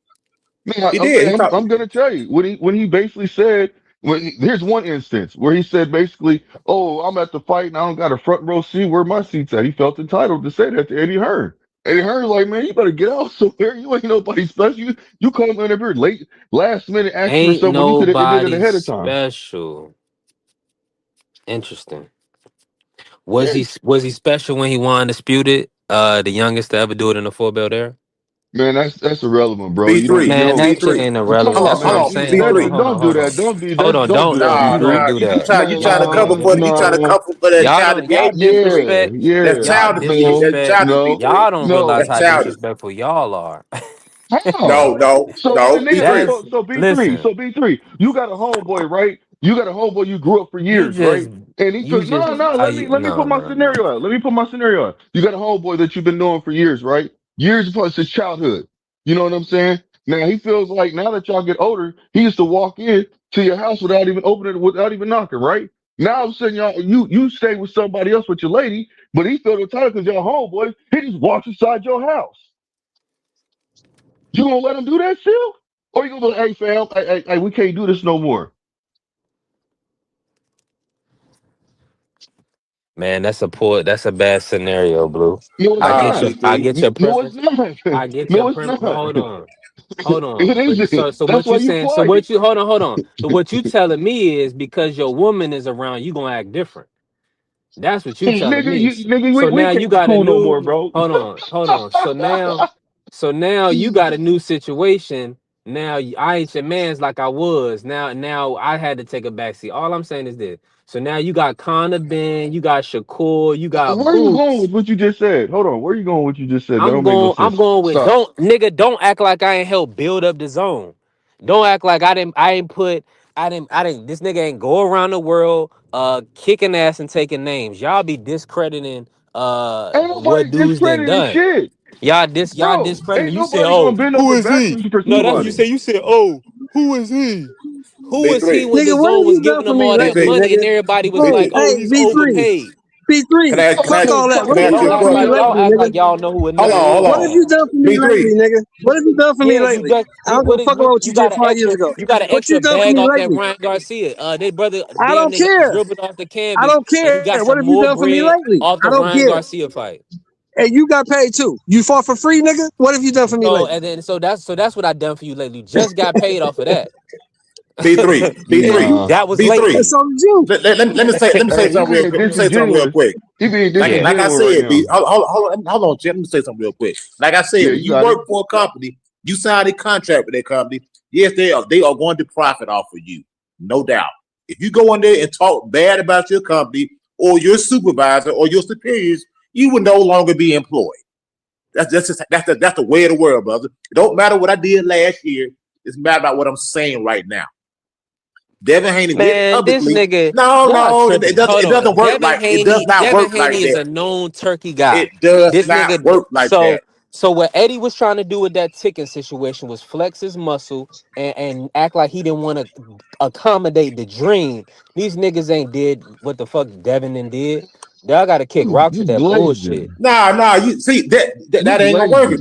No, He did. okay, He talked. I'm gonna tell you when he basically said here's one instance where he said basically, "Oh, I'm at the fight and I don't got a front row seat. Where my seat's at?" He felt entitled to say that to Eddie Hearn. Eddie Hearn like, man, you better get out somewhere. You ain't nobody special. You come in here late, last minute, asking for Ain't stuff when you could have ended it nobody ahead of time. special. Interesting. Yeah, Was he special when he won undisputed? The youngest to ever do it in the 4 belt era? Man, that's irrelevant, bro. You don't B3, Man, know. that shit B3. ain't Come irrelevant. on, That's what Hold I'm man. on, saying. Hold on, B3. hold on, Don't hold do on. that. Don't be Hold that. on, Don't do don't that, Nah, don't B3. nah. do You that. trying to cover Y'all for you trying to No, cover for that y'all y'all childish. yeah, disrespect. That's yeah. Y'all childish, B. No, That's disrespect. childish, no, B3. Y'all don't realize no. That's how childish. disrespectful y'all are. How? No, no, So no, nigga, B3. That's so B3, listen. so B3, you got a homeboy, right? You got a homeboy you grew up for You years, right? just And he you took just no, are let me you let me no put my no no. scenario out. Let me put my scenario out. You got a homeboy that you've been knowing for years, right? Years plus his childhood. You know what I'm saying? Now he feels like now that y'all get older, he used to walk in to your house without even opening it, without even knocking, right? Now all of a sudden you stay with somebody else with your lady, but he feels entitled because y'all homeboys, he just walks inside your house. You gonna let him do that still? Or you gonna be like, hey fam, hey, we can't do this no more. Man, that's a bad scenario, Blue. No, it's I Nah, get not. your I B3. get your No, it's premise. not. I get your No, it's premise. But not. hold on. Hold on. It But isn't. so That's what why you you saying? So quiet. what you hold on. So what you telling me is because your woman is around, you gonna act different. That's what you telling Nigga, me. nigga, So we now you can't be got a cool no new more, bro. hold on. So now you got a new situation. Now I ain't your man's like I was. Now I had to take a backseat. All I'm saying is this. So now you got Connor Ben, you got Shakur, you got Where are you going Boots. with what you just said? Hold on. Where are you going with what you just said? That don't make no I'm sense. going with Stop. don't act like I ain't helped build up the zone. Don't act like I ain't put I didn't this nigga ain't go around the world kicking ass and taking names. Y'all be discrediting Ain't what nobody dudes done discrediting done. shit. Y'all Bro, discrediting. ain't You say, nobody oh, gonna bend who over is he? backwards for No, that's somebody. you said, oh, who is he? Who was he B3. when the Nigga, what zone have was you done giving for them me all that lately, B3. money and nigga? everybody was Who? like, B3. oh, Hey, he's B3, overpaid. Can B3. I can Fuck I all that. can What I have you ask Don't you a done act for me like question? don't lately, act nigga? like y'all know who a Hold nigga on, hold What is. have on. you done for me lately, B3. nigga? What have you done for me Yeah, you lately? just I don't give a fuck about what you you did got an 5 years extra ago. What you done for bag me off that lately? Ryan Garcia. They brother I damn don't near got care. dribbled off the I canvas don't and care. he got What some have you more done for me bread lately? off I the don't Ryan care. Garcia fight. And you got paid too. You fought for free, nigga. What have you done for me So lately? and then so that's what I done for you lately. Just got paid off of that. B3. And B3. Nah. that was B3. And lately. so did you. Let me say Hey, he something real being quick. Let me say something real disingenuous. quick. He being Yeah. Like I disingenuous right said, now. hold on, Jim. Let me say something real quick. Like I said, Yeah, when you you got it. work for a company, you sign a contract with that company. Yes, they are going to profit off of you, no doubt. If you go in there and talk bad about your company or your supervisor or your superiors, you will no longer be employed. That's the way of the world, brother. It don't matter what I did last year. It's matter about what I'm saying right now. Devin Haney went Man, this publicly. nigga, No, y'all no, it tripping. doesn't. Hold It doesn't on. work like. It does not Devin work like Haney is that. a known turkey guy. It does This not nigga, work like that. so what Eddie was trying to do with that ticking situation was flex his muscle and act like he didn't want to accommodate the dream. These niggas ain't did what the fuck Devin and did. Y'all gotta kick rocks You with that bullshit. glazing. Nah. You see You that ain't gonna work. glazing.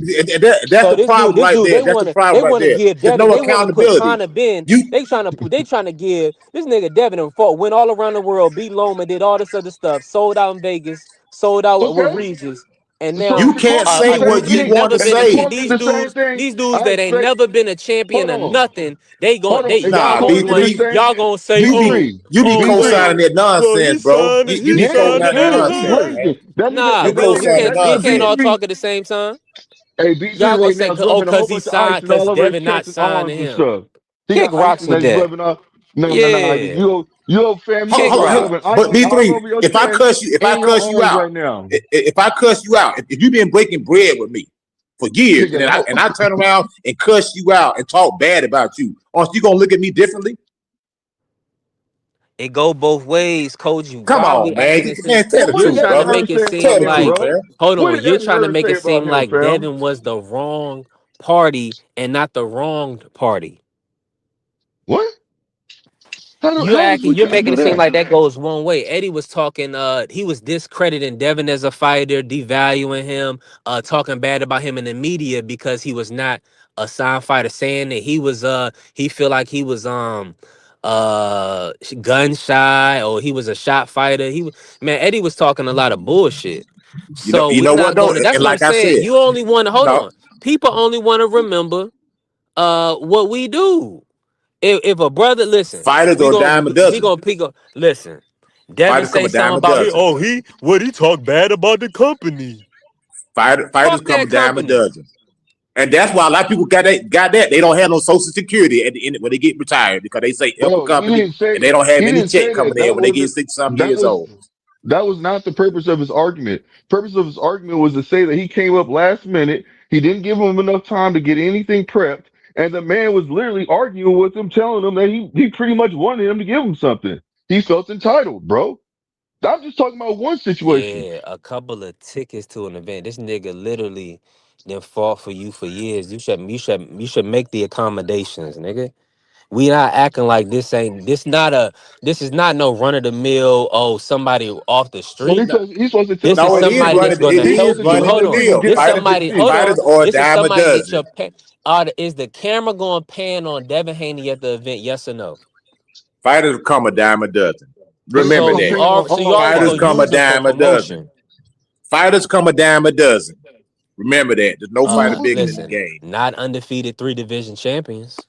That's So the problem this right dude, there. That's the they problem right want to there. give There's Devin, no they want to put accountability. Connor Ben. You They trying to give this nigga Devin and fought, went all around the world, beat Loma, did all this other stuff, sold out in Vegas, sold out with Okay. Regis, and So now you Shakur can't did the say same what dude you ain't thing. want to never And been a say. Shakur did the same thing. these dudes I that ain't expect. never been a Hold champion of on. nothing, they Hold on. And Nah, Shakur did the same. y'all gonna say, You be oh, B3. you be oh co-signing B3. well, that nonsense, he bro. signed, You he be Yeah, signed co-signing to that yeah, you nonsense, Anaheim. man. glazing. That nigga, Nah, You that nigga, co-signing that we nigga can't nonsense. all B3. talk at the same time. Hey, B3 Y'all gonna right say, now is oh, rubbing a whole cause he bunch of ice signed, and cause all over his Devin not chest and signing arms and him. stuff. He Kick got ice rocks and with he's that. rubbing off. No. Yeah. You fam, you Kick Hold on, rubbing rocks. ice but all B3, over your if I chest cuss you, and your arms right now. if I cuss you out, if you've been breaking bread with me for years, Nigga, and I turn around and cuss you out and talk bad about you, aren't you gonna look at me differently? It go both ways, coach. Come on, man. Tell the what You're did truth, trying Devin to brother. make Harris it say seem about Tell the him, truth, like, bro? man. hold What on, did you're Devin trying to Harris make say it about seem him, like fam? Devin was the wrong party and not the wronged party. What? How is we You're can't making do it seem that? like that goes one way. Eddie was talking, he was discrediting Devin as a fighter, devaluing him, talking bad about him in the media because he was not a sound fighter, saying that he feel like he was gun shy or he was a shot fighter. Man, Eddie was talking a lot of bullshit. So You we know what not though? going to, that's And what I'm like I saying. said, You only want to hold no, on. People only want to remember what we do. If a brother listen, fighters are a dime a we dozen. gonna pick up. Listen, Devin Fighters come say a dime something a about he. dozen. Oh, he talk bad about the company. Fighters Fuck come a that dime a company. dozen. And that's why a lot of people got that. They don't have no social security at the end when they get retired because they say help a Bro, company and they don't have he any didn't check say that. coming in when they get 60-something That years was old. that was not the purpose of his argument. Purpose of his argument was to say that he came up last minute. He didn't give him enough time to get anything prepped, and the man was literally arguing with him, telling him that he pretty much wanted him to give him something. He felt entitled, bro. I'm just talking about one situation. Yeah, a couple of tickets to an event. This nigga literally then fought for you for years. You should make the accommodations, nigga. We not acting like this is not no run of the mill. Oh, somebody off the Well, street. he's supposed to tell This is No, somebody somebody that's gonna he's it supposed is help to you. tell running Hold the on. somebody to bill. get This out of the somebody. shit. Hold Fighters on. are a This is dime a somebody that dozen. your is the camera going pan on Devin Haney at the event? Yes or no? Fighters come a dime a dozen. They Remember So gonna you that. pan on are so you all already Fighters gonna come a use fighters. them for dime a dozen. promotion. Fighters come a dime a dozen. Remember that. There's no fighter Who bigger than the Listen, game. not undefeated 3 division champions.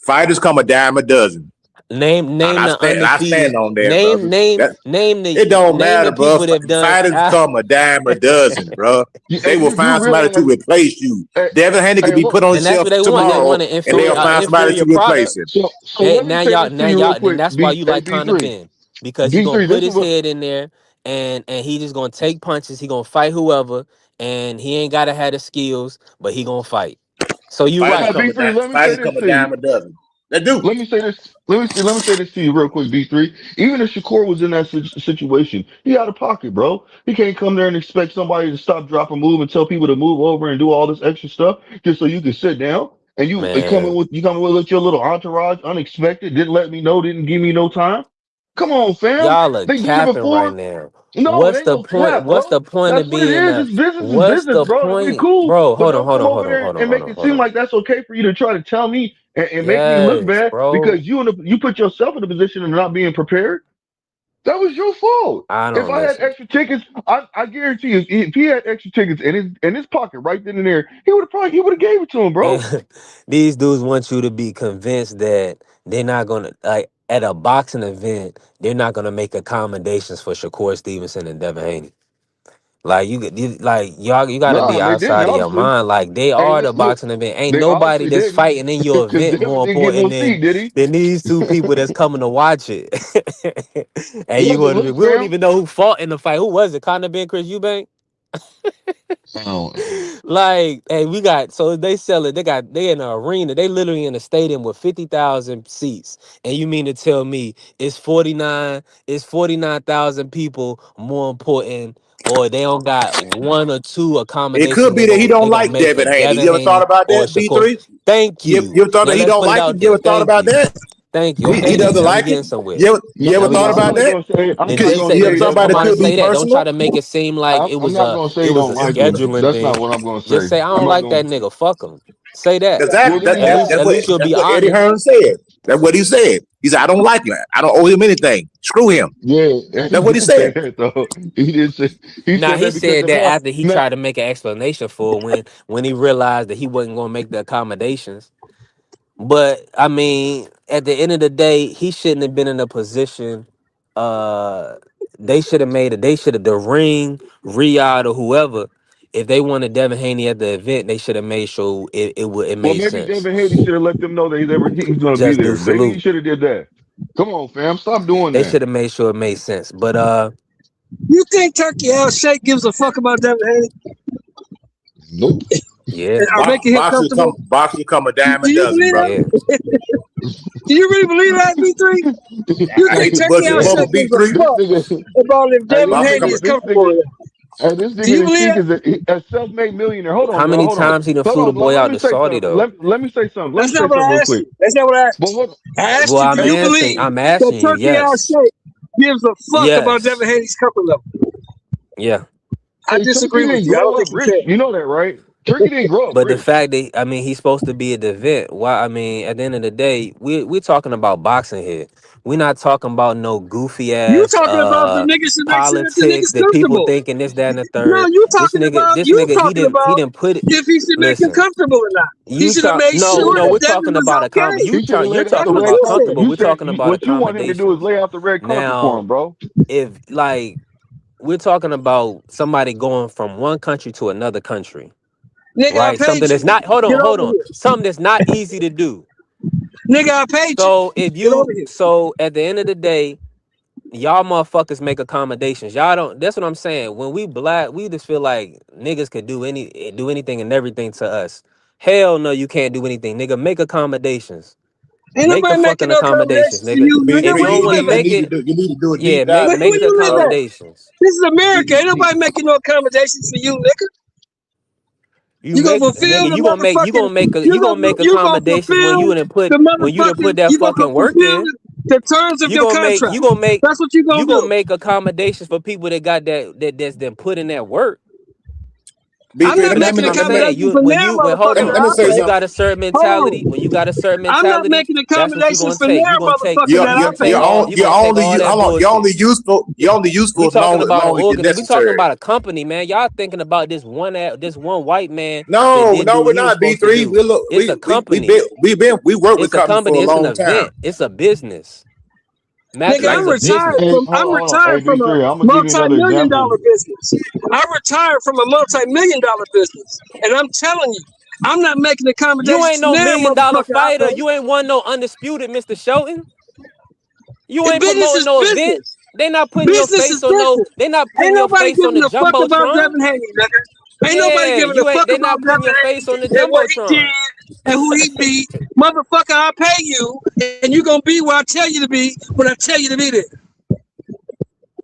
Fighters come a dime a dozen. Name And the I stand undefeated. on that, Name brother. name That name it the don't name matter, the bro. people that have done. Fighters come a dime a dozen, bro. They and will you find somebody to realize, replace you. hey, Devin Haney hey, could be look, put on And that's shelf what they want. They tomorrow, want an and they'll find somebody to inferior replace product. him. so let me say this to you real Then quick, that's why you like Conor B3. Ben, because he gonna B3, put this is his what head in there and he just gonna take punches. He gonna fight whoever, and he ain't gotta have the skills, but he gonna fight. So you Fighters now right. come a B3, dime. let me say Fighters this come a to you. dime a dozen. They do. Let me say this. Let me say this to you real quick, B3. Even if Shakur was in that situation, he out of pocket, bro. He can't come there and expect somebody to stop, drop, and move and tell people to move over and do all this extra stuff just so you can sit down. And you Man, come in with your little entourage, unexpected, didn't let me know, didn't give me no time. Come on, fam. y'all are They did it capping right before. now. No, it What's ain't the no point? cap, What's bro. the point That's of what it being is. a Is what's business, the bro. We point? cool, Bro, but hold on, don't hold come on, over hold on, there hold on, and hold make on, it hold seem on. like that's okay for you to try to tell me and make me look Yes, bad bro. because you put yourself in a position of not being prepared. That was your fault. I If don't I had listen. extra tickets, I guarantee you, if he had extra tickets in his pocket right then and there, he would have gave it to him, bro. And these dudes want you to be convinced that they're not gonna like at a boxing event, they're not gonna make accommodations for Shakur Stevenson and Devin Haney. Like like y'all, you gotta be Nah, they didn't outside of your obviously. mind. Like they Hey, are the look, boxing event. Ain't they nobody obviously that's didn't fighting in your because event Devin more didn't get no important seat, did he? than these two people that's coming to watch it. And you want to be? Look, We don't fam. even know who fought in the fight. Who was it? Conor Ben, Chris Eubank? I don't know. Like, hey, we got so they sell it. They in an arena. They literally in a stadium with 50,000 seats. And you mean to tell me it's 49,000 people more important, or they don't got one or two It accommodations could be that he they don't gonna like make for Devin Haney. Devin You ever thought Haney about or that, Shakur? B3? Thank You you. ever thought Now that he let's don't put it like out him? You there. ever thought Thank about you. that? Thank you. He Okay, then. doesn't Now we like him. getting somewhere. You Now ever we thought getting I'm about not somewhere. that? gonna say. I'm Then not Because just gonna say, you then have say just that. somebody come that out and could be say that. Don't try personal. to make it seem like it I'm was not gonna it say he was a don't like him. scheduling That's not thing. what I'm gonna Just say. say I I'm don't not like gonna. that nigga. Fuck him. Say that. Well, then he At least got. at least you'll That's be what Eddie honest. Hearn said. That's what he said. He said, I don't like him. I don't owe him anything. Screw him. Yeah, he That's what he did say said. that though. He did say. He Now said he that because said the that more. after he Now, tried to make an explanation for it when he realized that he wasn't gonna make the accommodations. But I mean, at the end of the day, he shouldn't have been in a position. Uh, they should have made it. They should have the ring, Riyadh or whoever. If they wanted Devin Haney at the event, they should have made sure it well, made maybe sense. Devin Haney should have let them know that he was gonna be Just do there. Maybe he salute. should have did that. Come on, fam, stop doing They that. should have made sure it made sense. But You think Turkey L Shake gives a fuck about Devin Haney Nope. yeah, and are making him comfortable? Boxers come a Do dime a you dozen, believe brother. yeah. that? Do you really believe that, B3? You I think hate to Turkey bust your L Yeah. bubble, Shake gives a B3. This fuck nigga, about if hey, Devin Haney is comfortable with him? this Do nigga you is believe Sheik that? is a self-made millionaire. Hold on, How bro. many times he done Hold flew the on. boy Let out me to say Saudi something. though? Let me say something. Let me That's not say what something I real asked quick. you. That's not what I asked But you. hold, I asked Well, you, I'm do you asking. believe I'm that asking you. Turkey L Yes. Shake gives a fuck about Yes. Devin Haney's comfort level? Yeah. I hey, Turkey disagree with didn't you. I don't grow think up you rich. can. You know that, right? Turkey didn't grow up But the rich. fact that I mean he's supposed to be at the event. Why? I mean, at the end of the day, we're talking about boxing here. We're not talking about no goofy You ass talking about the niggas should make sure that the politics niggas that people comfortable. thinking this, that, and the No, third. This you nigga, talking he about didn't put it. if he should make him Listen, comfortable or not. He you should have try made no, sure no, that we're Devin talking was about okay. He should have you're laid out That's the talking what red about you carpet. said. comfortable. You We're said talking about what you want him to do is accommodations. lay out the red carpet for Now, him, bro. if like we're talking about somebody going from one country to another country. Nigga, I right? Something paid that's you. not. Hold Get on, hold over on. here. Something that's not easy to do. Nigga, I paid you. So if Get over you, here. so at the end of the day, y'all motherfuckers make accommodations. Y'all don't. That's what I'm saying. When we black, we just feel like niggas could do anything and everything to us. Hell no, you can't do anything, nigga. Make accommodations. Ain't Make the nobody making fucking no accommodations, accommodations for nigga. you, nigga. If B3, you Where don't you want to live at? make it, you need to do a yeah, deep dive. Nigga, make where the you live at? accommodations. This is America. Ain't nobody making no accommodations for you, nigga. You You gonna make fulfill nigga, the you you gonna gonna make you gonna accommodations when fulfill you done put that you gonna fucking work fulfill in. the terms of You your gonna make contract. you gonna make That's what you gonna you gonna do. make accommodations for people that got that's been put in that work. I'm B3, not But that's making what I'm let me saying. accommodations You for when now, you well, hold motherfucker. on. let me That say I When you pay. something. got a certain Hold mentality, on. when you got a certain I'm not mentality, making that's what you accommodations gonna for take. now, You gonna take motherfucker. You're That you I gonna you're take pay. you're all on you gonna take all that you're only bullshit. useful We talking as about an long as you're organ. We talking necessary. about a company, man. Y'all thinking about this one white man that No, didn't no, do we're what he was not supposed to B3. do. We look It's a company. we worked with It's a companies for company. a It's an long time. event. It's a business. Nigga, Matrimony Like is I'm a retired business. Hey, from hold on, hold on. Hey, a B3, I'm gonna give you another multi-million example. dollar business. I retired from a multi-million dollar business. And I'm telling you, I'm not making You ain't accommodations no now, $1 million motherfucker. I fighter. pay. You ain't won no undisputed, Mr. Shelton. You And ain't business promoting is no event. business. They not putting your Business face is on no. business. They not Ain't putting your nobody face on the giving a fuck about jumbotron. Devin Haney, nigga. Ain't nobody Yeah, giving a fuck they about not putting Devin your face on Haney the and what he jumbotron. did and who he beat. Motherfucker, I pay you, and you gonna be where I tell you to be when I tell you to be there.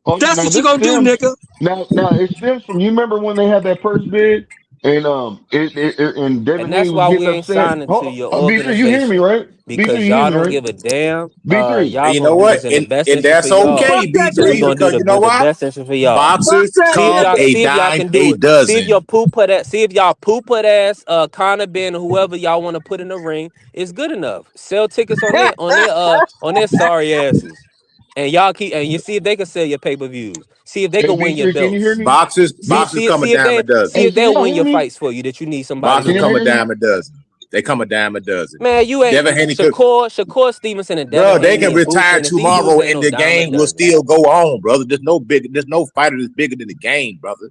Oh, That's now what you this gonna do, stems nigga. now it stems from, you remember when they had that first bid and and Devin And that's Haney was why we getting ain't upset. signing to Hold your B3, you hear me, organization right? B3, because you hear y'all me, don't right? give a damn. B3. Y'all And you gonna know do what? what's in the best And interest for that's y'all. Fuck okay, that We B3, nigga. gonna do because you know the what? best interest for y'all. Fuck Boxers that See if come y'all nigga. a see if y'all dime can do a it. See if dozen. your poop put ass. See if y'all poop put ass Connor Ben or whoever y'all want to put in the ring is good enough. Sell tickets on their sorry asses, and y'all keep and you see if they can sell your pay per views. See if they Hey can win your B3, can you hear belts. me? Boxers come a dime a dozen. See Hey, if can they'll y'all win hear your me? fights for you that you need somebody to Boxers Can y'all come a win. hear me? dime a dozen. They come a dime a dozen. Man, you ain't Devin Haney could, Shakur Stevenson and Devin bro. They Haney can and Boots retire and these dudes tomorrow, ain't and no the dime a game will dozen. still go on, brother. There's no fighter that's bigger than the game, brother.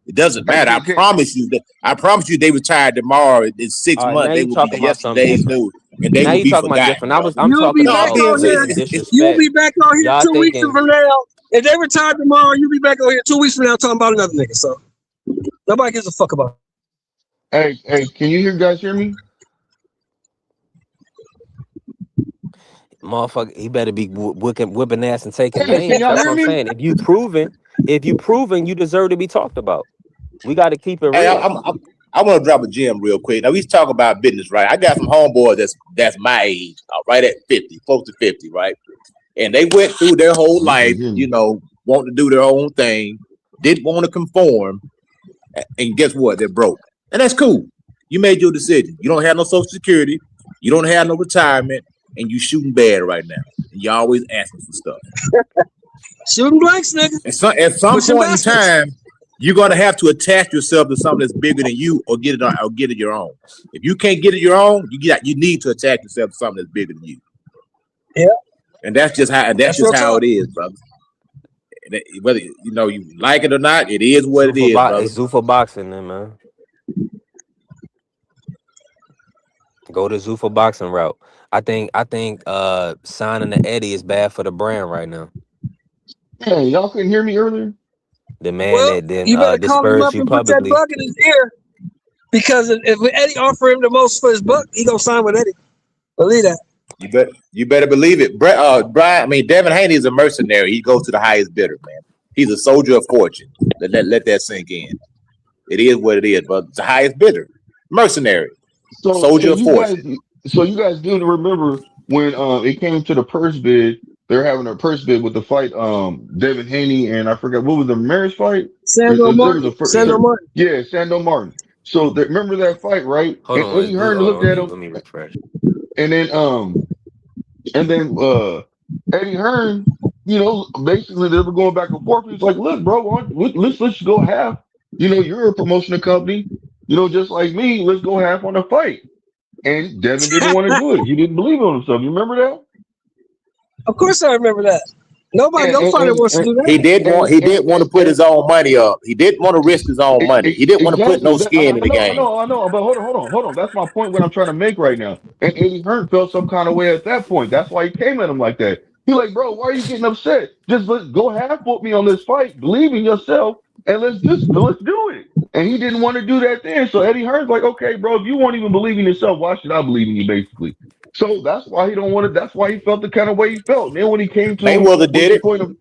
It doesn't Hey, matter. I promise you, they retired tomorrow. In six All right, now months, they you will be talking about something yesterday's different. news, and they Now will you be talking about forgotten, different. brother. I'm You'll be talking No, I'm back about being on with here. some serious. You'll disrespect. be back on here Y'all 2 weeks thinking from now. If they retire tomorrow, you'll be back on here 2 weeks from now talking about another nigga. So nobody gives a fuck about hey, can you guys hear me? motherfucker, he better be whipping ass and taking Hey, can names. y'all That's what hear I'm me? saying. If you proven, you deserve to be talked about. We got to keep it Hey, real. I want to drop a gem real quick. Now we talk about business, right? I got some homeboys that's my age, right at 50, close to 50, right? And they went through their whole Oh, he life, can't hear me. wanting to do their own thing, didn't want to conform, and guess what? They're broke, and that's cool. You made your decision. You don't have no Social Security, you don't have no retirement, and you shooting bad right now. And you always asking for stuff. it. Shooting blanks, nigga. And so at some Pushing point in baskets. time, you're gonna have to attach yourself to something that's bigger than you, or get it your own. If you can't get it your own, you need to attach yourself to something that's bigger than you. Yeah, And that's just that's real how talk. it is, brother. Whether you like it or not, it is what it is, brother. It's Zuffa boxing, then, man. Go the Zuffa boxing route. I think signing the Eddie is bad for the brand right now. Hey, y'all couldn't hear me earlier? The man Well, that then you better call him disparaged up you and put that publicly. bug in his ear because if Eddie offer him the most for his buck, he gonna sign with Eddie. Believe that. You better believe it. Devin Haney is a mercenary. He goes to the highest bidder, man. He's a soldier of fortune. Let that sink in. It is what it is, but it's the highest bidder. Mercenary. So, hey, Soldier of fortune. you guys do remember when it came to the purse bid? They're having a purse bid with the fight, Devin Haney and I forgot what was the marriage fight. Sandro There was Martin. a first, Yeah. Sandro Martin. yeah, Sando Martin. So remember that fight, right? Hold And on, it's Eddie blue. Hearn Hold on, looked at him, let me refresh. and then Eddie Hearn, basically they were going back and forth. He's like, look, bro, let's go half. You're a promotional company, just like me. Let's go half on the fight. And Devin didn't want to do it. He didn't believe in himself. You remember that? Of course I remember that. Nobody, no fighter wants to do He that. didn't want to put his own money up. He didn't want to risk his own money. He didn't want to put Exactly. no skin in the I game. know, but hold on. That's my point. What I'm trying to make right now. And Eddie Hearn felt some kind of way at that point. That's why he came at him like that. He like, bro, why are you getting upset? Just let's go half foot me on this fight. Believe in yourself, and let's do it. And he didn't want to do that then. So Eddie Hearn's like, okay, bro, if you won't even believe in yourself, why should I believe in you? Basically. So that's why he don't want to. That's why he felt the kind of way he felt. And then when he came to him Mayweather with did the it. point of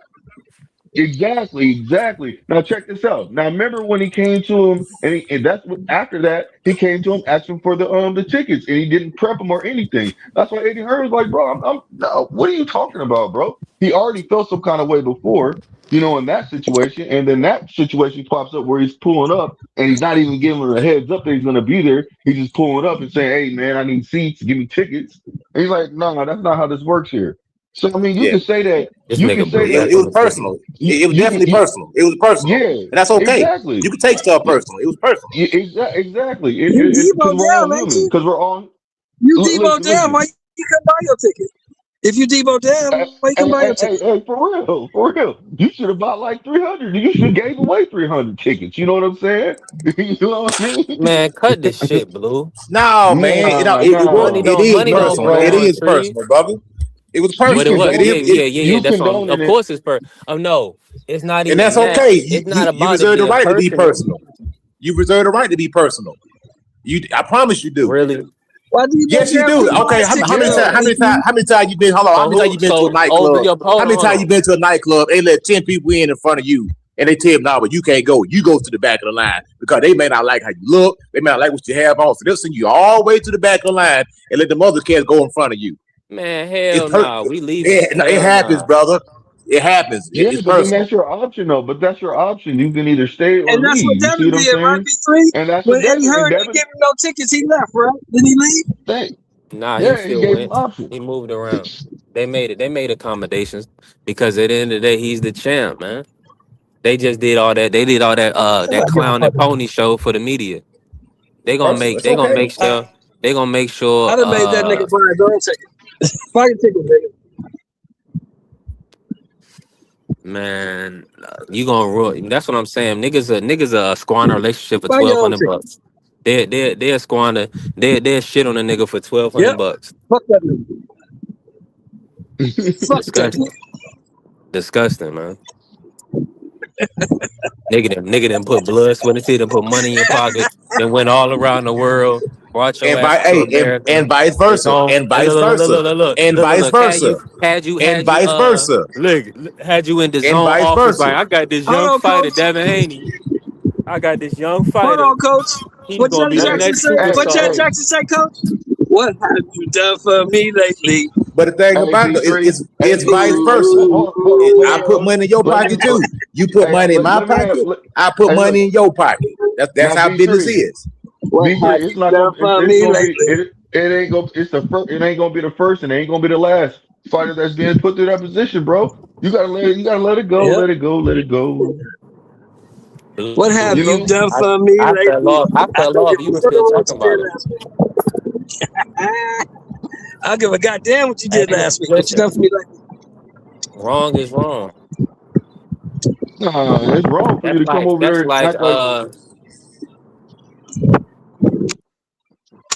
Exactly. Now check this out. Now remember when he came to him, and that's what after that he came to him asking for the tickets, and he didn't prep him or anything. That's why Eddie Hearn was like, bro, I'm no, what are you talking about, bro? He already felt some kind of way before, in that situation, and then that situation pops up where he's pulling up, and he's not even giving him a heads up that he's gonna be there. He's just pulling up and saying, hey man, I need seats, give me tickets. And he's like, no, that's not how this works here. So I mean, you Yeah. can say that. This You can nigga say blew It, back it that. on was the ticket. personal. You, It was you can, definitely personal. It was personal. yeah, And that's okay. exactly. You can take stuff personal. It was personal. Exactly. You Because Debo we're all down, ain't human. you? Because we're all You Debo down, listen. why you couldn't buy your ticket? If you Debo Hey, down, why you couldn't buy your ticket? for real. You should have bought like 300. You should have gave away 300 tickets. You know what I'm saying? You know what I mean? Man, cut this shit, Blue. No, man. It was. Money Nah. It don't is money No, don't personal. grow It on man. is trees. personal, brother. It was You What it personal. what? It Yeah, is. condoning yeah, it. yeah, yeah. You That's on. condoning Of it. course, it's no. It's not And that's even that. okay. It's not You about it reserve the being right to be personal. personal. You reserve the right to be personal. I promise you do. Really. Why Debo Yes, you down do. couldn't buy Okay, his how ticket many though? times? How many times you been? Hold on. How So many times who? you been to a So nightclub? hold How on, many hold times you on. been to a nightclub? They let 10 people in front of you, and they tell you, "No, but you can't go. You go to the back of the line because they may not like how you look. They may not like what you have on. So they'll send you all the way to the back of the line and let the other cats go in front of you. Man, hell nah. We leaving. It Hell happens, nah. brother. It happens. Yeah, It's but then personal. that's your option, though. But that's your option. You can either stay or And that's what leave. You see Devin what I'm did, right? saying? B3? And that's When what Eddie Devin and Hearn didn't Devin. give him no tickets, he left, right? Did he leave? They, Nah, he yeah, he still gave him went. options. He moved around. They made it. They made accommodations because at the end of the day, he's the champ, man. They just did all that. They did all that. I'm That not giving a clown and fuck. pony show for the media. They gonna Personal. make. It's They gonna okay. make sure. They gonna make sure. I done made that nigga buy his own ticket. Buy your ticket, nigga. Man, you gonna ruin. That's what I'm saying. Niggas squander a relationship for Buy your own ticket. $1,200. They squander. They shit on a nigga for Yep. $1,200. Fuck that nigga. Fuck that Disgusting. nigga. Disgusting, man. Nigga done put blood, sweat, and tears, done put money in your pocket, then went all around the world, brought your And ass by to hey, America. and vice It's versa. on. And And vice versa. And vice look. versa. And Had you vice versa. look, had you in the And zone vice office like versa. I got this Hold young on, fighter, coach. Devin Haney. I got this young Hold fighter. on, coach. He's What gonna Janet be the hey, Jackson next say? hey, What Janet superstar. hey, Jackson say, coach? What have you done for me lately? But the thing hey, about it, B3. Hey, it's vice B3. Hey, versa. hold on, I put money in your let me, pocket too. You put hey, money in my let me have, pocket. I put hey, look, money in your pocket. That's now how business B3. is. What have B3, it's you not done gonna for it's me gonna be lately? it ain't gonna it's the first it ain't gonna be the first and it ain't gonna be the last fighter that's being put through that position, bro. You gotta let it go, Yep. let it go. What have You you know? done for me I fell lately? off. I I fell don't off. give You a were fuck still what talking you about did it. last week. I don't give a goddamn what you Hey, did last week. What you listen, done for me lately? wrong is wrong. Nah, it's wrong for you to come over That's there and like act like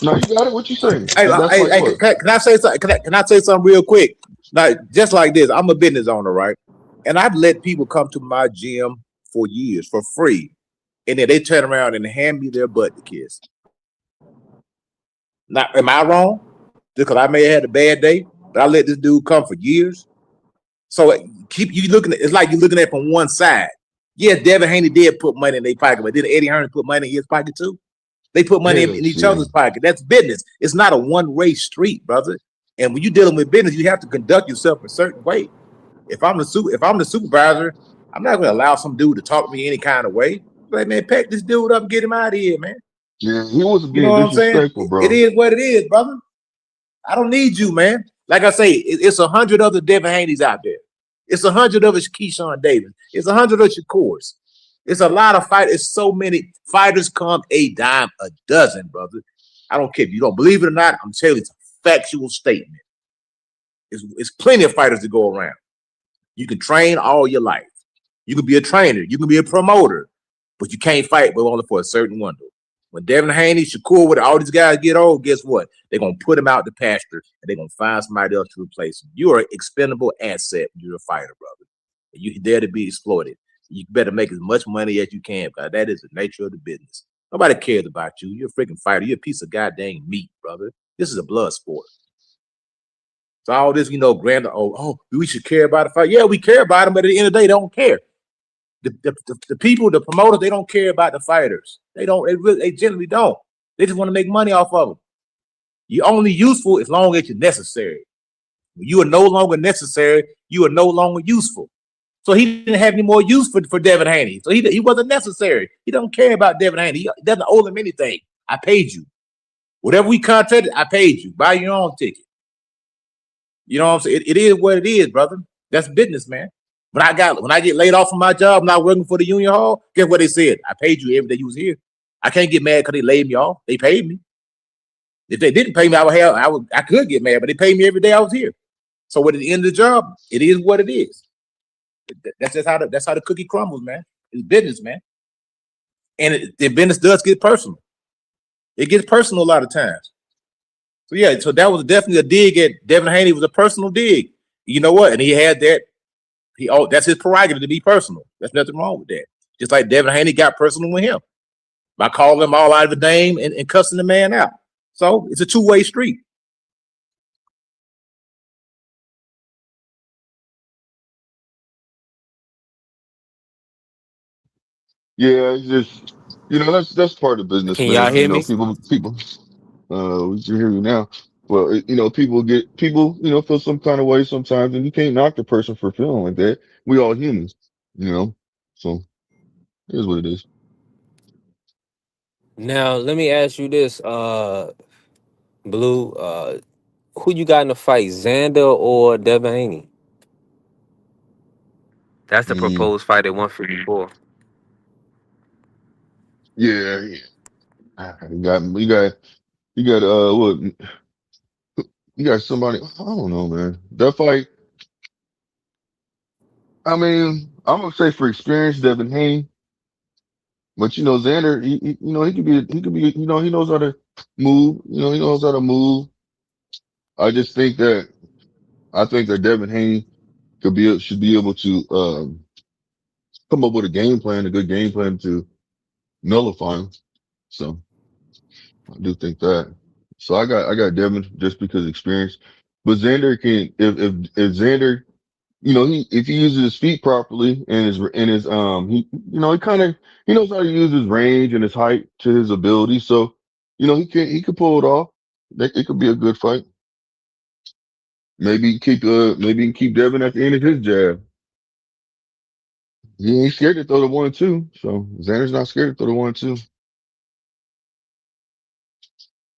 no, you got it. What you saying? Hey, That's like what? can I say something? Can I say something real quick? Like just like this, I'm a business owner, right? And I've let people come to my gym for years for free, and then they turn around and hand me their butt to kiss. Now, am I wrong? Because I may have had a bad day, but I let this dude come for years. So keep you looking at it's like you're looking at it from one side. Yeah, Devin Haney did put money in their pocket, but did Eddie Hearn put money in his pocket too? They put money in Yes, each yeah. other's pocket. That's business. It's not a one-way street, brother. And when you're dealing with business, you have to conduct yourself a certain way. If I'm the supervisor, I'm not going to allow some dude to talk to me any kind of way. Like, man, pack this dude up and get him out of here, man. Yeah, he wasn't You know being what I'm saying? disrespectful, It bro. is what it is, brother. I don't need you, man. Like I say, it's 100 other Devin Haneys out there. It's 100 of us Keyshawn Davis. It's 100 of Shakurs. It's a lot of fighters. It's so many fighters come a dime a dozen, brother. I don't care if you don't believe it or not. I'm telling you, it's a factual statement. It's plenty of fighters to go around. You can train all your life. You can be a trainer. You can be a promoter, but you can't fight, but only for a certain window. When Devin Haney, Shakur, with all these guys get old, guess what? They're gonna put him out the pasture and they're gonna find somebody else to replace him. You are an expendable asset when you're a fighter, brother. You dare to be exploited. You better make as much money as you can, because that is the nature of the business. Nobody cares about you. You're a freaking fighter. You're a piece of goddamn meat, brother. This is a blood sport. So all this, grand, we should care about the fight. Yeah, we care about them, but at the end of the day, they don't care. The people, the promoters, they don't care about the fighters. They don't. They generally don't. They just want to make money off of them. You're only useful as long as you're necessary. When you are no longer necessary, you are no longer useful. So he didn't have any more use for Devin Haney. So he wasn't necessary. He don't care about Devin Haney. He doesn't owe him anything. I paid you. Whatever we contracted, I paid you. Buy your own ticket. You know what I'm saying? It is what it is, brother. That's business, man. When I get laid off from my job, not working for the union hall, guess what they said? I paid you every day you was here. I can't get mad because they laid me off. They paid me. If they didn't pay me, I could get mad, but they paid me every day I was here. So at the end of the job, it is what it is. That's how the cookie crumbles, man. It's business, man. And the business does get personal. It gets personal a lot of times. So yeah, so that was definitely a dig at Devin Haney. It was a personal dig. You know what? And he had that. That's his prerogative to be personal. There's nothing wrong with that. Just like Devin Haney got personal with him by calling him all out of the name and cussing the man out. So it's a two-way street. Yeah, it's just that's part of business, Can y'all man. hear me? People we can hear you now. Well, people feel some kind of way sometimes, and you can't knock the person for feeling like that. We all humans, so it is what it is. Now let me ask you this, Blue. Who you got in the fight, Xander or Devin Haney? That's the Mm, proposed fight at 154. yeah, yeah. You got what? You got somebody. I don't know, man. That fight. I mean, I'm gonna say for experience, Devin Haney. But Xander, he could be, he knows how to move. He knows how to move. I just think that I think that Devin Haney should be able to come up with a good game plan to nullify him. So I do think that. So I got Devin just because of experience. But Xander can if Xander, if he uses his feet properly and his he knows how to use his range and his height to his ability. So he could pull it off. It could be a good fight. Maybe keep Devin at the end of his jab. He ain't scared to throw the 1-2. So Xander's not scared to throw the 1-2.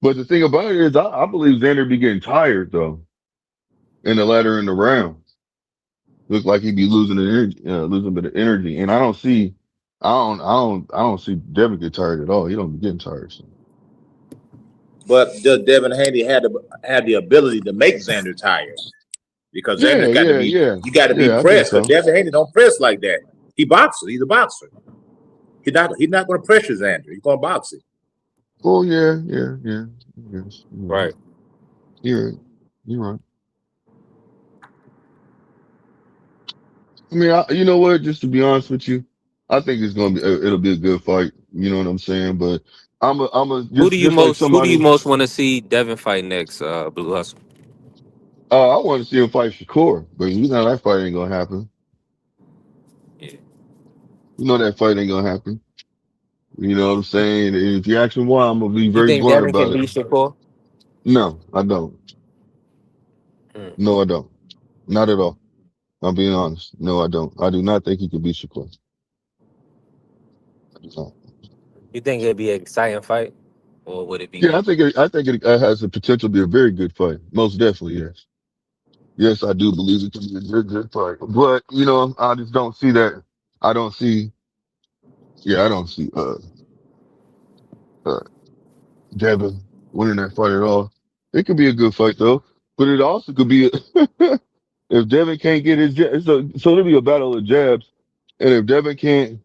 But the thing about it is, I believe Xander be getting tired though in the latter in the round. Look like he'd be losing a bit of energy, and I don't see Devin get tired at all. He don't be getting tired. So. But does Devin Haney have the ability to make Xander tired? Because Yeah, Xander's got to yeah, be, yeah, you got to be yeah. I think pressed. Because so. Devin Haney don't press like that. He's a boxer. He's not going to pressure Xander. He's going to box him. Oh yeah, yeah, yeah. Yes, Right. you're right. You're right. I mean, you know what? Just to be honest with you, I think it'll be a good fight. You know what I'm saying? But I'm just like Who do you somebody. most want to see Devin fight next, Blue Hustle? I want to see him fight Shakur, but that fight ain't gonna happen. Yeah. That fight ain't gonna happen. You know what I'm saying? And if you ask me why, I'm gonna be You very think blunt Devin can about it. beat Shakur? No, I don't. Mm. No, I don't. Not at all. I'm being honest. No, I don't. I do not think he can beat Shakur. I do not. You think it'd be an exciting fight, or would it be Yeah, I one? think it has the potential to be a very good fight. Most definitely, yes. Yes, I do believe it can be a good fight. But I just don't see that. I don't see. Yeah, I don't see uh Devin winning that fight at all. It could be a good fight though, but it also could be. If Devin can't get his jab, so it'll be a battle of jabs. And if Devin can't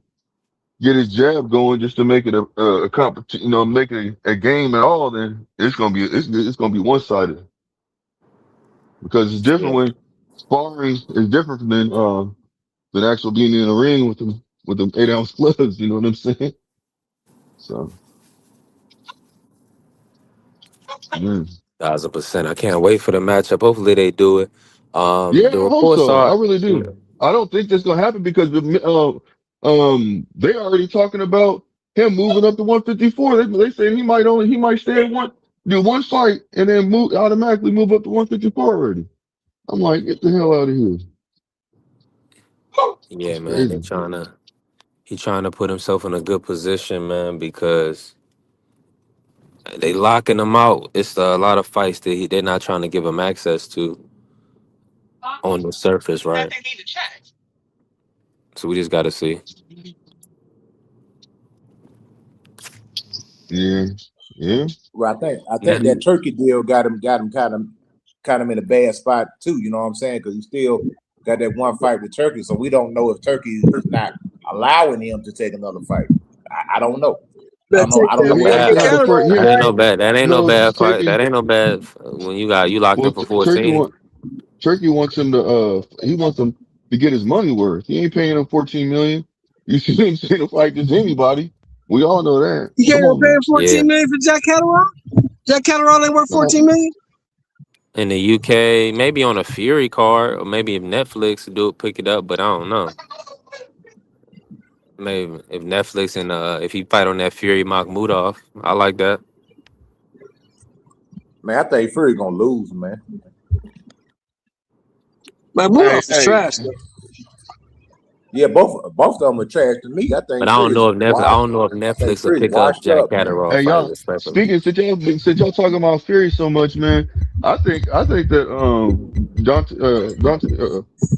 get his jab going just to make it a competition, make it a game at all, then it's gonna be one sided because it's different when sparring is different than actual being in the ring with them 8-ounce gloves. You know what I'm saying? So, yeah. 1,000%. I can't wait for the matchup. Hopefully they do it. Yeah, The I hope reports so. I are, really yeah, do. I don't think that's gonna happen because they already talking about him moving up to 154. They say he might stay at do one fight and then automatically move up to 154 already. I'm like, get the hell out of here. yeah, It's man. crazy. He's trying to put himself in a good position, man, because they locking him out. It's a lot of fights that they're not trying to give him access to on the surface, right? So we just got to see. Yeah, yeah. Well, I think Now, that Turkey deal got him kind of in a bad spot too. You know what I'm saying? Because he still got that one fight with Turkey, so we don't know if Turkey is not allowing him to take another fight. I don't know. Better take I don't that know not He what has bad. to happened. have a first. Adderall, Yeah, That ain't boy. no bad. That ain't no no, bad fight. Turkey. That ain't no bad when you locked Well, up for Turkey 14. want Turkey wants him to he wants him to get his money worth. He ain't paying him 14 million. You see him saying to fight just anybody. We all know that. You can't Come even on, pay him man. 14 Yeah. million for Jack Catterall? Jack Catterall ain't worth No, 14 million? In the UK, maybe on a Fury card, or maybe if Netflix pick it up, but I don't know. Maybe if Netflix and if he fight on that Fury Makhmudov, I like that. Man, I think Fury gonna lose, man. Man, hey, Munoz is hey, trash, though. Yeah, both of them are trash to me. I But think I don't Fury's know if Netflix. I washed. don't know if I think Netflix will Fury's pick up washed Jack up, man. Catterall hey, fight y'all. respectfully. Speaking since y'all talking about Fury so much, man, I think that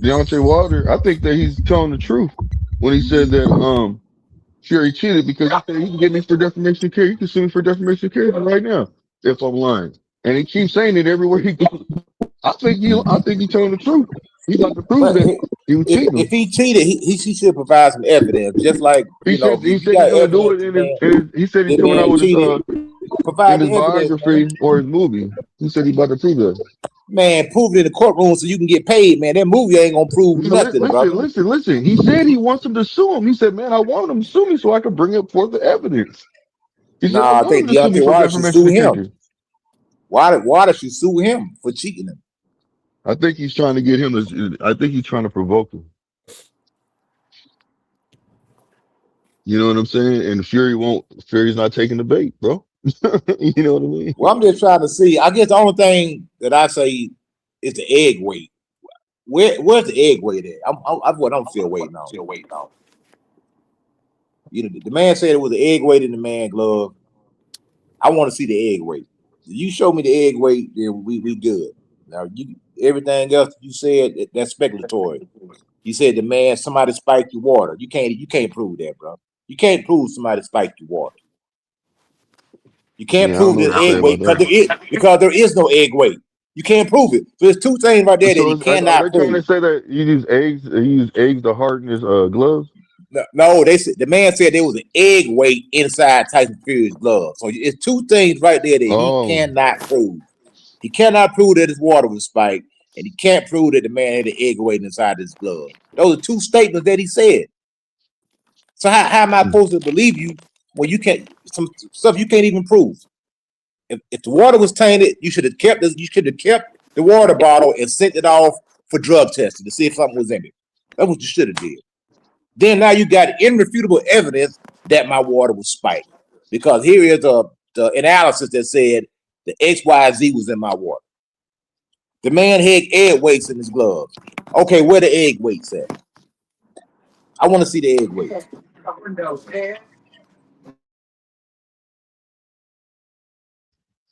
Deontay Wilder, I think that he's telling the truth when he said that Fury cheated because he said he can get me for defamation of character. He can sue me for defamation of character right now if I'm lying, and he keeps saying it everywhere he goes. I think he's telling the truth. He got to prove But that he was if cheating. he cheated, he should provide some evidence. Just like if He you said he's got gonna do evidence it he said he's that coming out man with his cheated, in provide his the evidence, man. biography or his movie. He said he about to prove that. Man, prove it in the courtroom so you can get paid, man. That movie ain't gonna prove No, nothing, brother. listen. He said he wants him to sue him. He said, "Man, I want him to sue me so I can bring up forth the evidence." He said, "I Nah, I want think him to sue me Deontay for Wilder should defamation sue of him. character." Wilder should sue him for cheating him. I think he's trying to get him to. I think he's trying to provoke him. You know what I'm saying? And Fury won't. Fury's not taking the bait, bro. You know what I mean? Well, I'm just trying to see. I guess the only thing that I say is the egg weight. Where's the egg weight at? I'm still waiting on. The man said it was the egg weight in the man glove. I want to see the egg weight. If you show me the egg weight, then we good. Now everything else you said that's speculatory. You said the man somebody spiked your water. You can't prove that, bro. You can't prove somebody spiked your water. You can't Yeah, I don't prove know the what to say egg about weight that. because there is no egg weight. You can't prove it. So there's two things right there that So he are cannot they trying to prove. say that you use eggs? You use eggs to harden his gloves? No, they said the man said there was an egg weight inside Tyson Fury's glove. So it's two things right there that he Oh, cannot prove. He cannot prove that his water was spiked, and he can't prove that the man had an egg weight inside his glove. Those are two statements that he said. So how am I supposed to believe you when you can't some stuff you can't even prove? If the water was tainted, you should have kept the water bottle and sent it off for drug testing to see if something was in it. That's what you should have did. Then now you got irrefutable evidence that my water was spiked. Because here is the analysis that said the XYZ was in my water. The man had egg weights in his gloves. Okay, where the egg weights at? I want to see the egg weights.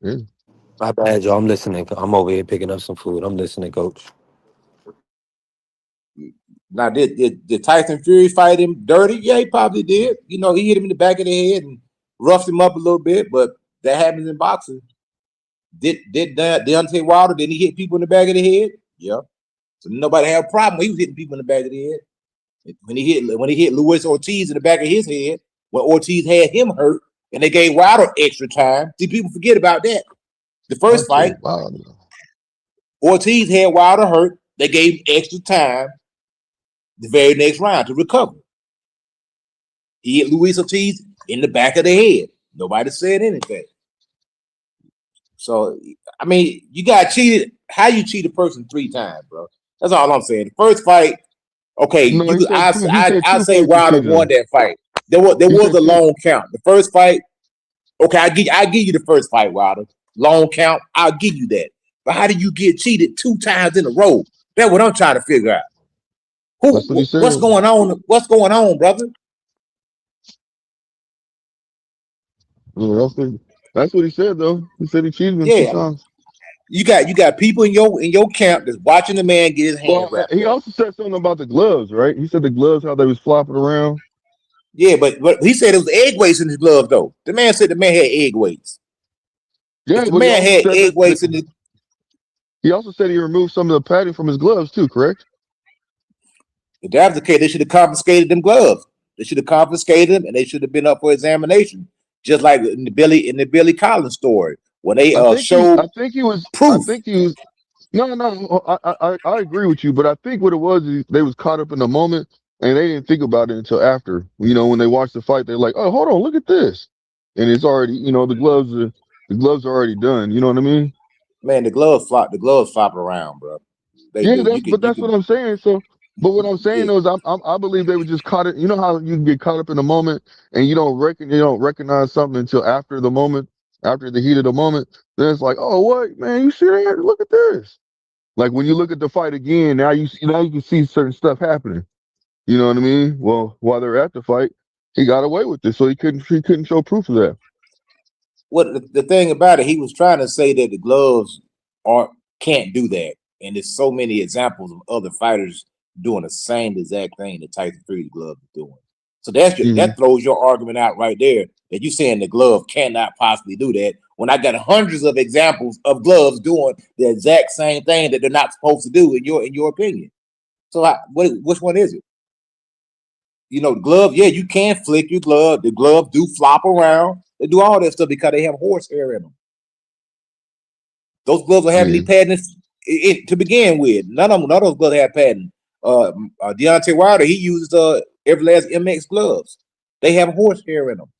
yeah. My bad, y'all. I'm listening. I'm over here picking up some food. I'm listening, Coach. Now, did Tyson Fury fight him dirty? Yeah, he probably did. He hit him in the back of the head and roughed him up a little bit, but that happens in boxing. Did Deontay Wilder, did he hit people in the back of the head? Yeah. So nobody had a problem. He was hitting people in the back of the head. When he hit Luis Ortiz in the back of his head, when Ortiz had him hurt, and they gave Wilder extra time. See, people forget about that. The first fight, Ortiz had Wilder hurt. They gave him extra time the very next round to recover. He hit Luis Ortiz in the back of the head. Nobody said anything. So, I mean, you got cheated. How you cheat a person 3 times, bro? That's all I'm saying. The first fight, okay, No, he said two. He said I two say fights he Wilder cheated won on. that fight. There was said a two. long count. The first fight, okay, I give you the first fight, Wilder. Long count, I'll give you that. But how do you get cheated 2 times in a row? That's what I'm trying to figure out. That's what he said. What's going on? What's going on, brother? Yeah, that's what he said though. He said he cheated him 2 Yeah, times. you got people in your camp that's watching the man get his hands Well, wrapped he up. also said something about the gloves, right? He said the gloves, how they was flopping around. Yeah, but he said it was egg weights in his glove though. The man said the man had egg weights. Yeah, If the but he man also had said egg weights in his, he also said he removed some of the padding from his gloves too, correct? if that was the case, they should have confiscated them gloves. They should have confiscated them, and they should have been up for examination, just like in the Billy Collins story when they showed I think he was. proof. No. I agree with you, but I think what it was is they was caught up in the moment and they didn't think about it until after. You know, when they watched the fight, they're like, "Oh, hold on, look at this," and it's already, the gloves are already done. You know what I mean? Man, the gloves flop around, bro. They Yeah, do. You that's what can, I'm saying. So, but what I'm saying yeah. though is, I believe they were just caught it. You know how you can get caught up in the moment and you don't recognize something until after the moment, after the heat of the moment. Then it's like, oh, what, man? You see that? Look at this. Like when you look at the fight again, now you can see certain stuff happening. You know what I mean? Well, while they're at the fight, he got away with it, so he couldn't show proof of that. What the thing about it, he was trying to say that the gloves can't do that, and there's so many examples of other fighters doing the same exact thing that Tyson Fury's glove is doing. So Hmm. that throws your argument out right there that you're saying the glove cannot possibly do that when I got hundreds of examples of gloves doing the exact same thing that they're not supposed to do in your opinion. So which one is it? You know, the glove, yeah, you can flick your glove. The glove do flop around. They do all that stuff because they have horsehair in them. Those gloves don't have any Yeah, padding to begin with. None of those gloves have padding. Deontay Wilder, he uses Everlast MX gloves. They have horsehair in them.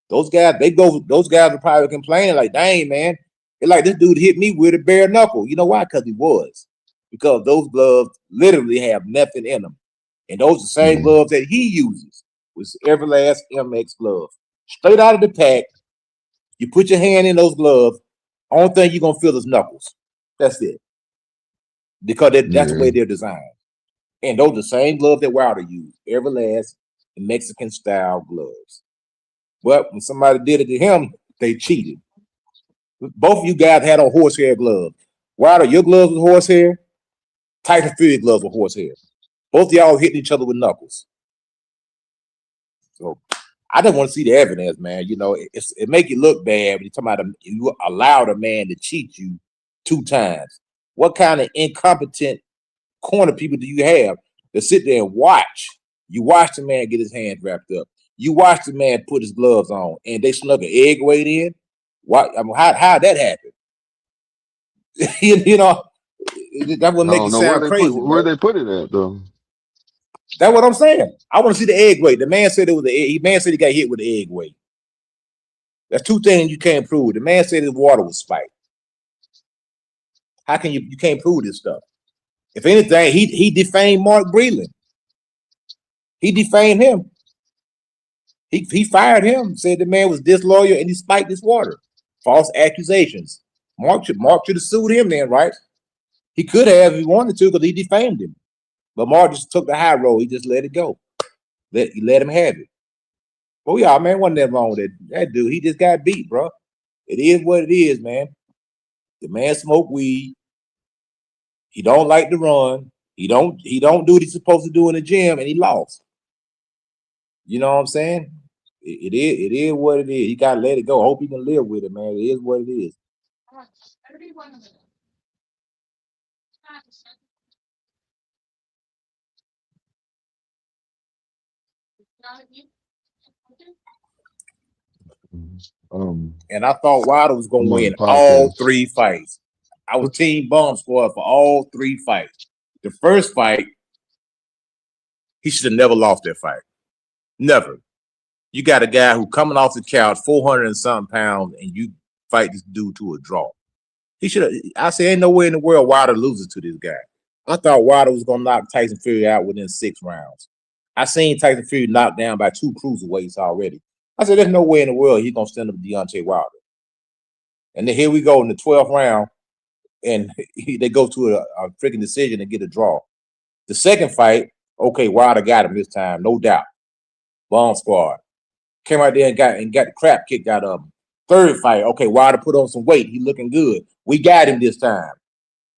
Those guys are probably complaining like, dang, man, it's like this dude hit me with a bare knuckle. You know why? Because he was. Because those gloves literally have nothing in them. And those are the same yeah, gloves that he uses with Everlast MX gloves. Straight out of the pack, you put your hand in those gloves, only thing you're gonna feel is knuckles. That's it. Because that's the yeah. way they're designed. And those are the same gloves that Wilder used, Everlast Mexican style gloves. But when somebody did it to him, they cheated. Both of you guys had on horsehair gloves. Wilder, your gloves with horsehair. Tyson Fury gloves with horsehair. Both of y'all hitting each other with knuckles. So I just want to see the evidence, man. You know, it make you look bad when you talking about you allowed a man to cheat you 2 times. What kind of incompetent corner people do you have to sit there and watch? You watch the man get his hands wrapped up. You watch the man put his gloves on, and they snuck an egg weight in. What? I mean, how that happen? you know, that would I make you don't know where sound crazy, where bro. they put it at though. That's what I'm saying. I want to see the egg weight. The man said it was the man said he got hit with the egg weight. That's 2 things you can't prove. The man said his water was spiked. How can you can't prove this stuff? If anything, he defamed Mark Breland. He defamed him. He fired him, said the man was disloyal and he spiked his water. False accusations. Mark should have sued him then, right? He could have if he wanted to because he defamed him. But Mark just took the high road. He just let it go. He let him have it. Oh yeah, man, wasn't that wrong with that dude? He just got beat, bro. It is what it is, man. The man smoked weed. He don't like to run. He don't do what he's supposed to do in the gym, and he lost. You know what I'm saying? It is what it is. He gotta let it go. Hope he can live with it, man. It is what it is. And I thought Wilder was going I'm to on the win all podcast. 3 fights. I was What? team bomb squad for all 3 fights. The first fight, he should have never lost that fight. Never. You got a guy who coming off the couch, 400 and something pounds, and you fight this dude to a draw. He should have. I say, ain't no way in the world Wilder loses to this guy. I thought Wilder was going to knock Tyson Fury out within 6 rounds. I seen Tyson Fury knocked down by 2 cruiserweights already. I said, there's no way in the world he's going to stand up Deontay Wilder. And then here we go in the 12th round, and they go to a freaking decision and get a draw. The second fight, okay, Wilder got him this time, no doubt. Bomb squad. Came out there and got the crap kicked out of him. Third fight, okay, Wilder put on some weight. He looking good. We got him this time.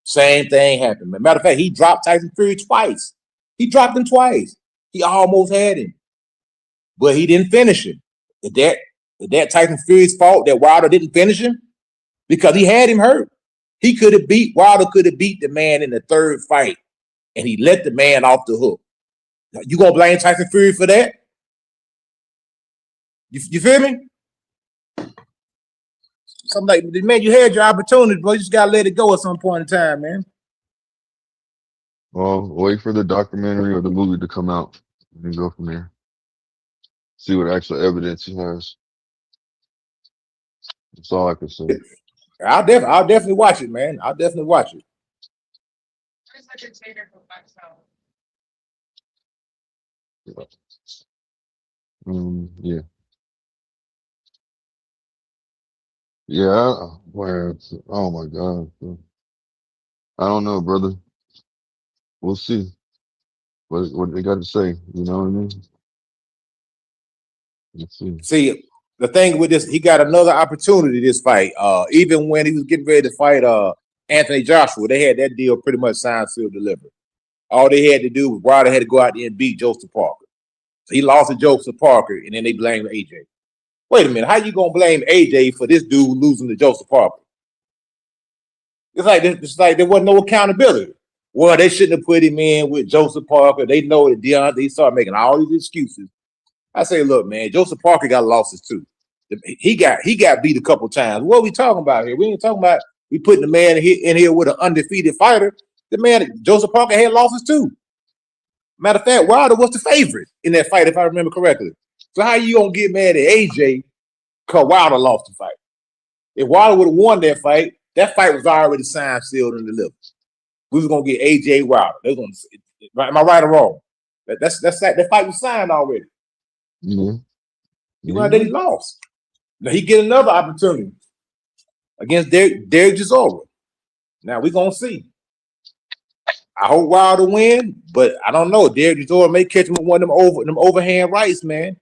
Same thing happened. Matter of fact, he dropped Tyson Fury twice. He dropped him twice. He almost had him, but he didn't finish him. Is that Tyson Fury's fault that Wilder didn't finish him? Because he had him hurt. Wilder could have beat the man in the third fight, and he let the man off the hook. You gonna blame Tyson Fury for that? You feel me? Something like, man, you had your opportunity, bro. You just gotta let it go at some point in time, man. Well, wait for the documentary or the movie to come out and then go from there. See what actual evidence he has. That's all I can say. I'll definitely watch it, man. I'll definitely watch it. Yeah. Yeah. Oh my God. I don't know, brother. We'll see what they got to say. You know what I mean? Let's see. See, the thing with this, he got another opportunity this fight. Even when he was getting ready to fight Anthony Joshua, they had that deal pretty much signed, sealed, delivered. All they had to do was Wilder had to go out there and beat Joseph Parker. So he lost to Joseph Parker, and then they blamed AJ. Wait a minute, how you gonna blame AJ for this dude losing to Joseph Parker? It's like there wasn't no accountability. Well, they shouldn't have put him in with Joseph Parker. They know that They started making all these excuses. I say, look, man, Joseph Parker got losses too. He got beat a couple times. What are we talking about here? We ain't talking about we putting the man in here with an undefeated fighter. The man, Joseph Parker, had losses too. Matter of fact, Wilder was the favorite in that fight, if I remember correctly. So how you gonna get mad at AJ because Wilder lost the fight? If Wilder would have won that fight was already signed, sealed, and delivered. We was gonna get AJ Wilder. Am I right or wrong? That fight was signed already. Mm-hmm. You know that he lost. Now he get another opportunity against Derek Chisora. Now we're gonna see. I hope Wilder win, but I don't know. Derek Chisora may catch him with one of them overhand rights, man.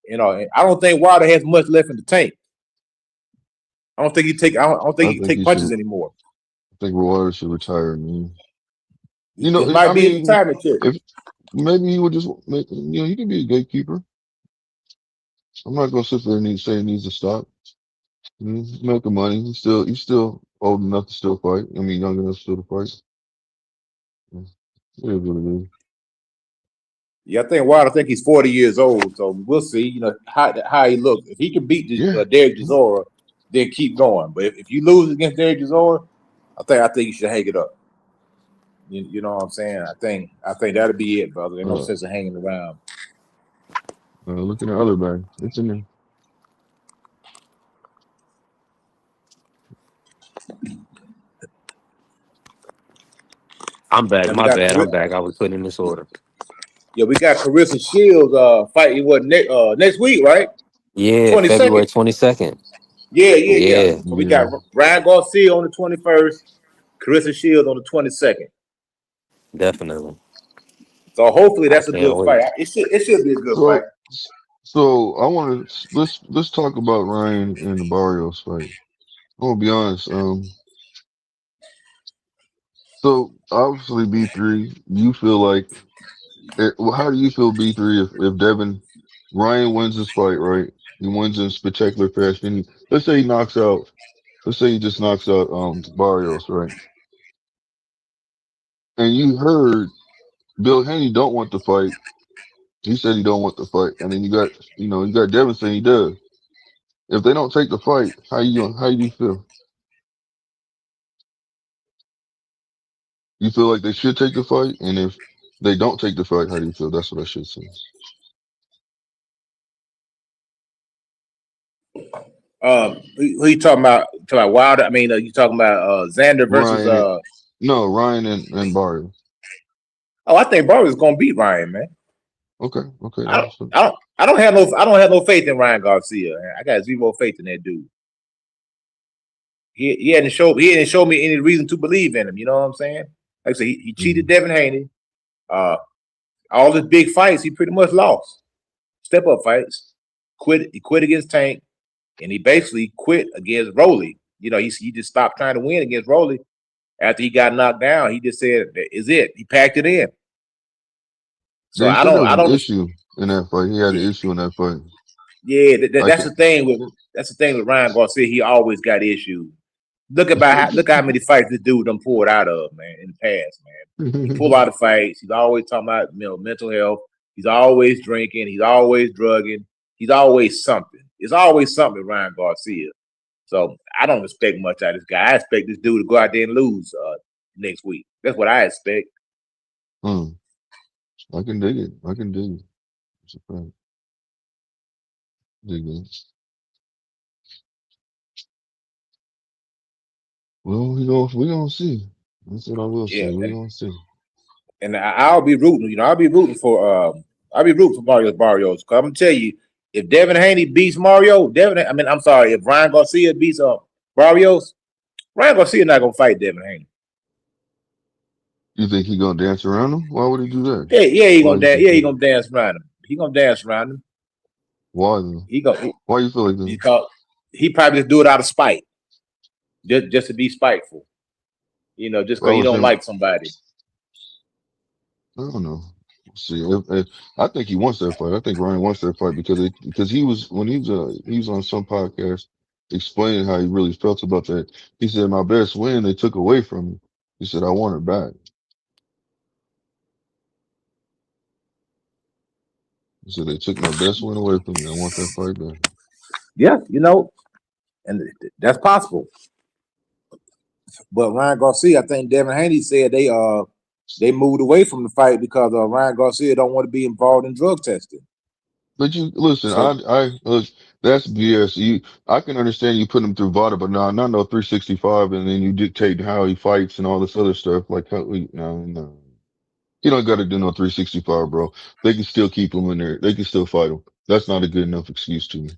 You know, I don't think Wilder has much left in the tank. I don't think he can take punches anymore. I think Wilder should retire, man. You know, it might be a retirement check. If maybe he would just he can be a gatekeeper. I'm not gonna sit there and say he needs to stop. He's making money. He's still old enough to still fight. I mean, young enough still to fight. It is what it is. Yeah, I think he's 40 years old, so we'll see. You know how he looks. If he can beat Derek Chisora, then keep going. But if you lose against Derek Chisora, I think you should hang it up. You know what I'm saying? I think that'll be it, brother. There's no sense of hanging around. Look at the other bag. It's in there. I'm back. My bad. I'm back. I was putting in this order. Yeah, we got Carissa Shields fighting next week, right? Yeah, 22nd. February 22nd. Yeah. So we got Ryan Garcia on the 21st, Carissa Shields on the 22nd. Definitely. So hopefully that's a good fight. It should be a good fight. So I want to let's talk about Ryan and the Barrios fight. I'm gonna be honest. So obviously B3, you feel like how do you feel B3 if Devin Ryan wins this fight, right? He wins in spectacular fashion. Let's say he just knocks out Barrios, right? And you heard Bill Haney don't want the fight. He said he don't want the fight, and then you got Devin saying he does. If they don't take the fight, how do you feel? You feel like they should take the fight, and if they don't take the fight, how do you feel? That's what I should say. Who you talking about? Talking about Wilder? I mean, you talking about Xander versus Ryan, no, Ryan and Barry. Oh, I think Barry's gonna beat Ryan, man. Okay. I don't have no faith in Ryan Garcia. Man. I got zero faith in that dude. He didn't show me any reason to believe in him. You know what I'm saying? Like I said, he cheated Devin Haney. All his big fights, he pretty much lost. Step up fights. He quit against Tank, and he basically quit against Rolly. You know, he just stopped trying to win against Rolly after he got knocked down. He just said, "Is it?" He packed it in. So Yeah, I don't. There was an issue in that fight. He had an issue in that fight. Yeah, that's the thing with Ryan Garcia. He always got issues. Look how many fights this dude done pulled out of, man, in the past, man. He pulled out of fights. He's always talking about mental health. He's always drinking. He's always drugging. He's always something. It's always something with Ryan Garcia. So I don't expect much out of this guy. I expect this dude to go out there and lose next week. That's what I expect. I can dig it. It's a fact. Dig it. Well, we're gonna see. That's what I will say. We're gonna see. And I'll be rooting. I'll be rooting for Mario Barrios. Cause I'm gonna tell you, if Devin Haney beats Mario, if Ryan Garcia beats Barrios, Ryan Garcia not gonna fight Devin Haney. You think he gonna dance around him? Why would he do that? Yeah, he gonna dance. Yeah, he gonna dance around him. He gonna dance around him. Why? Why you feel like that? Because he probably just do it out of spite, just to be spiteful. Just because he don't like somebody. I don't know. See, I think he wants that fight. I think Ryan wants that fight because he was on some podcast explaining how he really felt about that. He said, "My best win they took away from me." He said, "I want it back." He said, "They took my best win away from me. I want that fight back." Yeah, and that's possible. But Ryan Garcia, I think Devin Haney said they moved away from the fight because Ryan Garcia don't want to be involved in drug testing. But you listen, that's BS. I can understand you put him through VADA, but not no 365, and then you dictate how he fights and all this other stuff. Like no. You don't got to do no 365, bro. They can still keep him in there. They can still fight him. That's not a good enough excuse to me.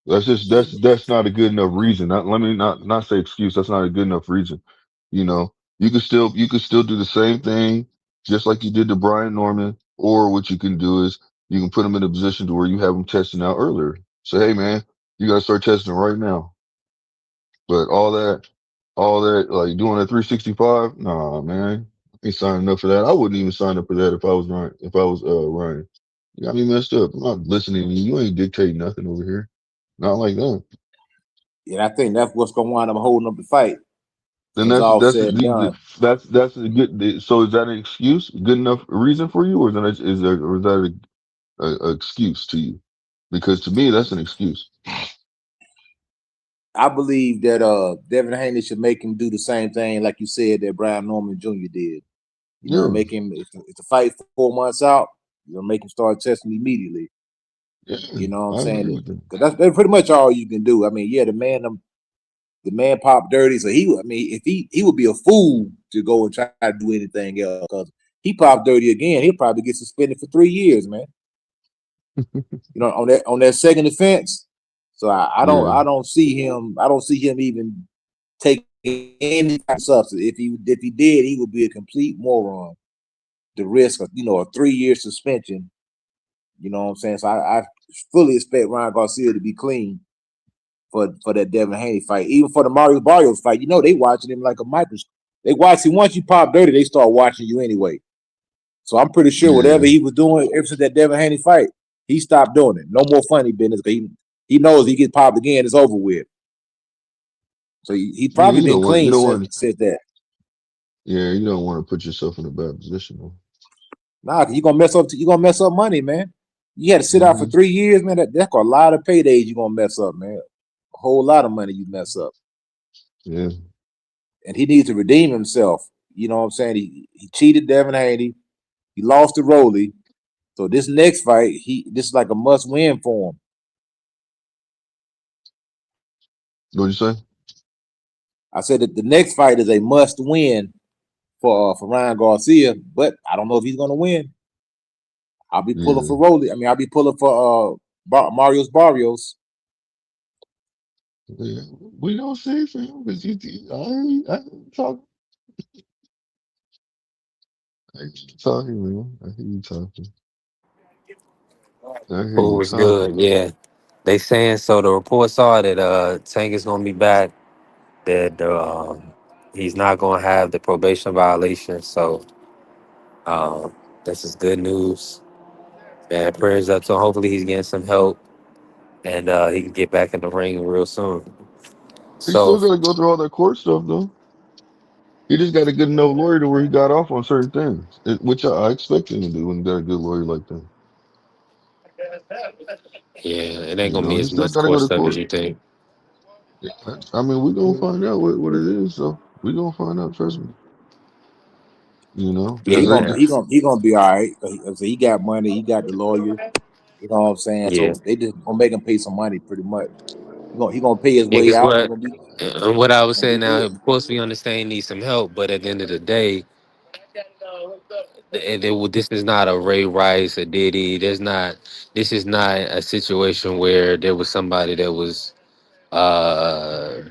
That's not a good enough reason. Let me not say excuse. That's not a good enough reason. You can still do the same thing just like you did to Brian Norman, or what you can do is you can put him in a position to where you have him testing out earlier. Say, hey man, you gotta start testing right now. But all that like doing a 365, nah, man. I ain't signing up for that. I wouldn't even sign up for that if I was Ryan. Ryan. You got me messed up. I'm not listening to you. You ain't dictating nothing over here. Not like that. Yeah, I think that's what's gonna wind up holding up the fight. Then that's a good. So is that an excuse? Good enough reason for you, or is that a excuse to you? Because to me, that's an excuse. I believe that Devin Haney should make him do the same thing, like you said that Brian Norman Jr. did. Make him if the fight 4 months out, make him start testing immediately. Yeah, you know what I'm saying? Because that's pretty much all you can do. I mean, yeah, the man popped dirty, so if he would be a fool to go and try to do anything else. Because he popped dirty again, he'll probably get suspended for 3 years, man. on that second offense. So I don't see him even taking any substance. If he did, he would be a complete moron. The risk of a 3-year suspension. You know what I'm saying? So I fully expect Ryan Garcia to be clean for that Devin Haney fight. Even for the Mario Barrios fight, they watching him like a microscope. They watch him once you pop dirty, they start watching you anyway. So I'm pretty sure whatever he was doing ever since that Devin Haney fight, he stopped doing it. No more funny business. He knows he gets popped again, it's over with. So he probably been clean since that. Yeah, you don't want to put yourself in a bad position. Nah, you're gonna mess up money, man. You had to sit out for Hmm. 3 years, man. That's got a lot of paydays you gonna mess up, man. A whole lot of money you mess up. Yeah. And he needs to redeem himself. You know what I'm saying? He cheated Devin Haney. He lost to Rolly. So this next fight, this is like a must win for him. What'd you say? I said that the next fight is a must win for Ryan Garcia, but I don't know if he's gonna win. I'll be pulling Yeah. for Rolly. I mean, I'll be pulling for Mario's Barrios. Yeah. We don't see fam. Cause I talk. I hear you talking, man. I hear you talking. I hear Who you was good? talking. Yeah. They saying so. The reports are that Tank is gonna be back. That he's not gonna have the probation violation. So um, this is good news. Man, prayers up to him. Hopefully he's getting some help and he can get back in the ring real soon. He still So got to go through all that court stuff though. He just got a good enough lawyer to where he got off on certain things, which I expect him to do when you got a good lawyer like that. yeah, it ain't You gonna know, be he as still much got to go court to stuff as court. you think. Yeah, I mean, we're gonna find out what it is. So we're gonna find out. Trust me. You know, Yeah, because Yeah, he gonna be all right. He got money. He got the lawyer. You know what I'm saying? yeah. So they just gonna make him pay some money, pretty much. He gonna pay his Yeah, way because out. what and what I was Gonna be saying now, good. of course we understand he needs some help, but at the end of the day, this is not a Ray Rice, a Diddy. This is not a situation where there was somebody that was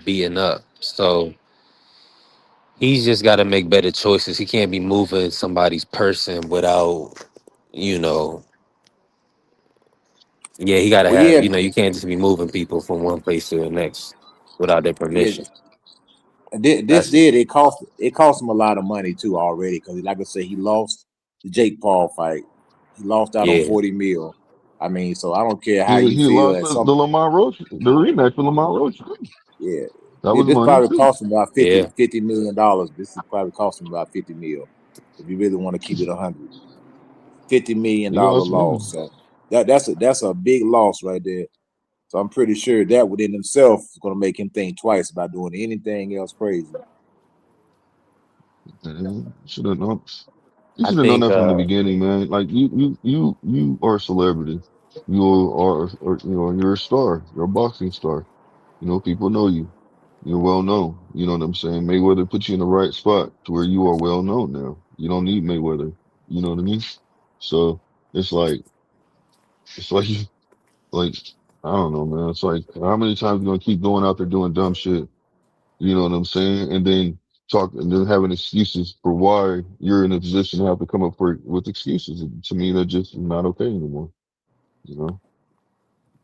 beaten up. So he's just got to make better choices. He can't be moving somebody's person without, you know, yeah, he got to Well, have, yeah, you can't just be moving people from one place to the next without their yeah. permission. This That's did it cost him a lot of money too already because, like I said, he lost the Jake Paul fight. He lost out on yeah, 40 mil. I mean, so I don't care how you he feel. lost At the some Lamar Roach, the rematch for Lamar Roach. Yeah, That was this money probably too. cost him about yeah. 50 million dollars. This is probably cost him about 50 mil. If you really want to keep it 100, 50 million He dollar lost money. loss. So that's a big loss right there. So I'm pretty sure that within himself is going to make him think twice about doing anything else crazy. Should have known. You I should have known think that from the beginning, man. Like you are a celebrity. You or you're a star. You're a boxing star. You know, people know you. You're well known. You know what I'm saying? Mayweather put you in the right spot to where you are well known now. You don't need Mayweather. You know what I mean? So it's like it's like like I don't know, man. It's like how many times you gonna keep going out there doing dumb shit? You know what I'm saying? And then talk and then having excuses for why you're in a position to have to come up with excuses. To me, that's just not okay anymore. You know,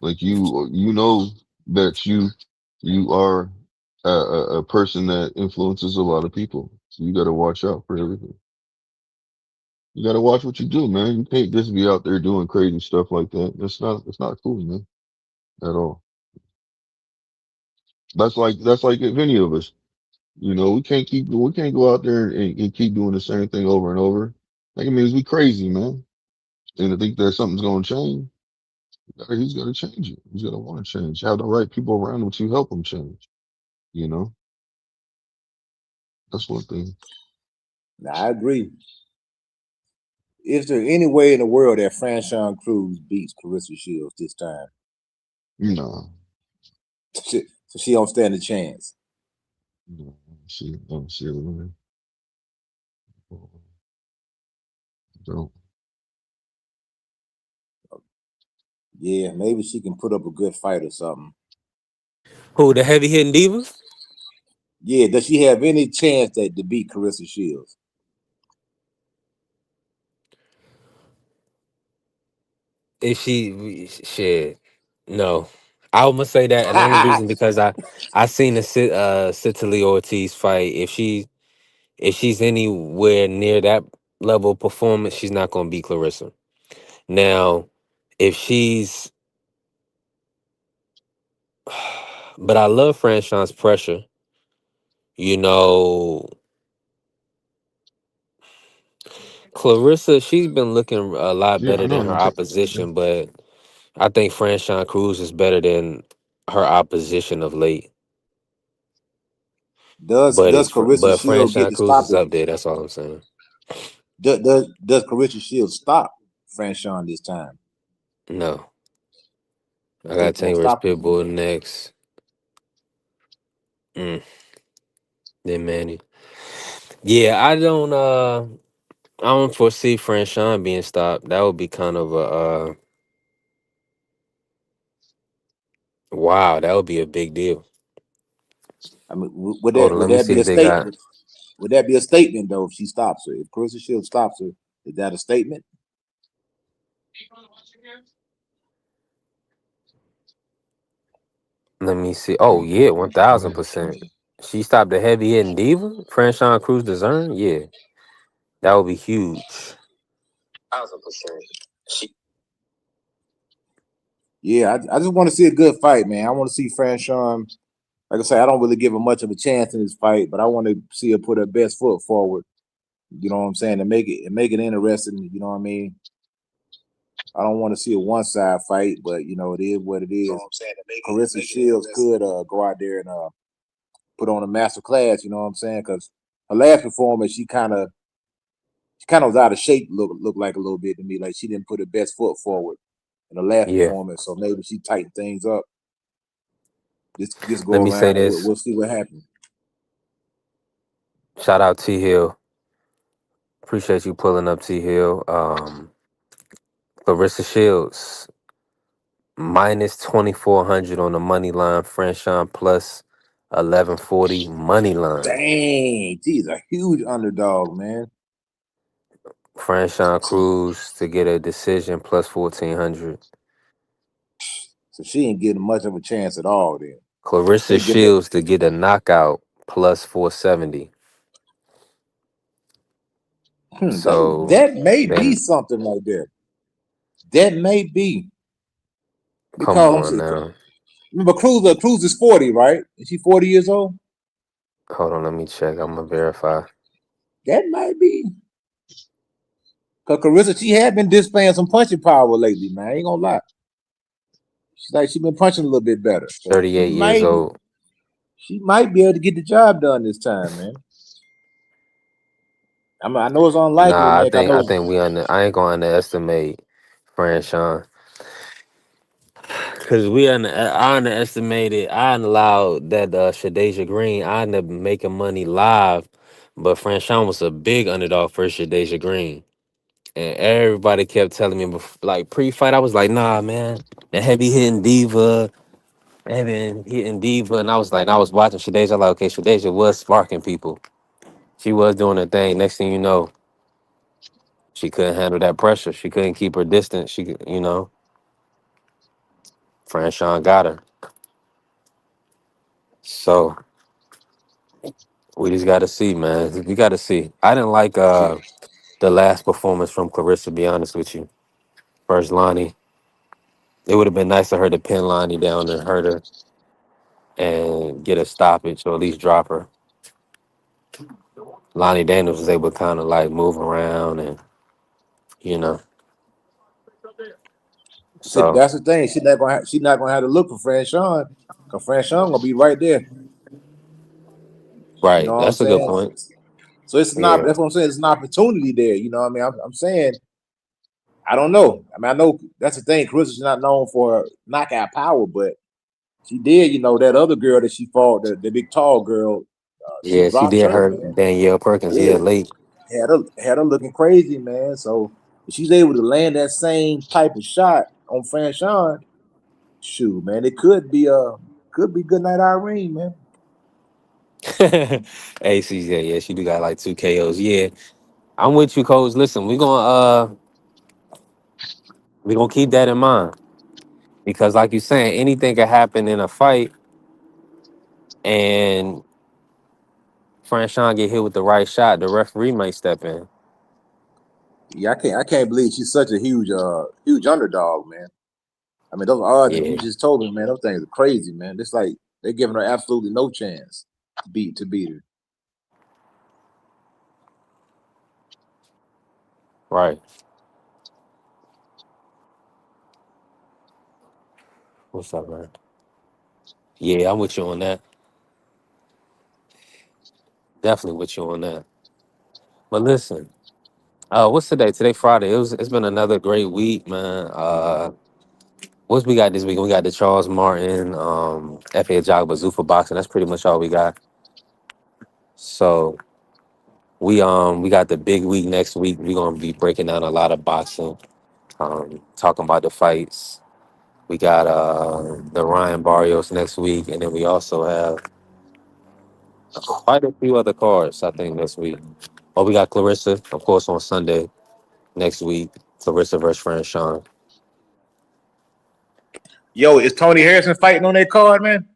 like you know that you are a person that influences a lot of people. So you got to watch out for everything. You got to watch what you do, man. You can't just be out there doing crazy stuff like that. That's not cool, man, at all. That's like if any of us. You know, we can't go out there and keep doing the same thing over and over. Like it means we crazy, man. And I think that something's gonna change. He's gonna change it. He's gonna want to change. Have the right people around him to help him change. You know, that's one thing. Now I agree. Is there any way in the world that Franchon Cruz beats Carissa Shields this time? No, So she don't stand a chance. no, I don't see it, man. Don't. Yeah, maybe she can put up a good fight or something. who the heavy hitting diva. Yeah, does she have any chance to beat Carissa Shields? If she shit, no, I gonna say that, and the only reason because I seen the Citali Ortiz fight. If she's anywhere near that level of performance, she's not gonna beat Clarissa. Now, if she's, but I love Franchon's pressure. You know, Clarissa, she's been looking a lot Yeah, I better than her know. opposition, but I think Franchon Cruz is better than her opposition of late. Does Carissa But Shield get Franchon to Cruz stop is it? up there. That's all I'm saying. Does Carissa Shield stop Franchon this time? No, I Don't gotta think tell won't you where's stop him. Pitbull next. Mm, then Manny. Yeah, I don't foresee Franchon being stopped. That would be kind of a wow. That would be a big deal. I mean, would Hold that on, would let me that see be a if they got. statement? Would that be a statement though if she stops her? If Carissa Shield stops her, is that a statement? Let me see. Oh yeah, 1000%. She stopped the heavy hitting diva, Franchon Cruz Dezern. Yeah, that would be huge. 1000%. Yeah, I just want to see a good fight, man. I want to see Franchon. Like I say, I don't really give her much of a chance in this fight, but I want to see her put her best foot forward. You know what I'm saying? And make it interesting. You know what I mean? I don't want to see a one side fight, but you know it is what it is. Carissa Shields could go out there and put on a master class. You know what I'm saying? Because her last performance, she kind of was out of shape. Look like a little bit to me. Like she didn't put her best foot forward in the last Yeah. performance. So maybe she tightened things up. Just Let go me say around and this. we'll see what happens. Shout out T Hill. Appreciate you pulling up T Hill. Clarissa Shields minus 2400 on the money line. Franchon plus 1140 money line. Dang, she's a huge underdog, man. Franchon Cruz to get a decision plus 1400. So she ain't getting much of a chance at all. Then Clarissa they give her Shields to get a knockout plus 470. So that may be then, something like that. That may be come because I'm on saying, now. remember Cruz is 40, right? Is she 40 years old? Hold on, let me check. I'm gonna verify. That might be. Because Carissa, she had been displaying some punching power lately, man. I ain't gonna lie. She been punching a little bit better. So 38 years old. she might be able to get the job done this time, man. I know it's unlikely, Nah, man. 'Cause I think I ain't gonna underestimate Franchon. Cause I underestimated. I allowed that Shadeja Green. I ended up making money live, but Franchon was a big underdog for Shadeja Green, and everybody kept telling me like pre-fight. I was like, nah, man, the heavy hitting diva, heavy hitting diva, and I was like, I was watching Shadeja. Like, okay, Shadeja was sparking people. She was doing her thing. Next thing you know, she couldn't handle that pressure. She couldn't keep her distance. Franchon got her. So we just got to see, man. We got to see. I didn't like the last performance from Clarissa. To be honest with you, first Lonnie. It would have been nice for her to pin Lonnie down and hurt her and get a stoppage or at least drop her. Lonnie Daniels was able to kind of like move around and you know. See, So that's the thing. She's not gonna have to look for Franchon. Because Franchon gonna be right there. You know right, what I'm that's a good saying? point. So it's not. Yeah, That's what I'm saying. It's an opportunity there. You know what I mean? I'm saying. I don't know. I mean, I know that's the thing. Carissa's not known for knockout power, but she did. You know that other girl that she fought, the big tall girl. She yeah, she dropped did her, hurt man. Danielle Perkins. Yeah, Yeah, late. had her looking crazy, man. So if she's able to land that same type of shot on Franchon, shoot, man, it could be good night Irene, man. Hey, yeah, she do got like 2 KOs. Yeah, I'm with you, Coach. Listen, we gonna keep that in mind because, like you saying, anything can happen in a fight, and Franchon get hit with the right shot, the referee might step in. Yeah, I can't believe she's such a huge underdog, man. I mean, those odds that you Yeah, just told me, man, those things are crazy, man. It's like they're giving her absolutely no chance to beat her. Right. What's up, man? Yeah, I'm with you on that. Definitely with you on that. But listen, what's today? Today Friday. It's been another great week, man. What's we got this week? We got the Charles Martin, FA Jog Bazoo for boxing. That's pretty much all we got. So we got the big week next week. We're gonna be breaking down a lot of boxing, talking about the fights. We got the Ryan Barrios next week, and then we also have quite a few other cards, I think, next week. Oh, we got Clarissa, of course, on Sunday next week. Clarissa versus Fran Sean. Yo, is Tony Harrison fighting on that card, man?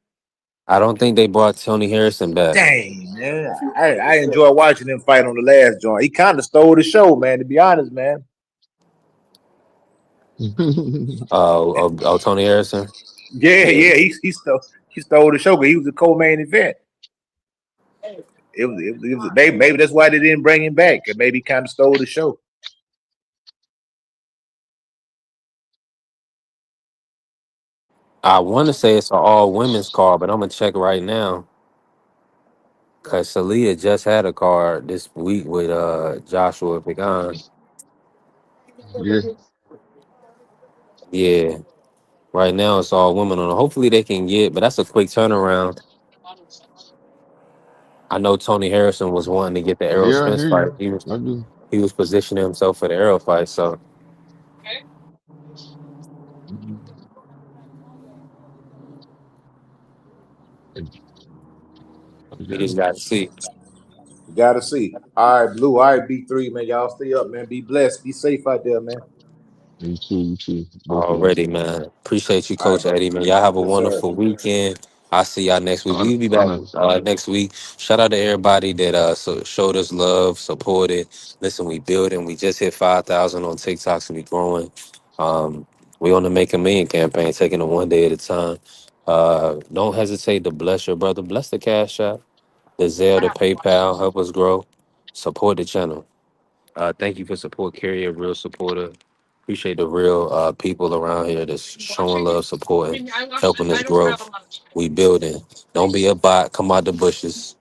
I don't think they brought Tony Harrison back. Dang, man. I enjoy watching him fight on the last joint. He kind of stole the show, man, to be honest, man. Tony Harrison? Yeah, he stole the show, but he was the co-main event. It was maybe that's why they didn't bring him back. Maybe he kind of stole the show. I want to say it's an all women's card, but I'm gonna check right now because Salia just had a card this week with Joshua Pagan. Yeah. Yeah, right now it's all women on it. Hopefully they can get, but that's a quick turnaround. I know Tony Harrison was wanting to get the Errol Yeah, I Spence hear fight. you. I do. He was positioning himself for the Errol fight, so I we got just it. got to see. You gotta see. All right, Blue. All right, B3, man. Y'all stay up, man. Be blessed. Be safe out there, man. You too. Both of us. Already, man. Appreciate you, All right, Coach bro. Eddie, man. Y'all have a Yes, sir. wonderful weekend. I'll see y'all next week. We'll be back Honor. next week. Shout out to everybody that showed us love, supported. Listen, we building. We just hit 5,000 on TikTok, so we growing. We on the Make a Million campaign, taking it one day at a time. Don't hesitate to bless your brother. Bless the Cash App, the Zelle, the PayPal. Help us grow. Support the channel. Thank you for support, Carrie, a real supporter. Appreciate the real people around here that's showing love, supporting, helping us grow. We building. Don't be a bot. Come out the bushes.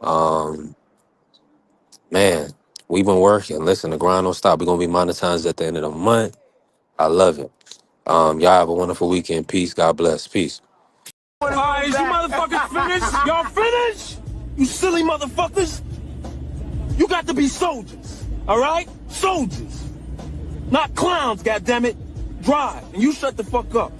Um, man, we've been working. Listen, the grind don't stop. We're gonna be monetized at the end of the month. I love it. Y'all have a wonderful weekend. Peace. God bless. Peace. All right, is you motherfuckers finished? Y'all finished? You silly motherfuckers? You got to be soldiers, all right? Soldiers. Not clowns, goddammit. Drive, and you shut the fuck up.